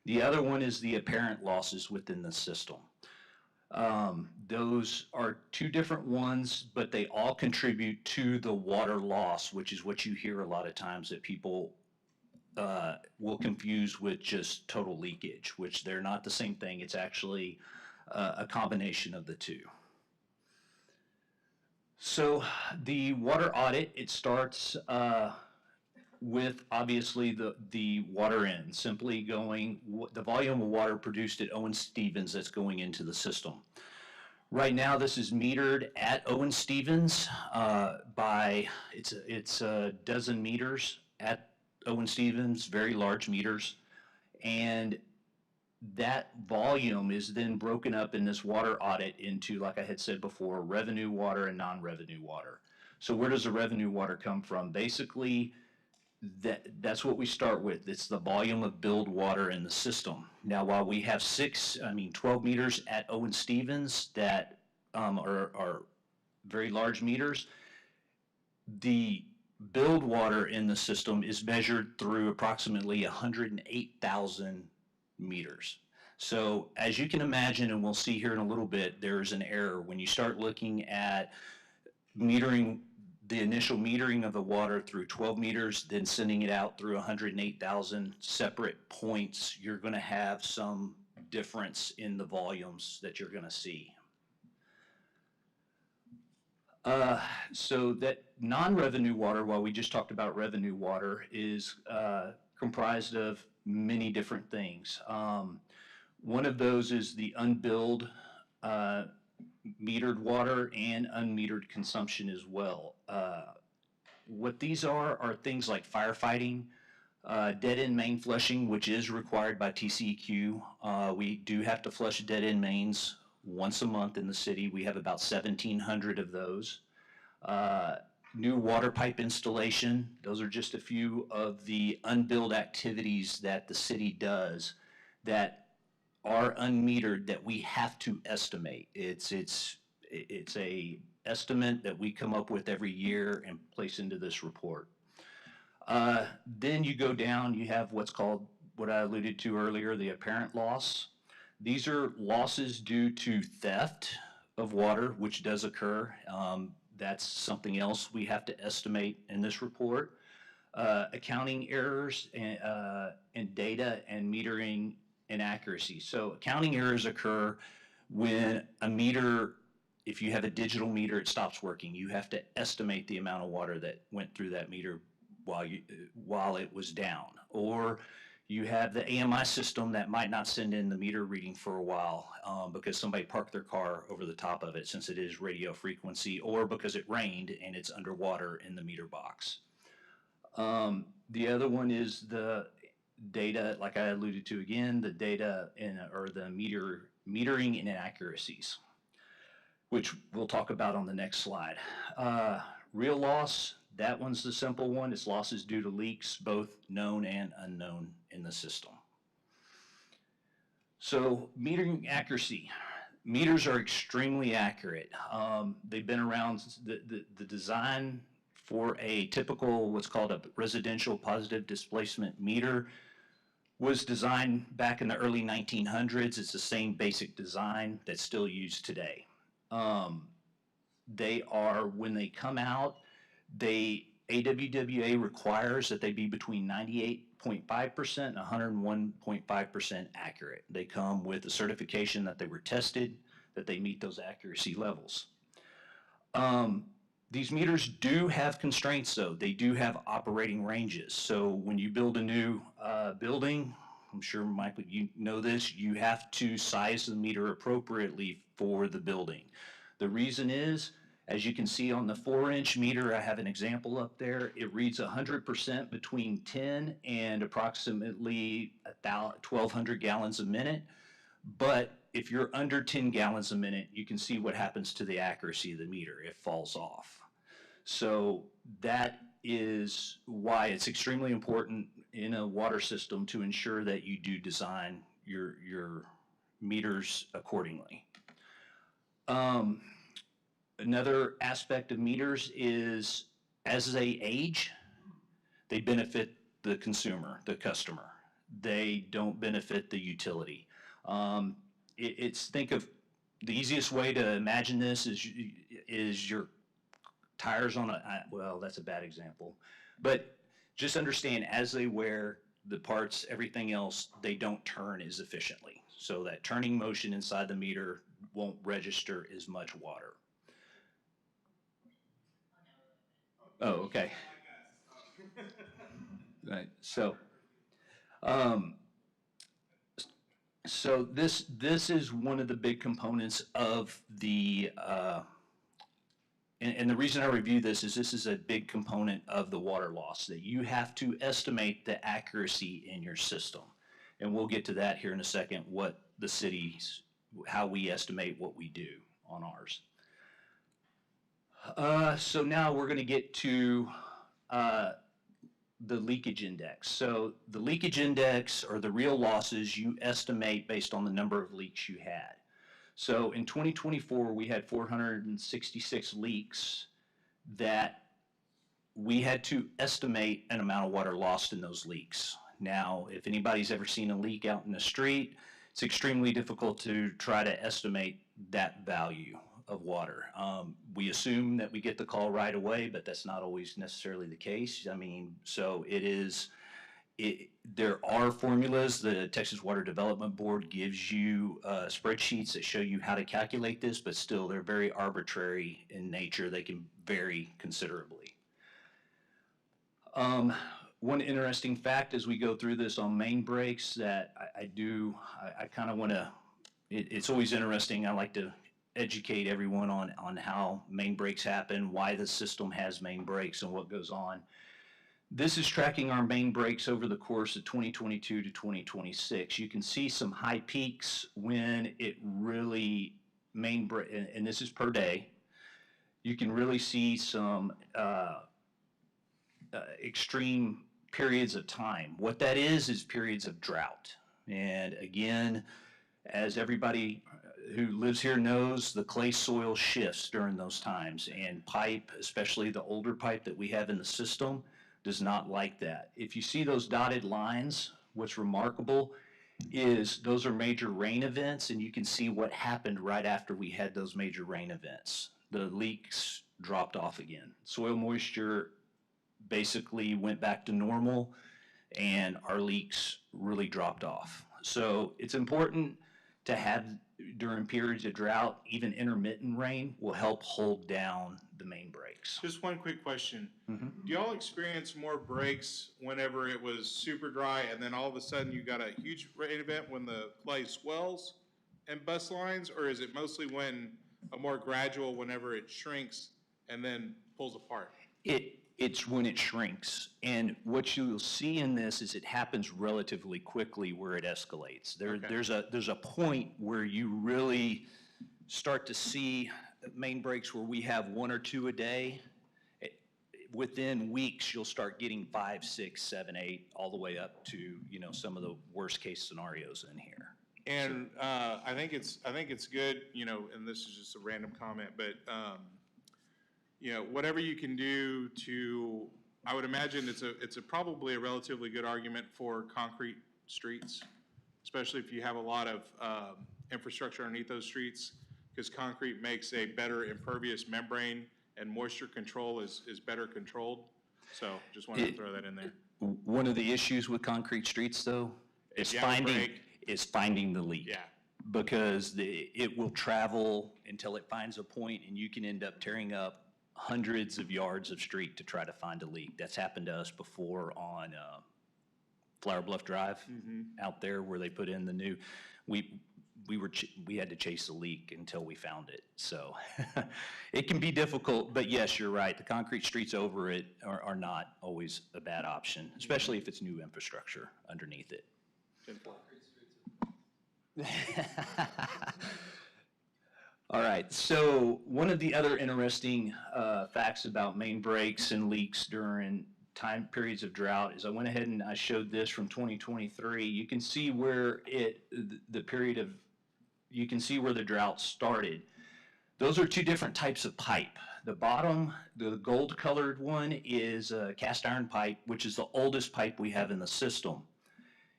The other one is the apparent losses within the system. Those are two different ones, but they all contribute to the water loss, which is what you hear a lot of times that people will confuse with just total leakage, which they're not the same thing. It's actually a combination of the two. So the water audit, it starts with obviously the water end, simply going the volume of water produced at Owen Stevens that's going into the system. Right now, this is metered at Owen Stevens by it's a dozen meters at Owen Stevens, very large meters, and that volume is then broken up in this water audit into, like I had said before, revenue water and non-revenue water. So where does the revenue water come from? Basically, that's what we start with. It's the volume of billed water in the system. Now, while we have 12 meters at Owen Stevens that are very large meters, the billed water in the system is measured through approximately 108,000 meters. So as you can imagine, and we'll see here in a little bit, there's an error when you start looking at metering the initial metering of the water through 12 meters, then sending it out through 108,000 separate points, you're going to have some difference in the volumes that you're going to see. So that non-revenue water, while we just talked about revenue water, is comprised of many different things. One of those is the unbilled metered water and unmetered consumption as well. What these are things like firefighting, dead-end main flushing, which is required by TCEQ. We do have to flush dead-end mains once a month in the city. We have about 1,700 of those. New water pipe installation. Those are just a few of the unbilled activities that the city does that are unmetered that we have to estimate. It's a estimate that we come up with every year and place into this report. Then you go down, you have what's called, what I alluded to earlier, the apparent loss. These are losses due to theft of water, which does occur. That's something else we have to estimate in this report. Accounting errors and data and metering inaccuracy. So accounting errors occur when a meter, if you have a digital meter, it stops working. You have to estimate the amount of water that went through that meter while it was down. Or you have the AMI system that might not send in the meter reading for a while because somebody parked their car over the top of it since it is radio frequency, or because it rained and it's underwater in the meter box. The other one is the data, like I alluded to again, the data or the metering inaccuracies, which we'll talk about on the next slide. Real loss, that one's the simple one. It's losses due to leaks, both known and unknown in the system. So metering accuracy. Meters are extremely accurate. They've been around, the design for a typical, what's called a residential positive displacement meter, was designed back in the early 1900s. It's the same basic design that's still used today. They are, when they come out, AWWA requires that they be between 98.5% and 101.5% accurate. They come with a certification that they were tested, that they meet those accuracy levels. These meters do have constraints though. They do have operating ranges. So when you build a new building, I'm sure Michael, you know this, you have to size the meter appropriately for the building. The reason is, as you can see on the 4-inch meter, I have an example up there. It reads 100% between 10 and approximately 1,200 gallons a minute. But if you're under 10 gallons a minute, you can see what happens to the accuracy of the meter. It falls off. So that is why it's extremely important in a water system to ensure that you do design your meters accordingly. Another aspect of meters is as they age, they benefit the consumer, the customer. They don't benefit the utility. Think of the easiest way to imagine this is your tires on well, that's a bad example, but just understand as they wear, the parts, everything else, they don't turn as efficiently. So that turning motion inside the meter won't register as much water. Oh, okay. Right. So this is one of the big components of the, and the reason I review this is a big component of the water loss, that you have to estimate the accuracy in your system. And we'll get to that here in a second, what the cities, how we estimate what we do on ours. So now we're going to get to the leakage index. So the leakage index, or the real losses, you estimate based on the number of leaks you had. So in 2024, we had 466 leaks that we had to estimate an amount of water lost in those leaks. Now, if anybody's ever seen a leak out in the street, it's extremely difficult to try to estimate that value. of water. We assume that we get the call right away, but that's not always necessarily the case. I mean, so there are formulas. The Texas Water Development Board gives you spreadsheets that show you how to calculate this, but still they're very arbitrary in nature. They can vary considerably. One interesting fact as we go through this on main breaks that I kind of want to, it's always interesting. I like to educate everyone on how main breaks happen, why the system has main breaks, and what goes on. This is tracking our main breaks over the course of 2022 to 2026. You can see some high peaks when it really and this is per day. You can really see some extreme periods of time. What that is periods of drought. And again, as everybody who lives here knows, the clay soil shifts during those times, and pipe, especially the older pipe that we have in the system, does not like that. If you see those dotted lines, what's remarkable is those are major rain events, and you can see what happened right after we had those major rain events. The leaks dropped off again. Soil moisture basically went back to normal, and our leaks really dropped off. So it's important to have, during periods of drought, even intermittent rain will help hold down the main breaks. Just one quick question. Do y'all experience more breaks whenever it was super dry and then all of a sudden you got a huge rain event when the clay swells and busts lines? Or is it mostly when a more gradual, whenever it shrinks and then pulls apart? It's when it shrinks. And what you'll see in this is it happens relatively quickly where it escalates. There's a point where you really start to see main breaks where we have 1 or 2 a day. Within weeks, you'll start getting 5, 6, 7, 8, all the way up to, some of the worst case scenarios in here. And I think it's good, and this is just a random comment, but whatever you can do to, I would imagine it's probably a relatively good argument for concrete streets, especially if you have a lot of infrastructure underneath those streets, because concrete makes a better impervious membrane and moisture control is better controlled. So just wanted to throw that in there. One of the issues with concrete streets, though, is finding the leak. Yeah. Because it will travel until it finds a point, and you can end up tearing up hundreds of yards of street to try to find a leak. That's happened to us before on Flower Bluff Drive out there where they put in the new. We had to chase the leak until we found it. So it can be difficult, but yes, you're right. The concrete streets over it are not always a bad option, especially if it's new infrastructure underneath it. All right, so one of the other interesting facts about main breaks and leaks during time periods of drought is I went ahead and I showed this from 2023. You can see where you can see where the drought started. Those are 2 different types of pipe. The bottom, the gold colored one, is cast iron pipe, which is the oldest pipe we have in the system.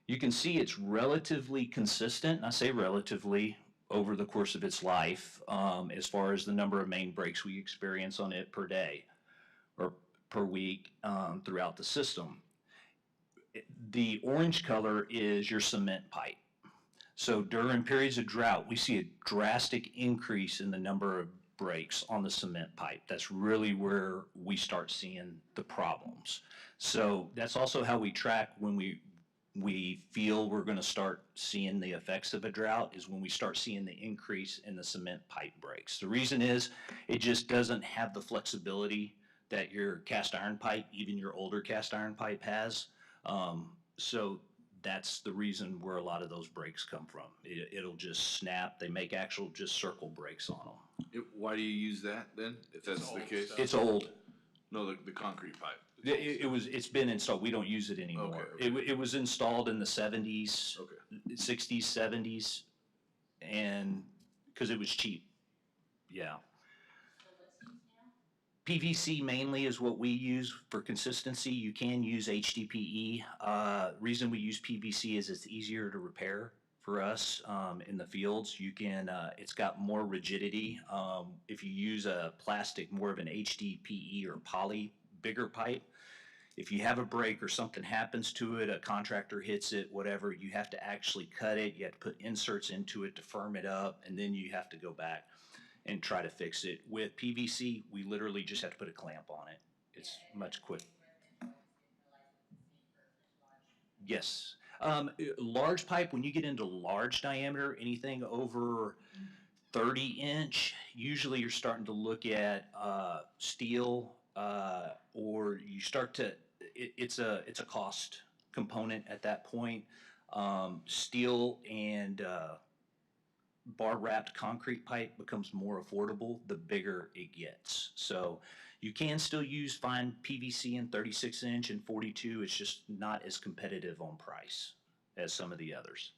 You can see it's relatively consistent, and I say relatively, over the course of its life, as far as the number of main breaks we experience on it per day or per week throughout the system. The orange color is your cement pipe. So during periods of drought, we see a drastic increase in the number of breaks on the cement pipe. That's really where we start seeing the problems. So that's also how we track when we feel we're going to start seeing the effects of a drought, is when we start seeing the increase in the cement pipe breaks. The reason is it just doesn't have the flexibility that your cast iron pipe, even your older cast iron pipe, has. So that's the reason where a lot of those breaks come from. It'll just snap. They make actual just circle breaks on them. Why do you use that then, if that's the case? It's old. No, the concrete pipe. It's been installed. We don't use it anymore. Okay. It was installed in the 70s, Okay. 60s, 70s, and because it was cheap. Yeah. PVC mainly is what we use for consistency. You can use HDPE. Reason we use PVC is it's easier to repair for us in the fields. You can, it's got more rigidity. If you use a plastic, more of an HDPE or poly, bigger pipe, if you have a break or something happens to it, a contractor hits it, whatever, you have to actually cut it. You have to put inserts into it to firm it up, and then you have to go back and try to fix it. With PVC, we literally just have to put a clamp on it. It's much quicker. Yes. Large pipe, when you get into large diameter, anything over 30-inch, usually you're starting to look at steel, or you start to, it's a cost component at that point. Steel and bar wrapped concrete pipe becomes more affordable the bigger it gets. So you can still use fine PVC in 36-inch and 42. It's just not as competitive on price as some of the others.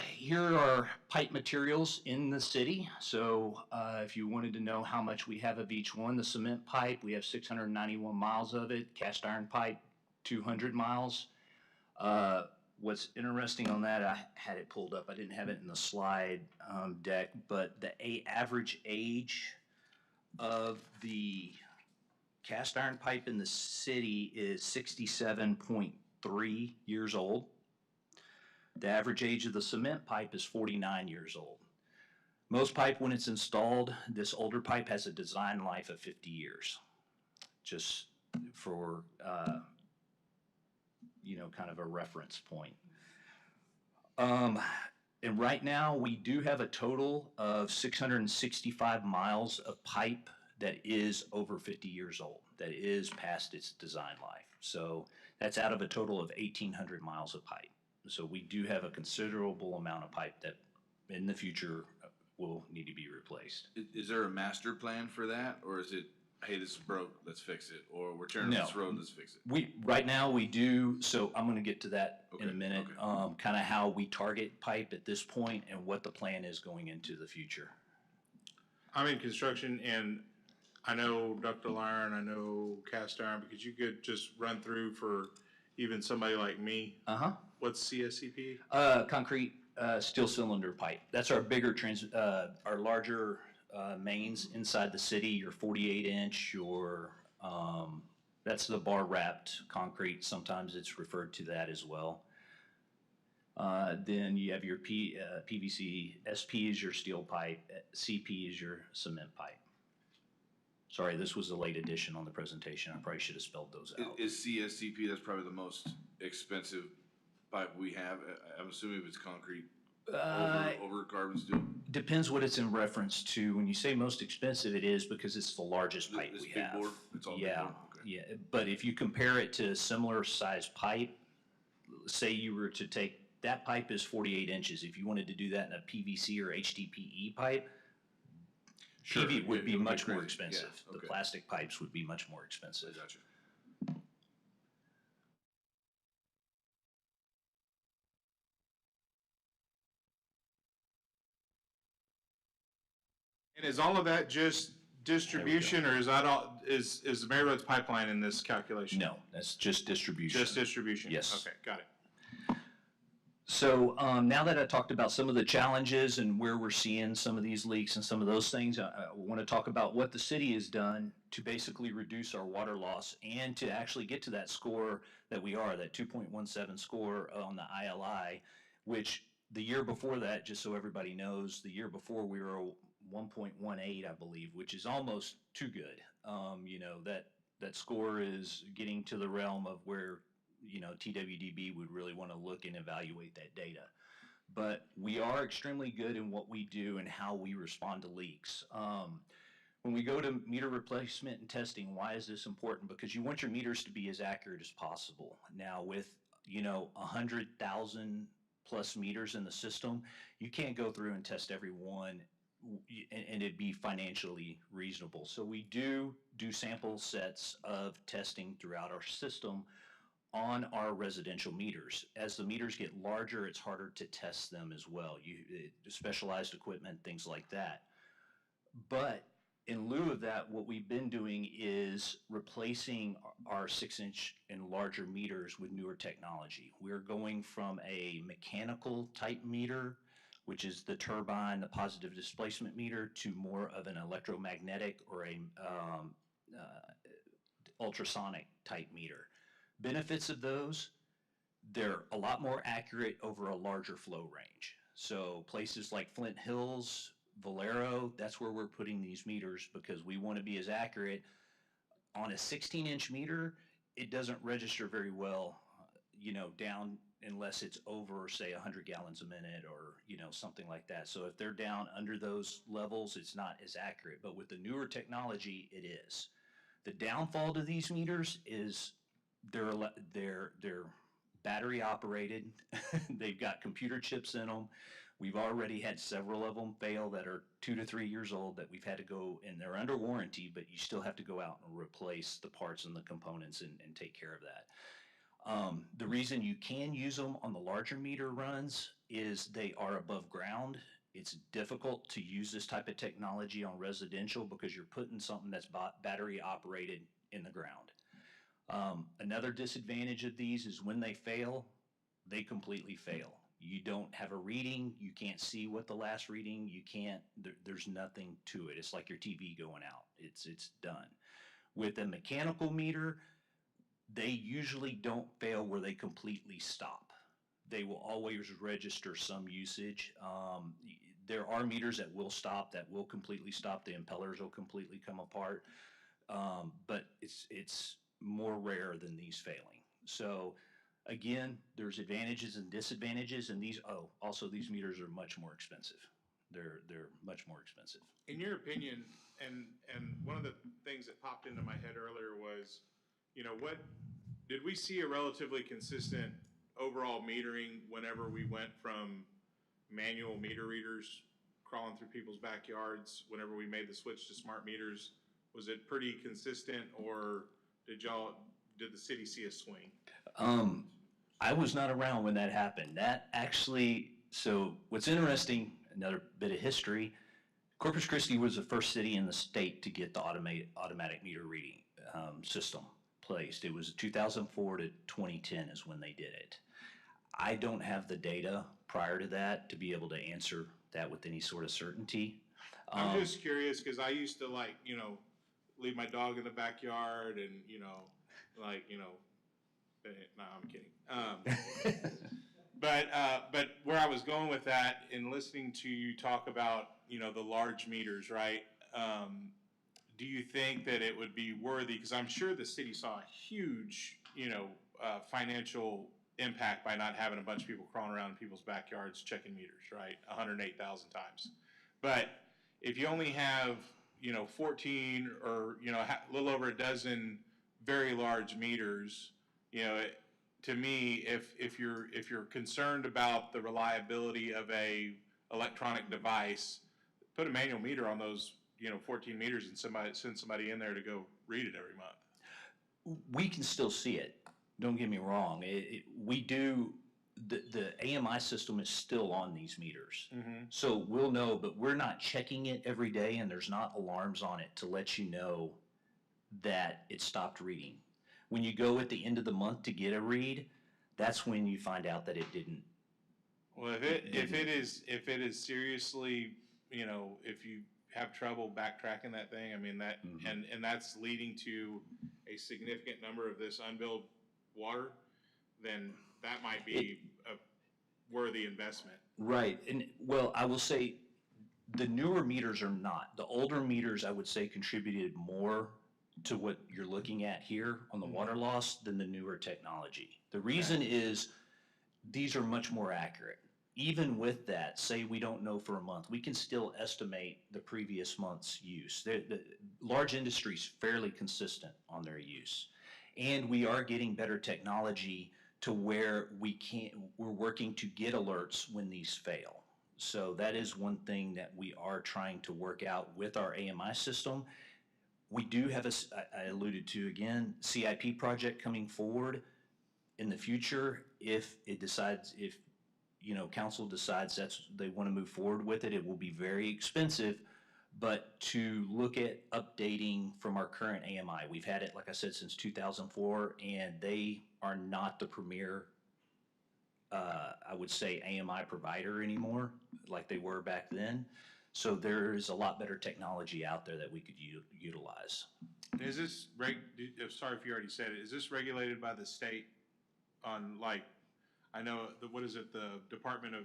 Here are pipe materials in the city. So if you wanted to know how much we have of each one, the cement pipe, we have 691 miles of it. Cast iron pipe, 200 miles. What's interesting on that, I had it pulled up. I didn't have it in the slide deck, but the average age of the cast iron pipe in the city is 67.3 years old. The average age of the cement pipe is 49 years old. Most pipe, when it's installed, this older pipe has a design life of 50 years. Just for, kind of a reference point. And right now, we do have a total of 665 miles of pipe that is over 50 years old, that is past its design life. So that's out of a total of 1,800 miles of pipe. So we do have a considerable amount of pipe that in the future will need to be replaced. Is there a master plan for that, or is it, hey, this is broke, let's fix it, or we're tearing up this road, let's fix it? Right now we do, so I'm gonna get to that in a minute, okay. Kind of how we target pipe at this point and what the plan is going into the future. I'm in construction, and I know ductile iron, I know cast iron, because you could just run through for even somebody like me. What's CSCP? Concrete steel cylinder pipe. That's our bigger our larger mains inside the city. Your 48-inch, your that's the bar wrapped concrete. Sometimes it's referred to that as well. Then you have your PVC. SP is your steel pipe. CP is your cement pipe. Sorry, this was a late addition on the presentation. I probably should have spelled those out. Is CSCP, that's probably the most expensive pipe we have? I'm assuming if it's concrete over carbon steel? Depends what it's in reference to. When you say most expensive, it is because it's the largest pipe we have. Big bore? It's all big Yeah, bore? Okay. yeah. But if you compare it to similar size pipe, say you were to take, that pipe is 48 inches. If you wanted to do that in a PVC or HDPE pipe, Sure, PV would it be would be much more crazy. expensive. Yeah, The okay. plastic pipes would be much more expensive. I gotcha. And is all of that just distribution, or is that all, is the Mary Roads pipeline in this calculation? No, that's just distribution. Just distribution? Yes. Okay, got it. So now that I talked about some of the challenges and where we're seeing some of these leaks and some of those things, I want to talk about what the city has done to basically reduce our water loss and to actually get to that score that we are, that 2.17 score on the ILI, which the year before that, just so everybody knows, the year before we were 1.18, I believe, which is almost too good. That score is getting to the realm of where TWDB would really want to look and evaluate that data. But we are extremely good in what we do and how we respond to leaks. When we go to meter replacement and testing, why is this important? Because you want your meters to be as accurate as possible. Now with 100,000 plus meters in the system, you can't go through and test every one and it'd be financially reasonable. So we do sample sets of testing throughout our system on our residential meters. As the meters get larger, it's harder to test them as well. Specialized equipment, things like that. But in lieu of that, what we've been doing is replacing our 6-inch and larger meters with newer technology. We're going from a mechanical type meter, which is the turbine, the positive displacement meter, to more of an electromagnetic or a ultrasonic type meter. Benefits of those, they're a lot more accurate over a larger flow range. So places like Flint Hills, Valero, that's where we're putting these meters because we want to be as accurate. On a 16-inch meter, it doesn't register very well, down unless it's over, say, 100 gallons a minute or, something like that. So if they're down under those levels, it's not as accurate. But with the newer technology, it is. The downfall to these meters is they're battery operated. They've got computer chips in them. We've already had several of them fail that are 2 to 3 years old that we've had to go, and they're under warranty, but you still have to go out and replace the parts and the components and take care of that. The reason you can use them on the larger meter runs is they are above ground. It's difficult to use this type of technology on residential because you're putting something that's battery operated in the ground. Another disadvantage of these is when they fail, they completely fail. You don't have a reading. You can't see what the last reading. You can't. There's nothing to it. It's like your TV going out. It's done. With a mechanical meter, they usually don't fail where they completely stop. They will always register some usage. There are meters that will stop, that will completely stop. The impellers will completely come apart, but it's more rare than these failing. So again, there's advantages and disadvantages, and these these meters are much more expensive. They're much more expensive. In your opinion, and one of the things that popped into my head earlier was, what did we see a relatively consistent overall metering whenever we went from manual meter readers crawling through people's backyards, whenever we made the switch to smart meters? Was it pretty consistent, or did the city see a swing? I was not around when that happened. So what's interesting, another bit of history, Corpus Christi was the first city in the state to get the automatic meter reading system placed. It was 2004 to 2010 is when they did it. I don't have the data prior to that to be able to answer that with any sort of certainty. I'm just curious because I used to leave my dog in the backyard and, no, I'm kidding. But where I was going with that in listening to you talk about, the large meters, right? Do you think that it would be worthy, because I'm sure the city saw a huge, financial impact by not having a bunch of people crawling around in people's backyards checking meters, right? 108,000 times. But if you only have, 14 or, a little over a dozen very large meters, to me, if you're concerned about the reliability of a electronic device, put a manual meter on those 14 meters and send somebody in there to go read it every month. We can still see it. Don't get me wrong. We do. The AMI system is still on these meters. Mm-hmm. So we'll know, but we're not checking it every day, and there's not alarms on it to let you know that it stopped reading. When you go at the end of the month to get a read, that's when you find out that it didn't. Well, if it is seriously, if you have trouble backtracking that thing, I mean that, mm-hmm. and that's leading to a significant number of this unbilled water, then that might be a worthy investment. Right, and well, I will say the newer meters are not. The older meters, I would say, contributed more to what you're looking at here on the water loss than the newer technology. The reason is these are much more accurate. Even with that, say we don't know for a month, we can still estimate the previous month's use. The large industry is fairly consistent on their use. And we are getting better technology to where we're working to get alerts when these fail. So that is one thing that we are trying to work out with our AMI system. We do have I alluded to again, CIP project coming forward in the future. If council decides they want to move forward with it, it will be very expensive, but to look at updating from our current AMI. We've had it, like I said, since 2004, and they are not the premier, I would say, AMI provider anymore, like they were back then. So there's a lot better technology out there that we could utilize. Is this sorry if you already said it, is this regulated by the state on, like, I know, what is it, the Department of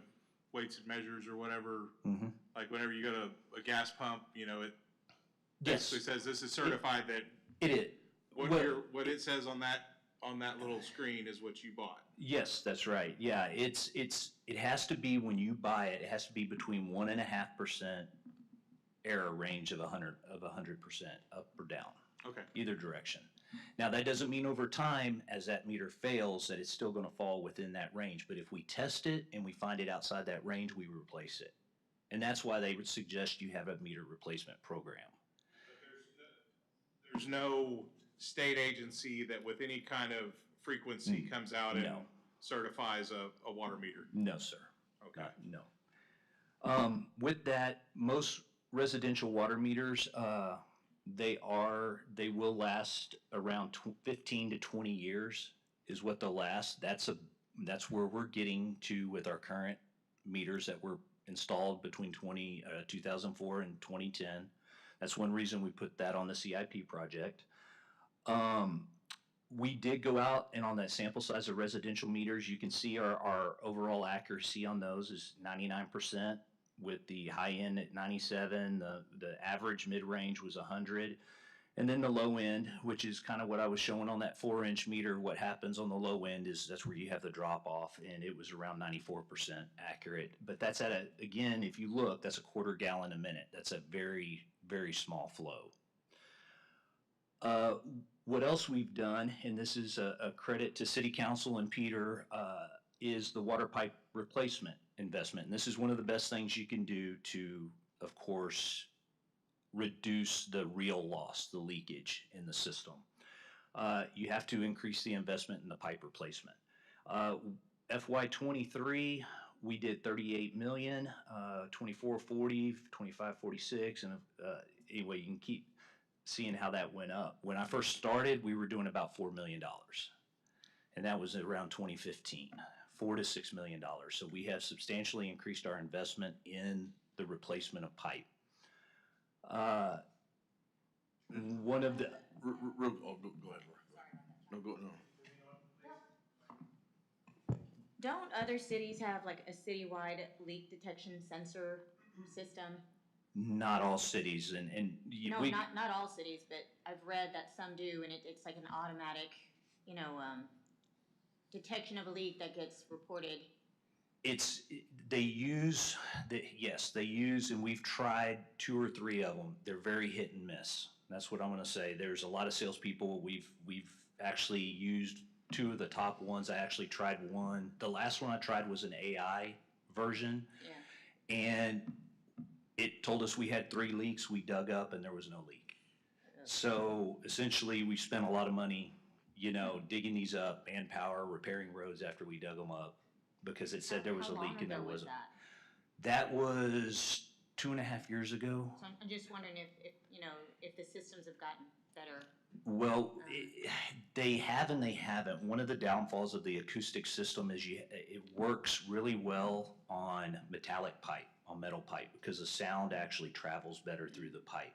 Weights and Measures or whatever? Like whenever you go to a gas pump, you know, it basically says this is certified that. It is. What it says on that little screen is what you bought. Yes, that's right. Yeah, it has to be, when you buy it, it has to be between 1.5% error range of 100%, up or down. Okay. Either direction. Now, that doesn't mean over time, as that meter fails, that it's still going to fall within that range. But if we test it and we find it outside that range, we replace it. And that's why they would suggest you have a meter replacement program. There's no state agency that with any kind of frequency comes out and certifies a water meter? No, sir. Okay. No. With that, most residential water meters, they will last around 15 to 20 years is what they'll last. That's where we're getting to with our current meters that were installed between 2004 and 2010. That's one reason we put that on the CIP project. We did go out, and on that sample size of residential meters, you can see our overall accuracy on those is 99%, with the high end at 97, the average mid-range was 100, and then the low end, which is kind of what I was showing on that 4-inch meter. What happens on the low end is that's where you have the drop off, and it was around 94% accurate. But that's again, if you look, that's a 1/4 gallon a minute. That's a very, very small flow. What else we've done, and this is a credit to City Council and Peter, is the water pipe replacement investment. And this is one of the best things you can do to, of course, reduce the real loss, the leakage in the system. You have to increase the investment in the pipe replacement. FY23, we did 38 million, 24, 40, 25, 46, and anyway, you can keep seeing how that went up. When I first started, we were doing about $4 million, and that was around 2015, $4 to $6 million. So we have substantially increased our investment in the replacement of pipe. One of the Go ahead, Laura. No. Don't other cities have like a citywide leak detection sensor system? Not all cities, and No, not all cities, but I've read that some do, and it's like an automatic, detection of a leak that gets reported. They use, and we've tried 2 or 3 of them. They're very hit and miss. That's what I'm gonna say. There's a lot of salespeople. We've actually used 2 of the top ones. I actually tried one. The last one I tried was an AI version. Yeah. And it told us we had 3 leaks. We dug up and there was no leak. So essentially we spent a lot of money, digging these up, manpower, repairing roads after we dug them up, because it said there was a leak and there wasn't. That was 2.5 years ago. So I'm just wondering if the systems have gotten better. Well, they have and they haven't. One of the downfalls of the acoustic system is it works really well on metallic pipe, on metal pipe, because the sound actually travels better through the pipe.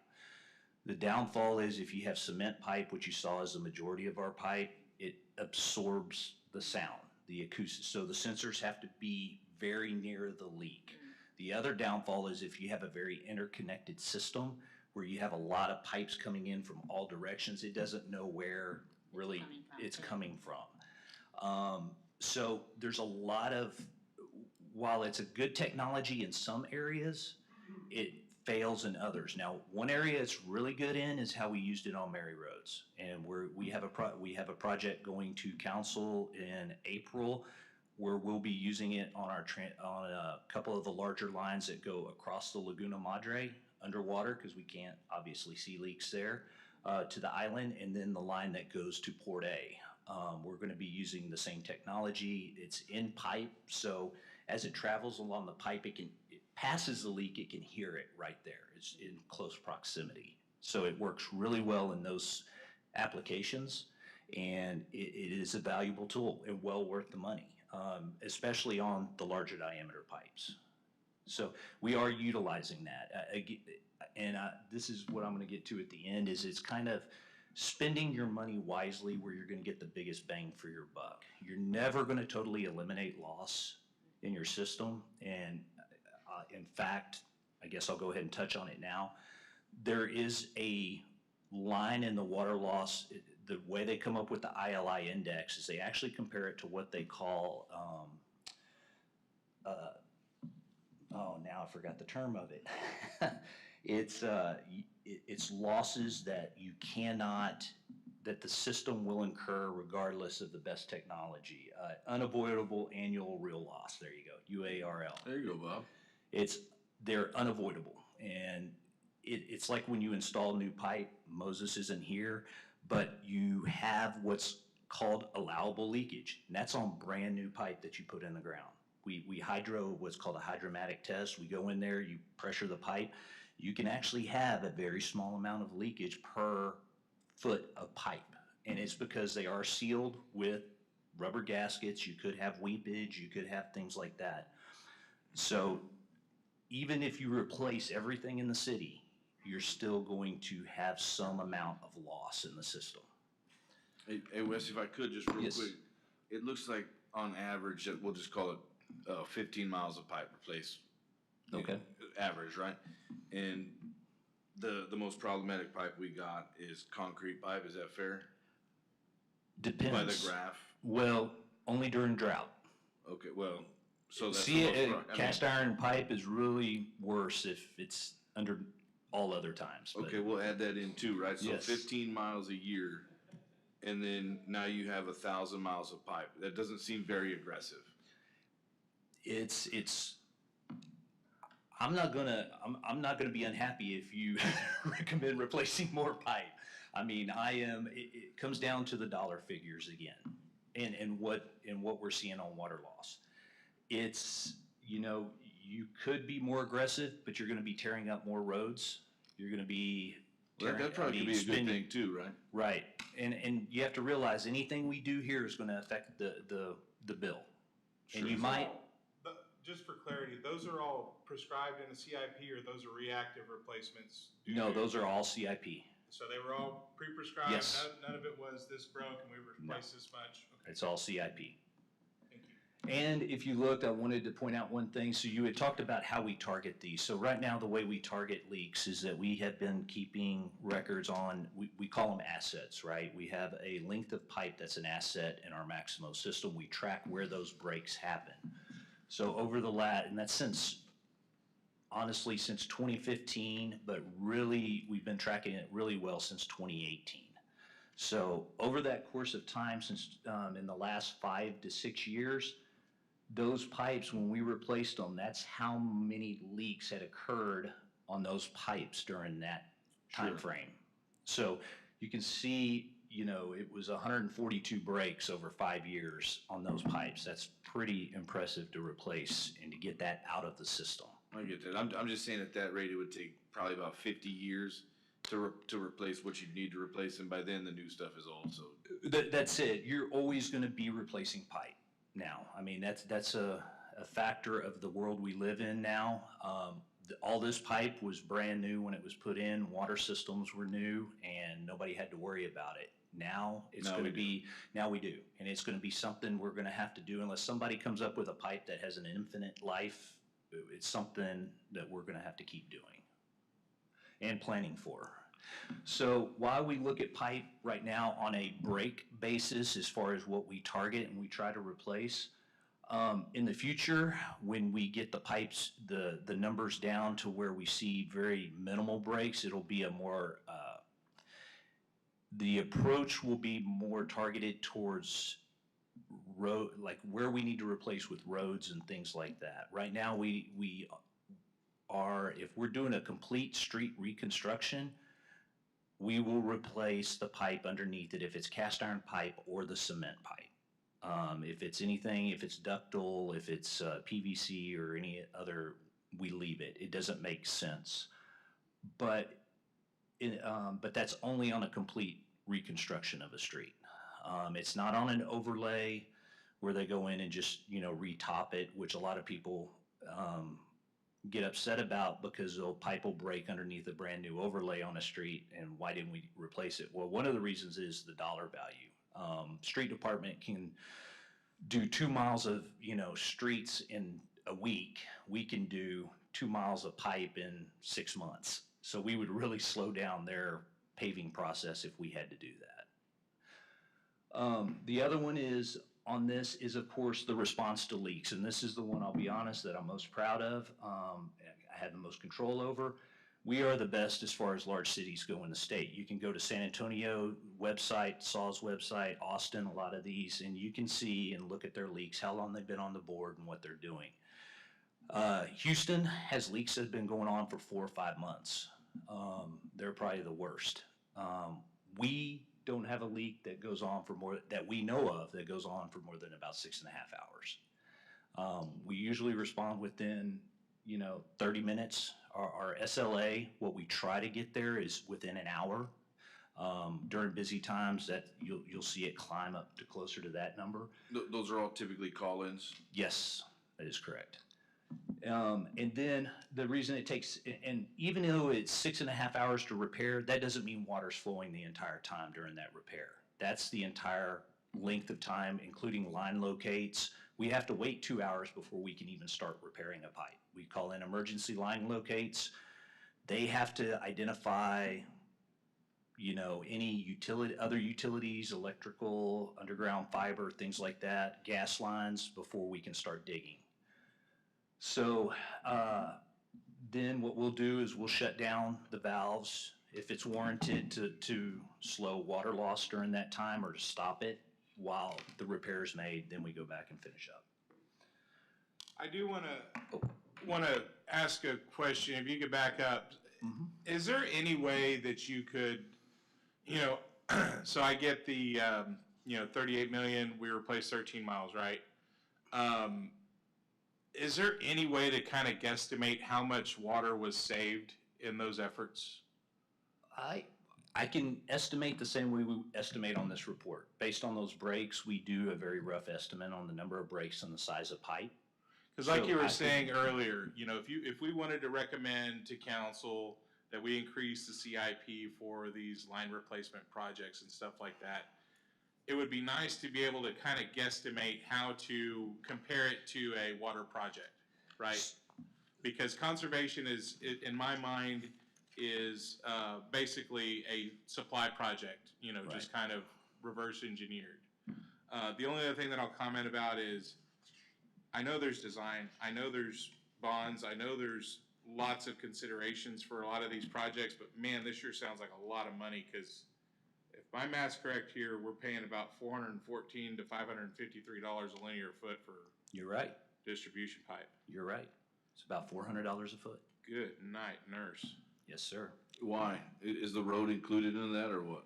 The downfall is if you have cement pipe, which you saw as the majority of our pipe, it absorbs the sound, the acoustic. So the sensors have to be very near the leak. The other downfall is if you have a very interconnected system where you have a lot of pipes coming in from all directions, it doesn't know where really it's coming from. So there's a lot of, while it's a good technology in some areas, it fails in others. Now, one area it's really good in is how we used it on Mary Roads, and we have a project going to council in April where we'll be using it on on a couple of the larger lines that go across the Laguna Madre underwater, because we can't obviously see leaks there, to the island, and then the line that goes to Port A. We're going to be using the same technology. It's in pipe, so as it travels along the pipe, passes the leak, it can hear it right there. It's in close proximity. So it works really well in those applications, and it is a valuable tool and well worth the money, especially on the larger diameter pipes. So we are utilizing that. This is what I'm going to get to at the end, is it's kind of spending your money wisely where you're going to get the biggest bang for your buck. You're never going to totally eliminate loss in your system. And in fact, I guess I'll go ahead and touch on it now. There is a line in the water loss. The way they come up with the ILI index is they actually compare it to what they call, now I forgot the term of it. It's losses that you cannot, that the system will incur regardless of the best technology. Unavoidable annual real loss, there you go, UARL. There you go, Bob. They're unavoidable. And it's like when you install new pipe, Moses isn't here, but you have what's called allowable leakage. And that's on brand new pipe that you put in the ground. We hydro what's called a hydromatic test. We go in there, you pressure the pipe. You can actually have a very small amount of leakage per foot of pipe. And it's because they are sealed with rubber gaskets. You could have weepage, you could have things like that. So even if you replace everything in the city, you're still going to have some amount of loss in the system. Hey Wes, if I could just real Yes. quick, it looks like on average, that we'll just call it 15 miles of pipe replace. Okay. Average, right? And the most problematic pipe we got is concrete pipe, is that fair? Depends. By the graph? Well, only during drought. Okay, well, so that's See, the most cast iron pipe is really worse if it's under all other times. But okay, we'll add that in too, right? So Yes. 15 miles a year, and then now you have 1,000 miles of pipe. That doesn't seem very aggressive. I'm not gonna be unhappy if you recommend replacing more pipe. I mean, it comes down to the dollar figures again, and what we're seeing on water loss. It's, you could be more aggressive, but you're gonna be tearing up more roads. You're gonna be That probably could be a good thing too, right? Right, and you have to realize anything we do here is gonna affect the bill. And you might, Just for clarity, those are all prescribed in a CIP, or those are reactive replacements? no, those are all CIP. So they were all pre-prescribed? Yes. None of it was this broke and we replaced this much? Okay, It's all CIP. thank you. And if you looked, I wanted to point out one thing. So you had talked about how we target these. So right now, the way we target leaks is that we have been keeping records on, we call them assets, right? We have a length of pipe that's an asset in our Maximo system. We track where those breaks happen. So over and that's honestly since 2015, but really, we've been tracking it really well since 2018. So over that course of time, since in the last 5 to 6 years, those pipes, when we replaced them, that's how many leaks had occurred on those pipes during that time frame. So you can see, it was 142 breaks over 5 years on those pipes. That's pretty impressive to replace and to get that out of the system. I get that. I'm just saying at that rate, it would take probably about 50 years to replace what you need to replace, and by then the new stuff is old. So That's it. You're always going to be replacing pipe now. I mean, that's a factor of the world we live in now. All this pipe was brand new when it was put in. Water systems were new, and nobody had to worry about it. Now we do, and it's going to be something we're going to have to do unless somebody comes up with a pipe that has an infinite life. It's something that we're going to have to keep doing and planning for. So while we look at pipe right now on a break basis as far as what we target and we try to replace, in the future, when we get the pipes, the numbers down to where we see very minimal breaks, it'll be a more, the approach will be more targeted towards road, like where we need to replace with roads and things like that. Right now, we are, if we're doing a complete street reconstruction, we will replace the pipe underneath it if it's cast iron pipe or the cement pipe. If it's anything, if it's ductile, if it's PVC or any other we leave it. It doesn't make sense. But that's only on a complete reconstruction of a street. It's not on an overlay where they go in and just, retop it, which a lot of people get upset about because the pipe will break underneath a brand new overlay on a street, and why didn't we replace it? Well, one of the reasons is the dollar value. Street department can do 2 miles of, streets in a week. We can do 2 miles of pipe in 6 months. So we would really slow down their paving process if we had to do that. The other one is, on this is, of course, the response to leaks. And this is the one, I'll be honest, that I'm most proud of. I have the most control over. We are the best as far as large cities go in the state. You can go to San Antonio website, Saw's website, Austin, a lot of these, and you can see and look at their leaks, how long they've been on the board and what they're doing. Houston has leaks that have been going on for 4 or 5 months. They're probably the worst. We don't have a leak that goes on for more, that we know of, that goes on for more than about 6.5 hours. We usually respond within, 30 minutes. Our SLA, what we try to get there is within an hour. During busy times, that you'll see it climb up to closer to that number. Those are all typically call-ins? Yes, that is correct. And then the reason it takes, and even though it's 6.5 hours to repair, that doesn't mean water's flowing the entire time during that repair. That's the entire length of time, including line locates. We have to wait 2 hours before we can even start repairing a pipe. We call in emergency line locates. They have to identify, any other utilities, electrical, underground fiber, things like that, gas lines, before we can start digging. So then what we'll do is we'll shut down the valves if it's warranted to slow water loss during that time or to stop it while the repair is made. Then we go back and finish up. I do want to ask a question. If you could back up, is there any way that you could, so I get the 38 million. We replaced 13 miles, right? Is there any way to kind of guesstimate how much water was saved in those efforts? I can estimate the same way we estimate on this report. Based on those breaks, we do a very rough estimate on the number of breaks and the size of pipe. Because like you were saying earlier, if we wanted to recommend to council that we increase the CIP for these line replacement projects and stuff like that, it would be nice to be able to kind of guesstimate how to compare it to a water project, right? Because conservation is, in my mind, is basically a supply project, just kind of reverse engineered. The only other thing that I'll comment about is, I know there's design, I know there's bonds, I know there's lots of considerations for a lot of these projects, but man, this sure sounds like a lot of money, because if my math's correct here, we're paying about $414 to $553 a linear foot for You're right. distribution pipe. You're right. It's about $400 a foot. Good night, nurse. Yes, sir. Why? Is the road included in that or what?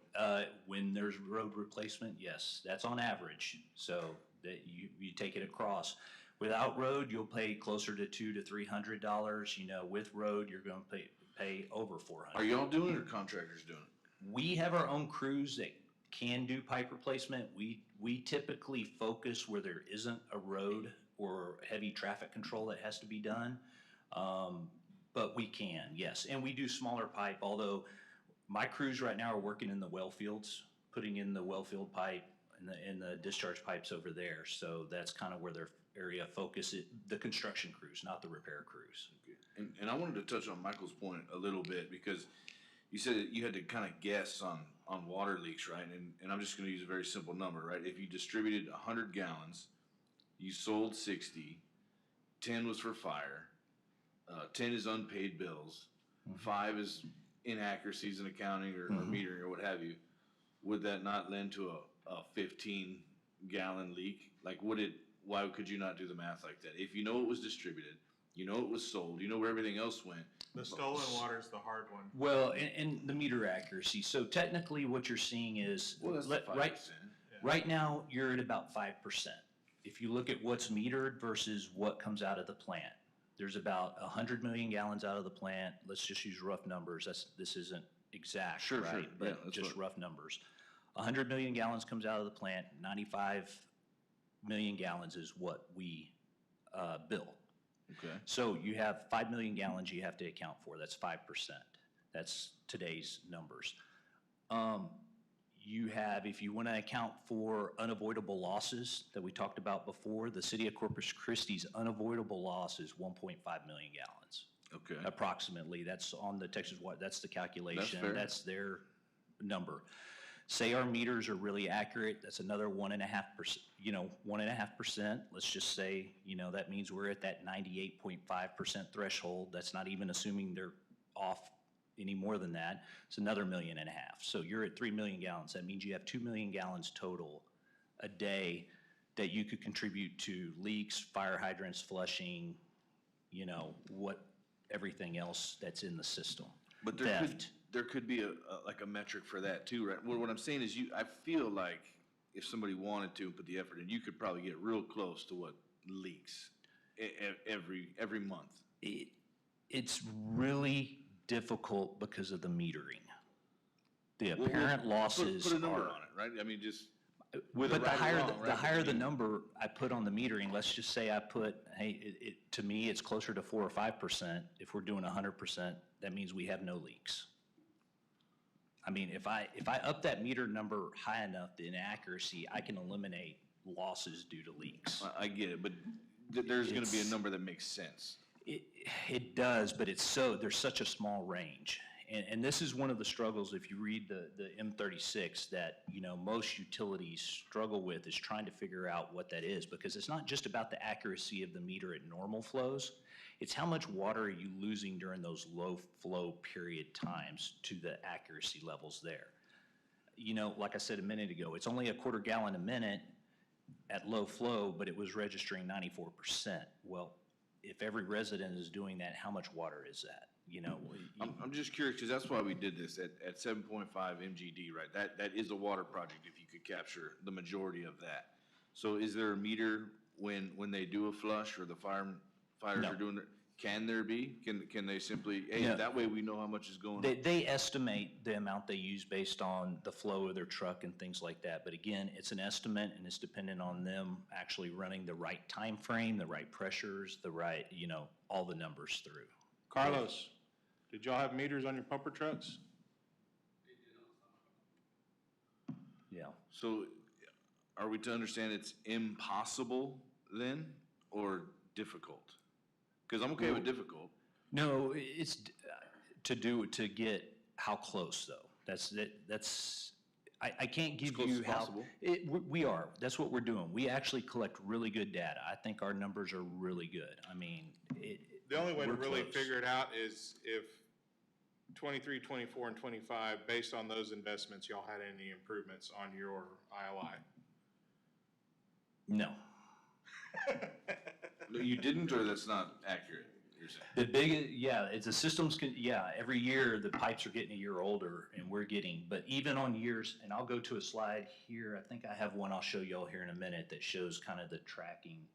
When there's road replacement, yes, that's on average. So that you take it across. Without road, you'll pay closer to $200 to $300. With road, you're going to pay over $400. Are y'all doing it or contractors doing it? We have our own crews that can do pipe replacement. We typically focus where there isn't a road or heavy traffic control that has to be done. But we can, yes. And we do smaller pipe, although my crews right now are working in the well fields, putting in the well field pipe and the discharge pipes over there. So that's kind of where their area of focus is, the construction crews, not the repair crews. Okay. And I wanted to touch on Michael's point a little bit, because you said that you had to kind of guess on water leaks, right? And I'm just going to use a very simple number, right? If you distributed 100 gallons, you sold 60, 10 was for fire, 10 is unpaid bills, 5 is inaccuracies in accounting or metering or what have you, would that not lend to a 15-gallon leak? Like, why could you not do the math like that? If you know it was distributed, you know it was sold, you know where everything else went. The stolen water is the hard one. Well, and the meter accuracy. So technically what you're seeing is, Well, that's the 5%. Right now, you're at about 5%. If you look at what's metered versus what comes out of the plant, There's about 100 million gallons out of the plant. Let's just use rough numbers. This isn't exact, Sure, right? sure. Yeah, But that's just what- rough numbers. 100 million gallons comes out of the plant, 95 million gallons is what we bill. Okay. So you have 5 million gallons you have to account for. That's 5%. That's today's numbers. You have, if you want to account for unavoidable losses that we talked about before, the city of Corpus Christi's unavoidable loss is 1.5 million gallons. Okay. Approximately. That's on the Texas Water, that's the calculation. fair. That's their number. Say our meters are really accurate, that's another 1.5%, 1.5%. Let's just say, that means we're at that 98.5% threshold. That's not even assuming they're off any more than that. It's another 1.5 million. So you're at 3 million gallons. That means you have 2 million gallons total a day that you could contribute to leaks, fire hydrants, flushing, everything else that's in the system. But Theft. there could be a metric for that too, right? Well, what I'm saying is I feel like if somebody wanted to put the effort in, you could probably get real close to what leaks every month. It's really difficult because of the metering. The apparent losses Put a number are. on it, right? I mean, just. But the right or higher, wrong, the right? higher the number I put on the metering, let's just say I put, hey, to me, it's closer to 4 or 5%. If we're doing 100%, that means we have no leaks. I mean, if I up that meter number high enough, the inaccuracy, I can eliminate losses due to leaks. I get it, but there's gonna be a number that makes sense. It does, but there's such a small range. And this is one of the struggles, if you read the M36, that, most utilities struggle with, is trying to figure out what that is, because it's not just about the accuracy of the meter at normal flows. It's how much water are you losing during those low flow period times to the accuracy levels there. Like I said a minute ago, it's only a 1/4 gallon a minute at low flow, but it was registering 94%. Well, if every resident is doing that, how much water is that? I'm just curious, because that's why we did this at 7.5 MGD, right? That is a water project if you could capture the majority of that. So is there a meter when they do a flush or the fires No. are doing it? Can there be? Can they simply, hey, No. that way we know how much is going on? They estimate the amount they use based on the flow of their truck and things like that. But again, it's an estimate, and it's dependent on them actually running the right time frame, the right pressures, the right, all the numbers through. Carlos, did y'all have meters on your pumper trucks? Yeah. So are we to understand it's impossible then, or difficult? Because I'm okay with difficult. No, it's to get how close though. I can't give close you as how. possible. We are. That's what we're doing. We actually collect really good data. I think our numbers are really good. I mean, The only way to we're really close. figure it out is if 23, 24, and 25, based on those investments, y'all had any improvements on your ILI? No. You didn't, or that's not accurate, you're saying? It's the systems every year the pipes are getting a year older and we're getting, but even on years, and I'll go to a slide here, I think I have one I'll show y'all here in a minute that shows kind of the tracking.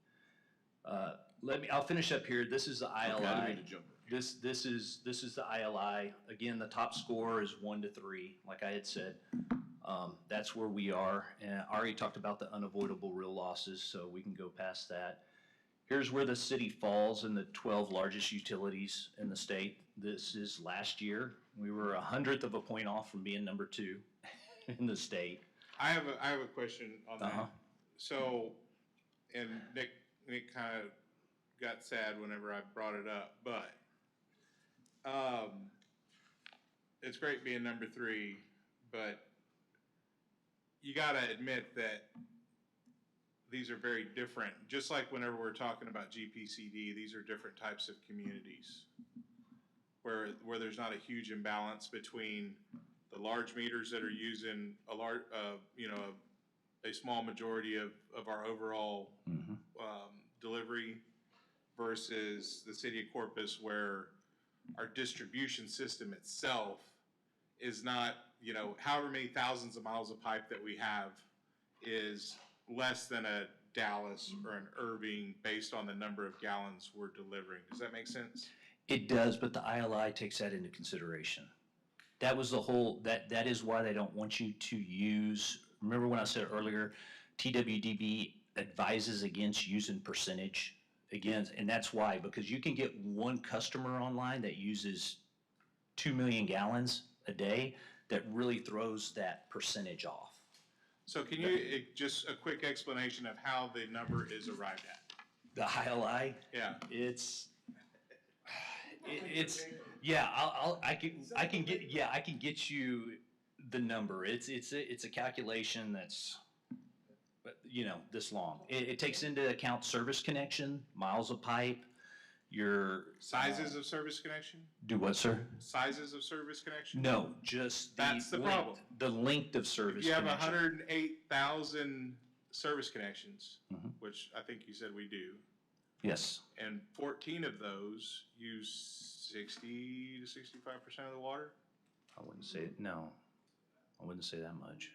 I'll finish up here. This is the ILI. Okay, I didn't mean to jump. This is the ILI. Again, the top score is 1 to 3, like I had said. That's where we are. And I already talked about the unavoidable real losses, so we can go past that. Here's where the city falls in the 12 largest utilities in the state. This is last year. We were 100th of a point off from being number 2 in the state. I have a question on that. So, and Nick kind of got sad whenever I brought it up, but it's great being number 3, but you got to admit that these are very different. Just like whenever we're talking about GPCD, these are different types of communities where there's not a huge imbalance between the large meters that are using a small majority of our overall delivery versus the city of Corpus, where our distribution system itself is not, however many thousands of miles of pipe that we have is less than a Dallas or an Irving based on the number of gallons we're delivering. Does that make sense? It does, but the ILI takes that into consideration. That was the whole, that is why they don't want you to use, remember when I said earlier, TWDB advises against using percentage again, and that's why, because you can get one customer online that uses 2 million gallons a day that really throws that percentage off. So can you, just a quick explanation of how the number is arrived at? The ILI? Yeah. It's, I can get you the number. It's a calculation that's, this long. It takes into account service connection, miles of pipe, your. Sizes of service connection? Do what, sir? Sizes of service connection? No, just That's the length, problem. the length of service If you have connection. 108,000 service connections, Mhm. which I think you said we do, Yes. and 14 of those use 60 to 65% of the water? I wouldn't say, no, I wouldn't say that much.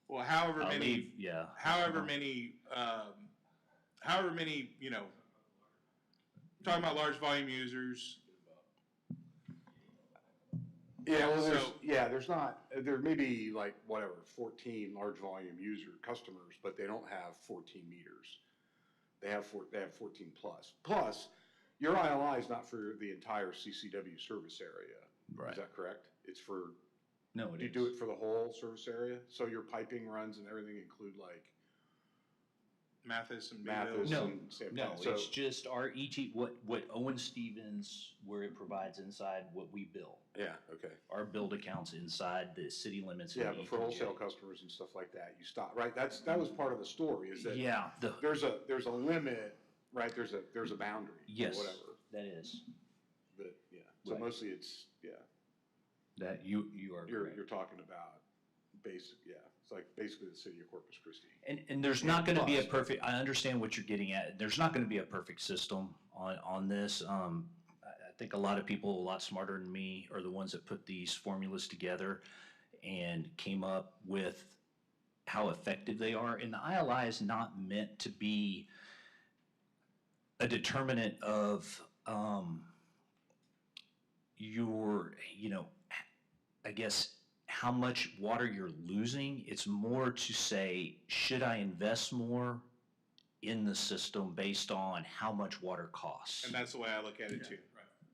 Well, however I'll many, leave, yeah. however many, talking about large volume users. Yeah, well, So- there may be like, whatever, 14 large volume user customers, but they don't have 14 meters. They have 14 plus. Plus, your ILI is not for the entire CCW service area. Right. Is that correct? It's for, No, it you is. do it for the whole service area? So your piping runs and everything include like Mathis and Mathis Beeville. and San No, So- it's just our what Owen Stevens, where it provides inside what we bill. Yeah, okay. Our billed accounts inside the city limits. of Yeah, the but for ETJ. wholesale customers and stuff like that, you stop, right? That was part of the story, is that Yeah, there's a limit, right? There's a boundary, or yes, whatever. that is, But, yeah, so Right. mostly it's, yeah, that you are correct. you're talking about it's like basically the city of Corpus Christi. And there's not gonna be a Plus. perfect, I understand what you're getting at, there's not gonna be a perfect system on this. I think a lot of people, a lot smarter than me, are the ones that put these formulas together and came up with how effective they are. And the ILI is not meant to be a determinant of, your, I guess, how much water you're losing. It's more to say, should I invest more in the system based on how much water costs? And that's the way I look at it too.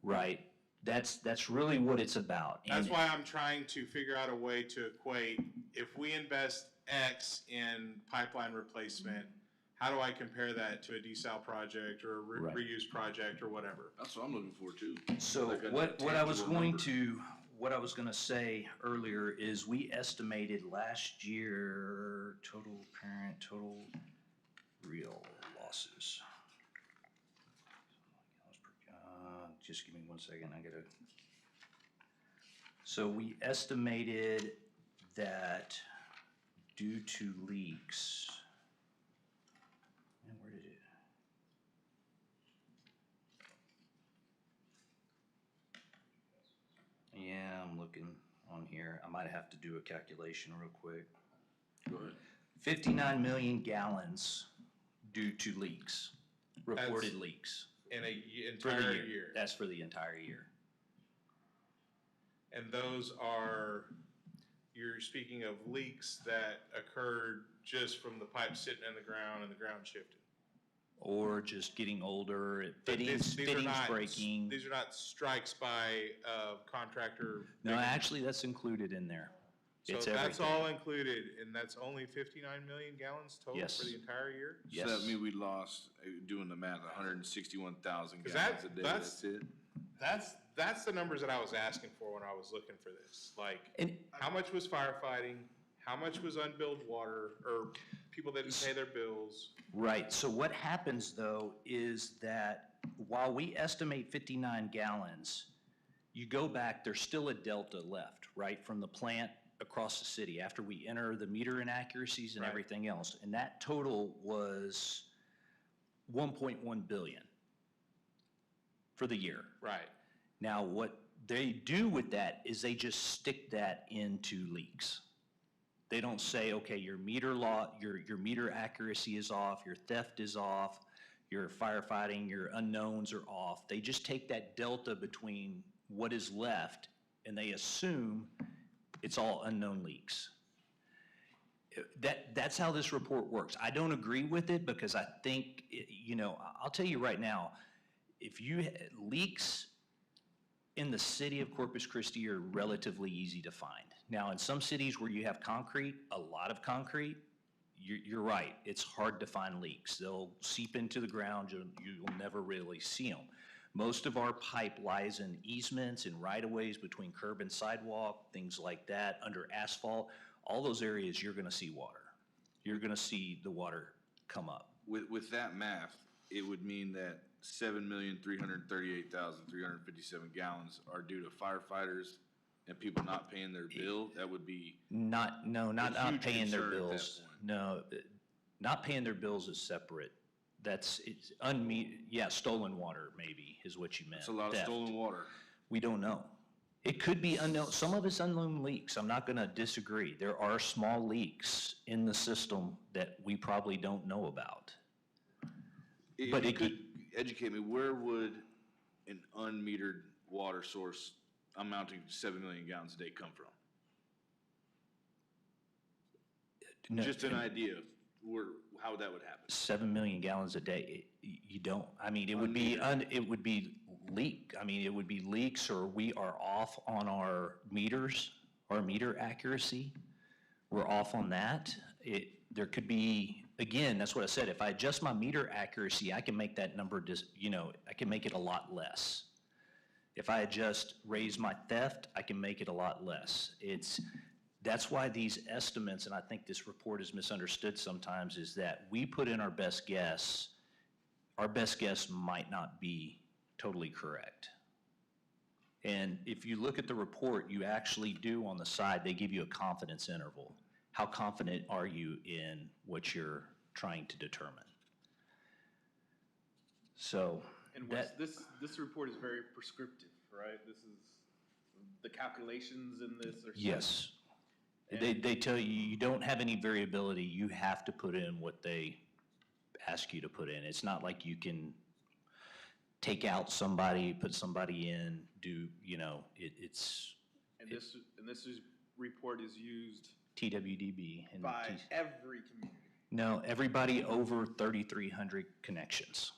Right? That's really what it's about. That's And- why I'm trying to figure out a way to equate, if we invest X in pipeline replacement, how do I compare that to a desal project or a Right. reuse project or whatever? That's what I'm looking for too. So Like a what I was tangible going number. to, what I was gonna say earlier is we estimated last year total real losses. Just give me 1 second, I gotta. So we estimated that due to leaks. Man, where did it? Yeah, I'm looking on here. I might have to do a calculation real quick. Go ahead. 59 million gallons due to leaks, reported That's- leaks. In a For the entire year. That's for the entire year. And those are, you're speaking of leaks that occurred just from the pipe sitting in the ground and the ground shifting. Or just getting older, But fittings these are not- breaking. These are not strikes by a contractor. No, actually, that's included in there. So It's that's everything. all included, and that's only 59 million gallons total Yes. for the entire year? So Yes. that means we lost, doing the math, 161,000 'Cause gallons a day, that's- that's it? That's the numbers that I was asking for when I was looking for this. Like, And- how much was firefighting? How much was unbilled water, or people that didn't pay their bills? Right, so what happens though is that while we estimate 59 gallons, you go back, there's still a delta left, right, from the plant across the city after we enter the meter inaccuracies and Right. everything else. And that total was 1.1 billion for the year. Right. Now, what they do with that is they just stick that into leaks. They don't say, okay, your meter accuracy is off, your theft is off, your firefighting, your unknowns are off. They just take that delta between what is left and they assume it's all unknown leaks. That's how this report works. I don't agree with it because I think, I'll tell you right now, if leaks in the city of Corpus Christi are relatively easy to find. Now, in some cities where you have concrete, a lot of concrete, you're right, it's hard to find leaks. They'll seep into the ground, you'll never really see them. Most of our pipe lies in easements and right-of-ways between curb and sidewalk, things like that, under asphalt. All those areas, you're gonna see water. You're gonna see the water come up. With that math, it would mean that 7,338,357 gallons are due to firefighters and people not paying their bill. That would be Not paying their concern at that bills. point. No, not paying their bills is separate. Stolen water maybe is what you meant. It's a lot of Theft. stolen water. We don't know. It could be unknown. Some of it's unknown leaks. I'm not gonna disagree. There are small leaks in the system that we probably don't know about. If you could educate me, where would an unmetered water source amounting to 7 million gallons a day come from? No, Just an idea of how that would happen. 7 million gallons a day, you don't, I mean, it would be leaks, or we are off on our meters, our meter accuracy. We're off on that. There could be, again, that's what I said, if I adjust my meter accuracy, I can make that number I can make it a lot less. If I raise my theft, I can make it a lot less. That's why these estimates, and I think this report is misunderstood sometimes, is that we put in our best guess. Our best guess might not be totally correct. And if you look at the report, you actually do on the side, they give you a confidence interval. How confident are you in what you're trying to determine? So. And this report is very prescriptive, right? This is, the calculations in this are. Yes. They tell you, you don't have any variability. You have to put in what they ask you to put in. It's not like you can take out somebody, put somebody in, it's. And this report is used. TWDB. And by every community. No, everybody over 3,300 connections.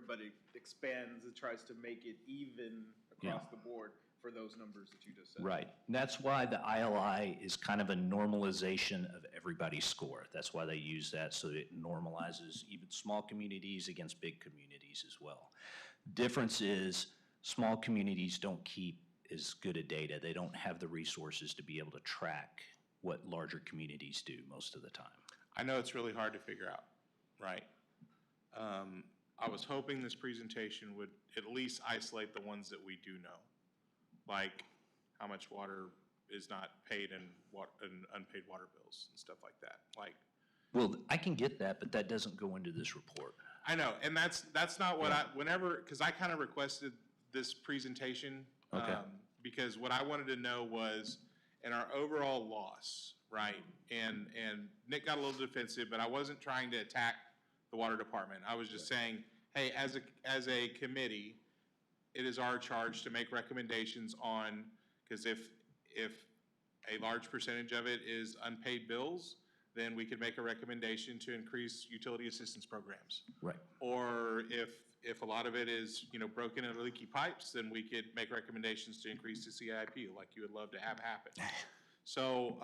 But it expands, it tries to make it even across the board for those numbers that you just said. Right. And that's why the ILI is kind of a normalization of everybody's score. That's why they use that, so it normalizes even small communities against big communities as well. Difference is small communities don't keep as good a data. They don't have the resources to be able to track what larger communities do most of the time. I know it's really hard to figure out, right? I was hoping this presentation would at least isolate the ones that we do know, like how much water is not paid in unpaid water bills and stuff like that. Well, I can get that, but that doesn't go into this report. I know, and that's not what because I kind of requested this presentation. Okay. Because what I wanted to know was, in our overall loss, right? And Nick got a little defensive, but I wasn't trying to attack the water department. I was just saying, hey, as a committee, it is our charge to make recommendations on, because if a large percentage of it is unpaid bills, then we could make a recommendation to increase utility assistance programs. Right. Or if a lot of it is, broken and leaky pipes, then we could make recommendations to increase the CIP, like you would love to have happen. So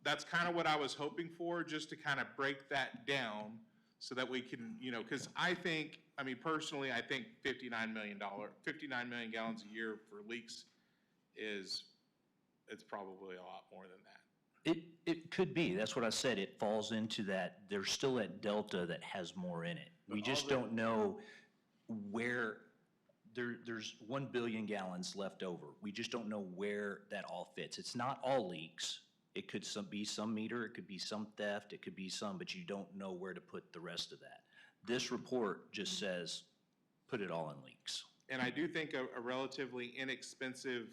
that's kind of what I was hoping for, just to kind of break that down so that we can, because personally, I think $59 million gallons a year for leaks it's probably a lot more than that. It could be. That's what I said. It falls into that. There's still that delta that has more in it. We just don't know where. There's 1 billion gallons left over. We just don't know where that all fits. It's not all leaks. It could be some meter, it could be some theft, it could be some, but you don't know where to put the rest of that. This report just says, put it all in leaks. And I do think a relatively inexpensive,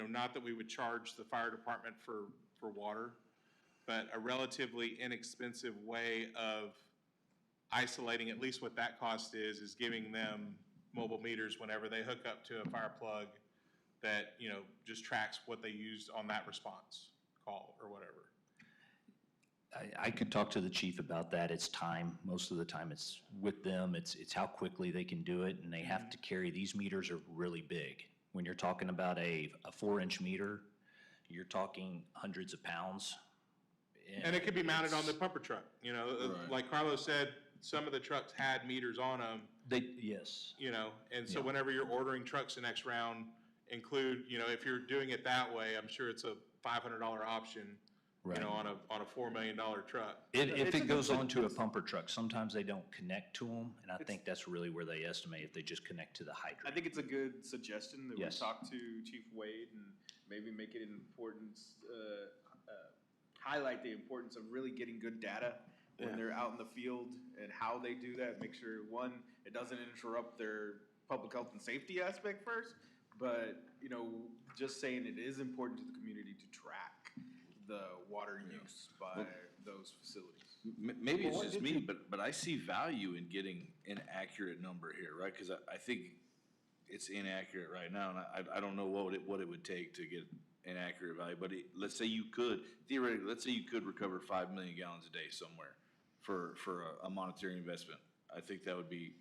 not that we would charge the fire department for water, but a relatively inexpensive way of isolating at least what that cost is giving them mobile meters whenever they hook up to a fire plug that, you know, just tracks what they used on that response call or whatever. I could talk to the chief about that. It's time. Most of the time it's with them. It's how quickly they can do it, and they have to carry, these meters are really big. When you're talking about a 4-inch meter, you're talking hundreds of pounds. And it could be mounted on the pumper truck, you know, like Carlos said, some of the trucks had meters on them. Yes. You know, and so whenever you're ordering trucks the next round, include, you know, if you're doing it that way, I'm sure it's a $500 option, you know, on a $4 million truck. If it goes onto a pumper truck, sometimes they don't connect to them, and I think that's really where they estimate if they just connect to the hydrant. I think it's a good suggestion that we Yes. talk to Chief Wade and maybe make it an importance, highlight the importance of really getting good data when they're out in the field and how they do that. Make sure, one, it doesn't interrupt their public health and safety aspect first, but, you know, just saying it is important to the community to track the water use by those facilities. Maybe it's just me, but I see value in getting an accurate number here, right? Because I think it's inaccurate right now, and I don't know what it would take to get an accurate value. But let's say you could, theoretically, let's say you could recover 5 million gallons a day somewhere for a monetary investment. I think that would be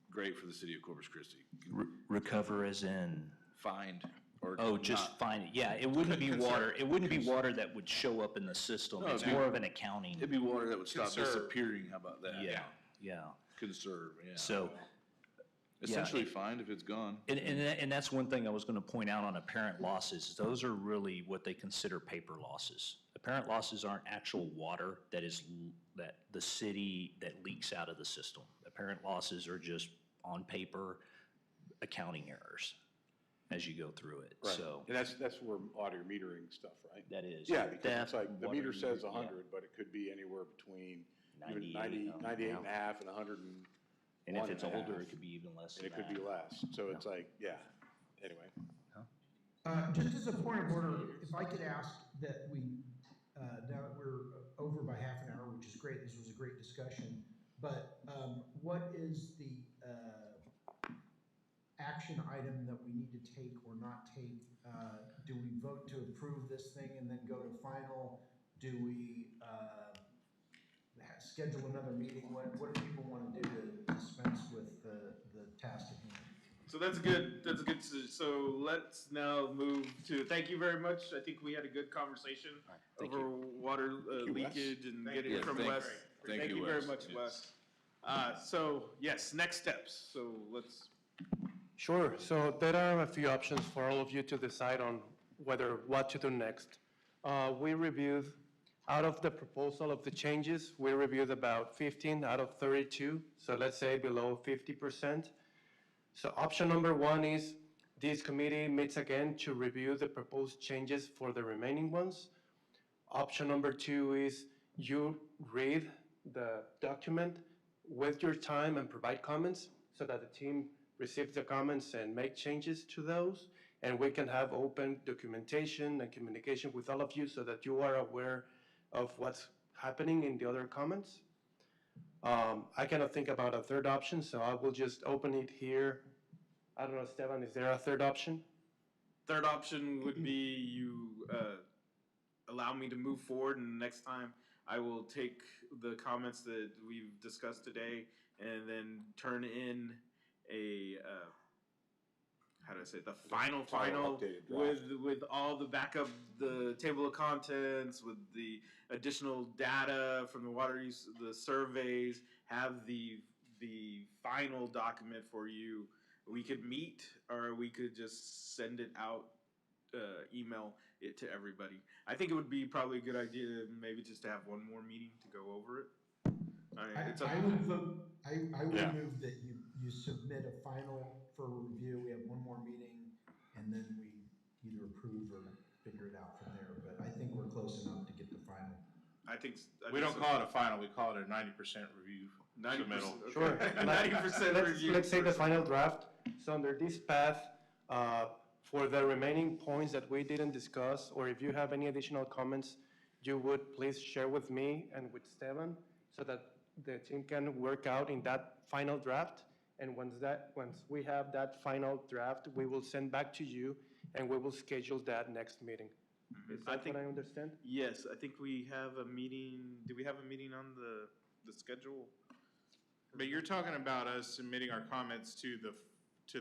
great for the city of Corpus Christi. Recover as in? Find. Or just find it. Yeah, it wouldn't be water. It wouldn't be water that would show up in the system. No, it's more of an accounting. It'd be water that would stop Conserve. disappearing. How about that? Yeah. Conserve, yeah. So, essentially find if it's gone. and that's one thing I was going to point out on apparent losses. Those are really what they consider paper losses. Apparent losses aren't actual water that the city that leaks out of the system. Apparent losses are just on paper accounting errors as you go through it. Right. So And that's where audio metering stuff, right? that is. Yeah, because it's theft, like, the water meter says meter, 100, but it could be anywhere between 98, 98 and a half and 101 and if it's and a older, half. it could be even less And than it could that. be less, so it's like, yeah, anyway. Just as a point of order, if I could ask that we, now that we're over by half an hour, which is great, this was a great discussion, but what is the action item that we need to take or not take? Do we vote to approve this thing and then go to final? Do we schedule another meeting? What do people want to do to dispense with the task at hand? So that's good. That's good. So let's now move to, thank you very much. I think we had a good conversation over water leakage and getting it from Wes. Thank you, very Wes. much, Yes. Wes. So yes, next steps. So let's. Sure. So there are a few options for all of you to decide on what to do next. We reviewed, out of the proposal of the changes, we reviewed about 15 out of 32. So let's say below 50%. So option number one is this committee meets again to review the proposed changes for the remaining ones. Option number two is you read the document with your time and provide comments so that the team receives the comments and make changes to those. And we can have open documentation and communication with all of you so that you are aware of what's happening in the other comments. I cannot think about a third option, so I will just open it here. I don't know, Esteban, is there a third option? Third option would be you allow me to move forward, and next time I will take the comments that we've discussed today and then turn in a how do I say it? The final updated draft. with all the backup, the table of contents, with the additional data from the water use, the surveys, have the final document for you. We could meet, or we could just send it out, email it to everybody. I think it would be probably a good idea, maybe just to have one more meeting to go over it. I would move that you submit a final for review. We have one more meeting, and then we either approve or figure it out from there. But I think we're close enough to get the final. We don't call it a final, we call it a 90% review. 90%. Sure. 90% review. Let's say the final draft. So under this path, for the remaining points that we didn't discuss, or if you have any additional comments, you would please share with me and with Steven so that the team can work out in that final draft. And once we have that final draft, we will send back to you and we will schedule that next meeting. Is that what I understand? Yes, I think we have a meeting, do we have a meeting on the schedule? But you're talking about us submitting our comments to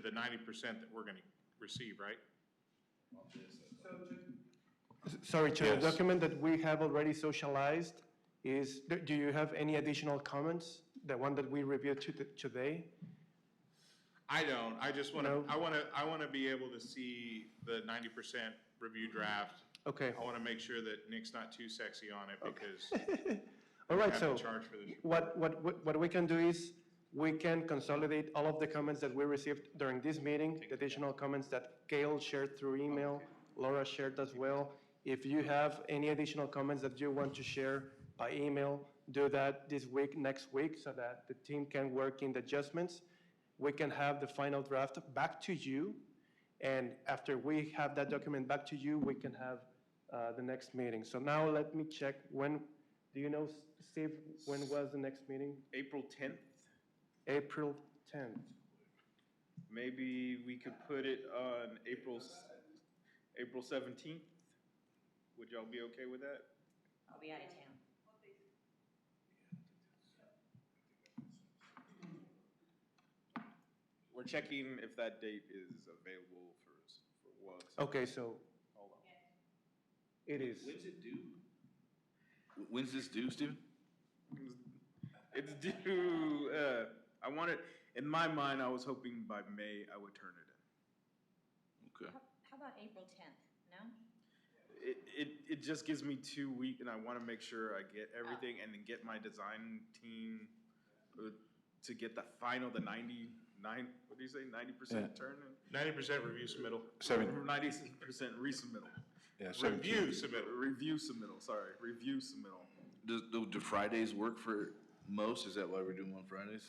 the 90% that we're gonna receive, right? Sorry, Chair, the Yes. document that we have already socialized is, do you have any additional comments? The one that we reviewed today? I don't, I just wanna, No. I wanna be able to see the 90% review draft. Okay. I wanna make sure that Nick's not too sexy on it because All right, have so to charge for this. what we can do is, we can consolidate all of the comments that we received during this meeting, the additional comments that Gail shared through email, Laura shared as well. If you have any additional comments that you want to share by email, do that this week, next week, so that the team can work in the adjustments. We can have the final draft back to you, and after we have that document back to you, we can have the next meeting. So now let me check when, do you know, Steve, when was the next meeting? April 10th? April 10th. Maybe we could put it on April 17th? Would y'all be okay with that? I'll be out of town. We're checking if that date is available for what. Okay, so Hold on. it is. When's it due? When's this due, Steven? It's due, I want it, in my mind, I was hoping by May I would turn it Okay. How about April 10th? No? in. It just gives me 2 weeks, and I want to make sure I get everything and then get my design team to get the final, the 99, what do you say, 90% turn in? 90% review submittal. 90% resubmittal. Review submittal. Review submittal, sorry, review submittal. Do Fridays work for most? Is that why we're doing them on Fridays?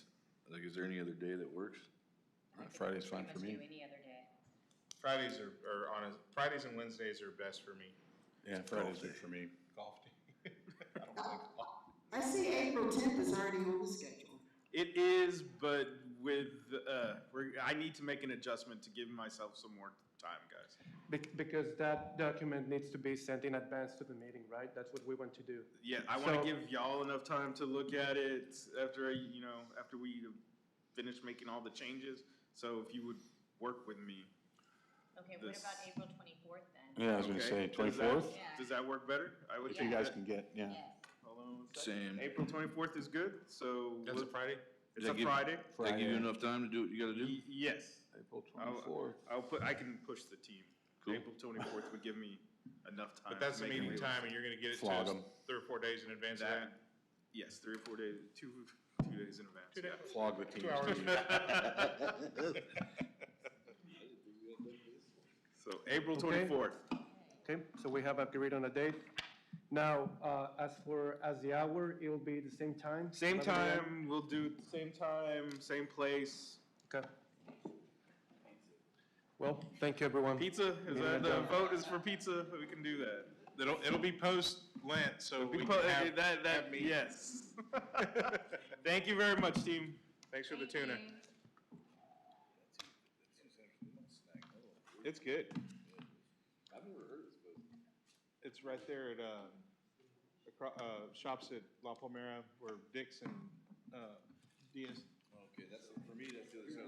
Like, is there any other day that works? Friday's fine for Pretty me. much do any other day. Fridays Fridays and Wednesdays are best for me. Yeah, Friday's good for me. Golf day. I see April 10th is already on the schedule. It is, but with, I need to make an adjustment to give myself some more time, guys. Because that document needs to be sent in advance to the meeting, right? That's what we want to do. Yeah, I want So- to give y'all enough time to look at it after, after we finish making all the changes. So if you would work with me. Okay, what about April 24th then? Yeah, I was gonna Okay, say, does that- 24th, Does that work better? I would if think you guys that- can get, yeah. Yes. Hold on one second. Same. April 24th is good, so. That's a Friday? It's Does a that give- Friday. Does that give you enough time to do what you gotta do? Yes. April 24th. I can push the team. Cool. April 24th would give me enough time. But that's to the make meeting it time, and you're gonna get it to Flog us 'em. 3 or 4 days in advance of that. Yes, 3 or 4 days, two days in advance. 2 days. yeah. Flog the team. 2 hours. So April Okay. 24th. Okay, so we have agreed on a date. Now, as the hour, it'll be the same time? Same 11 a.m.? time, we'll do it same time, same place. Okay. Well, thank you, everyone. Pizza, is Meeting that, the adjourned. vote is for pizza, we can do that. It'll be post-Lent, so we We can have, that, meat. yes. Thank you very much, team. Thanks for the tuna. It's good. I've never heard this, but. It's right there at, shops at La Palmera where Dick's and, Diaz. Okay, that's, for me, that's the other side.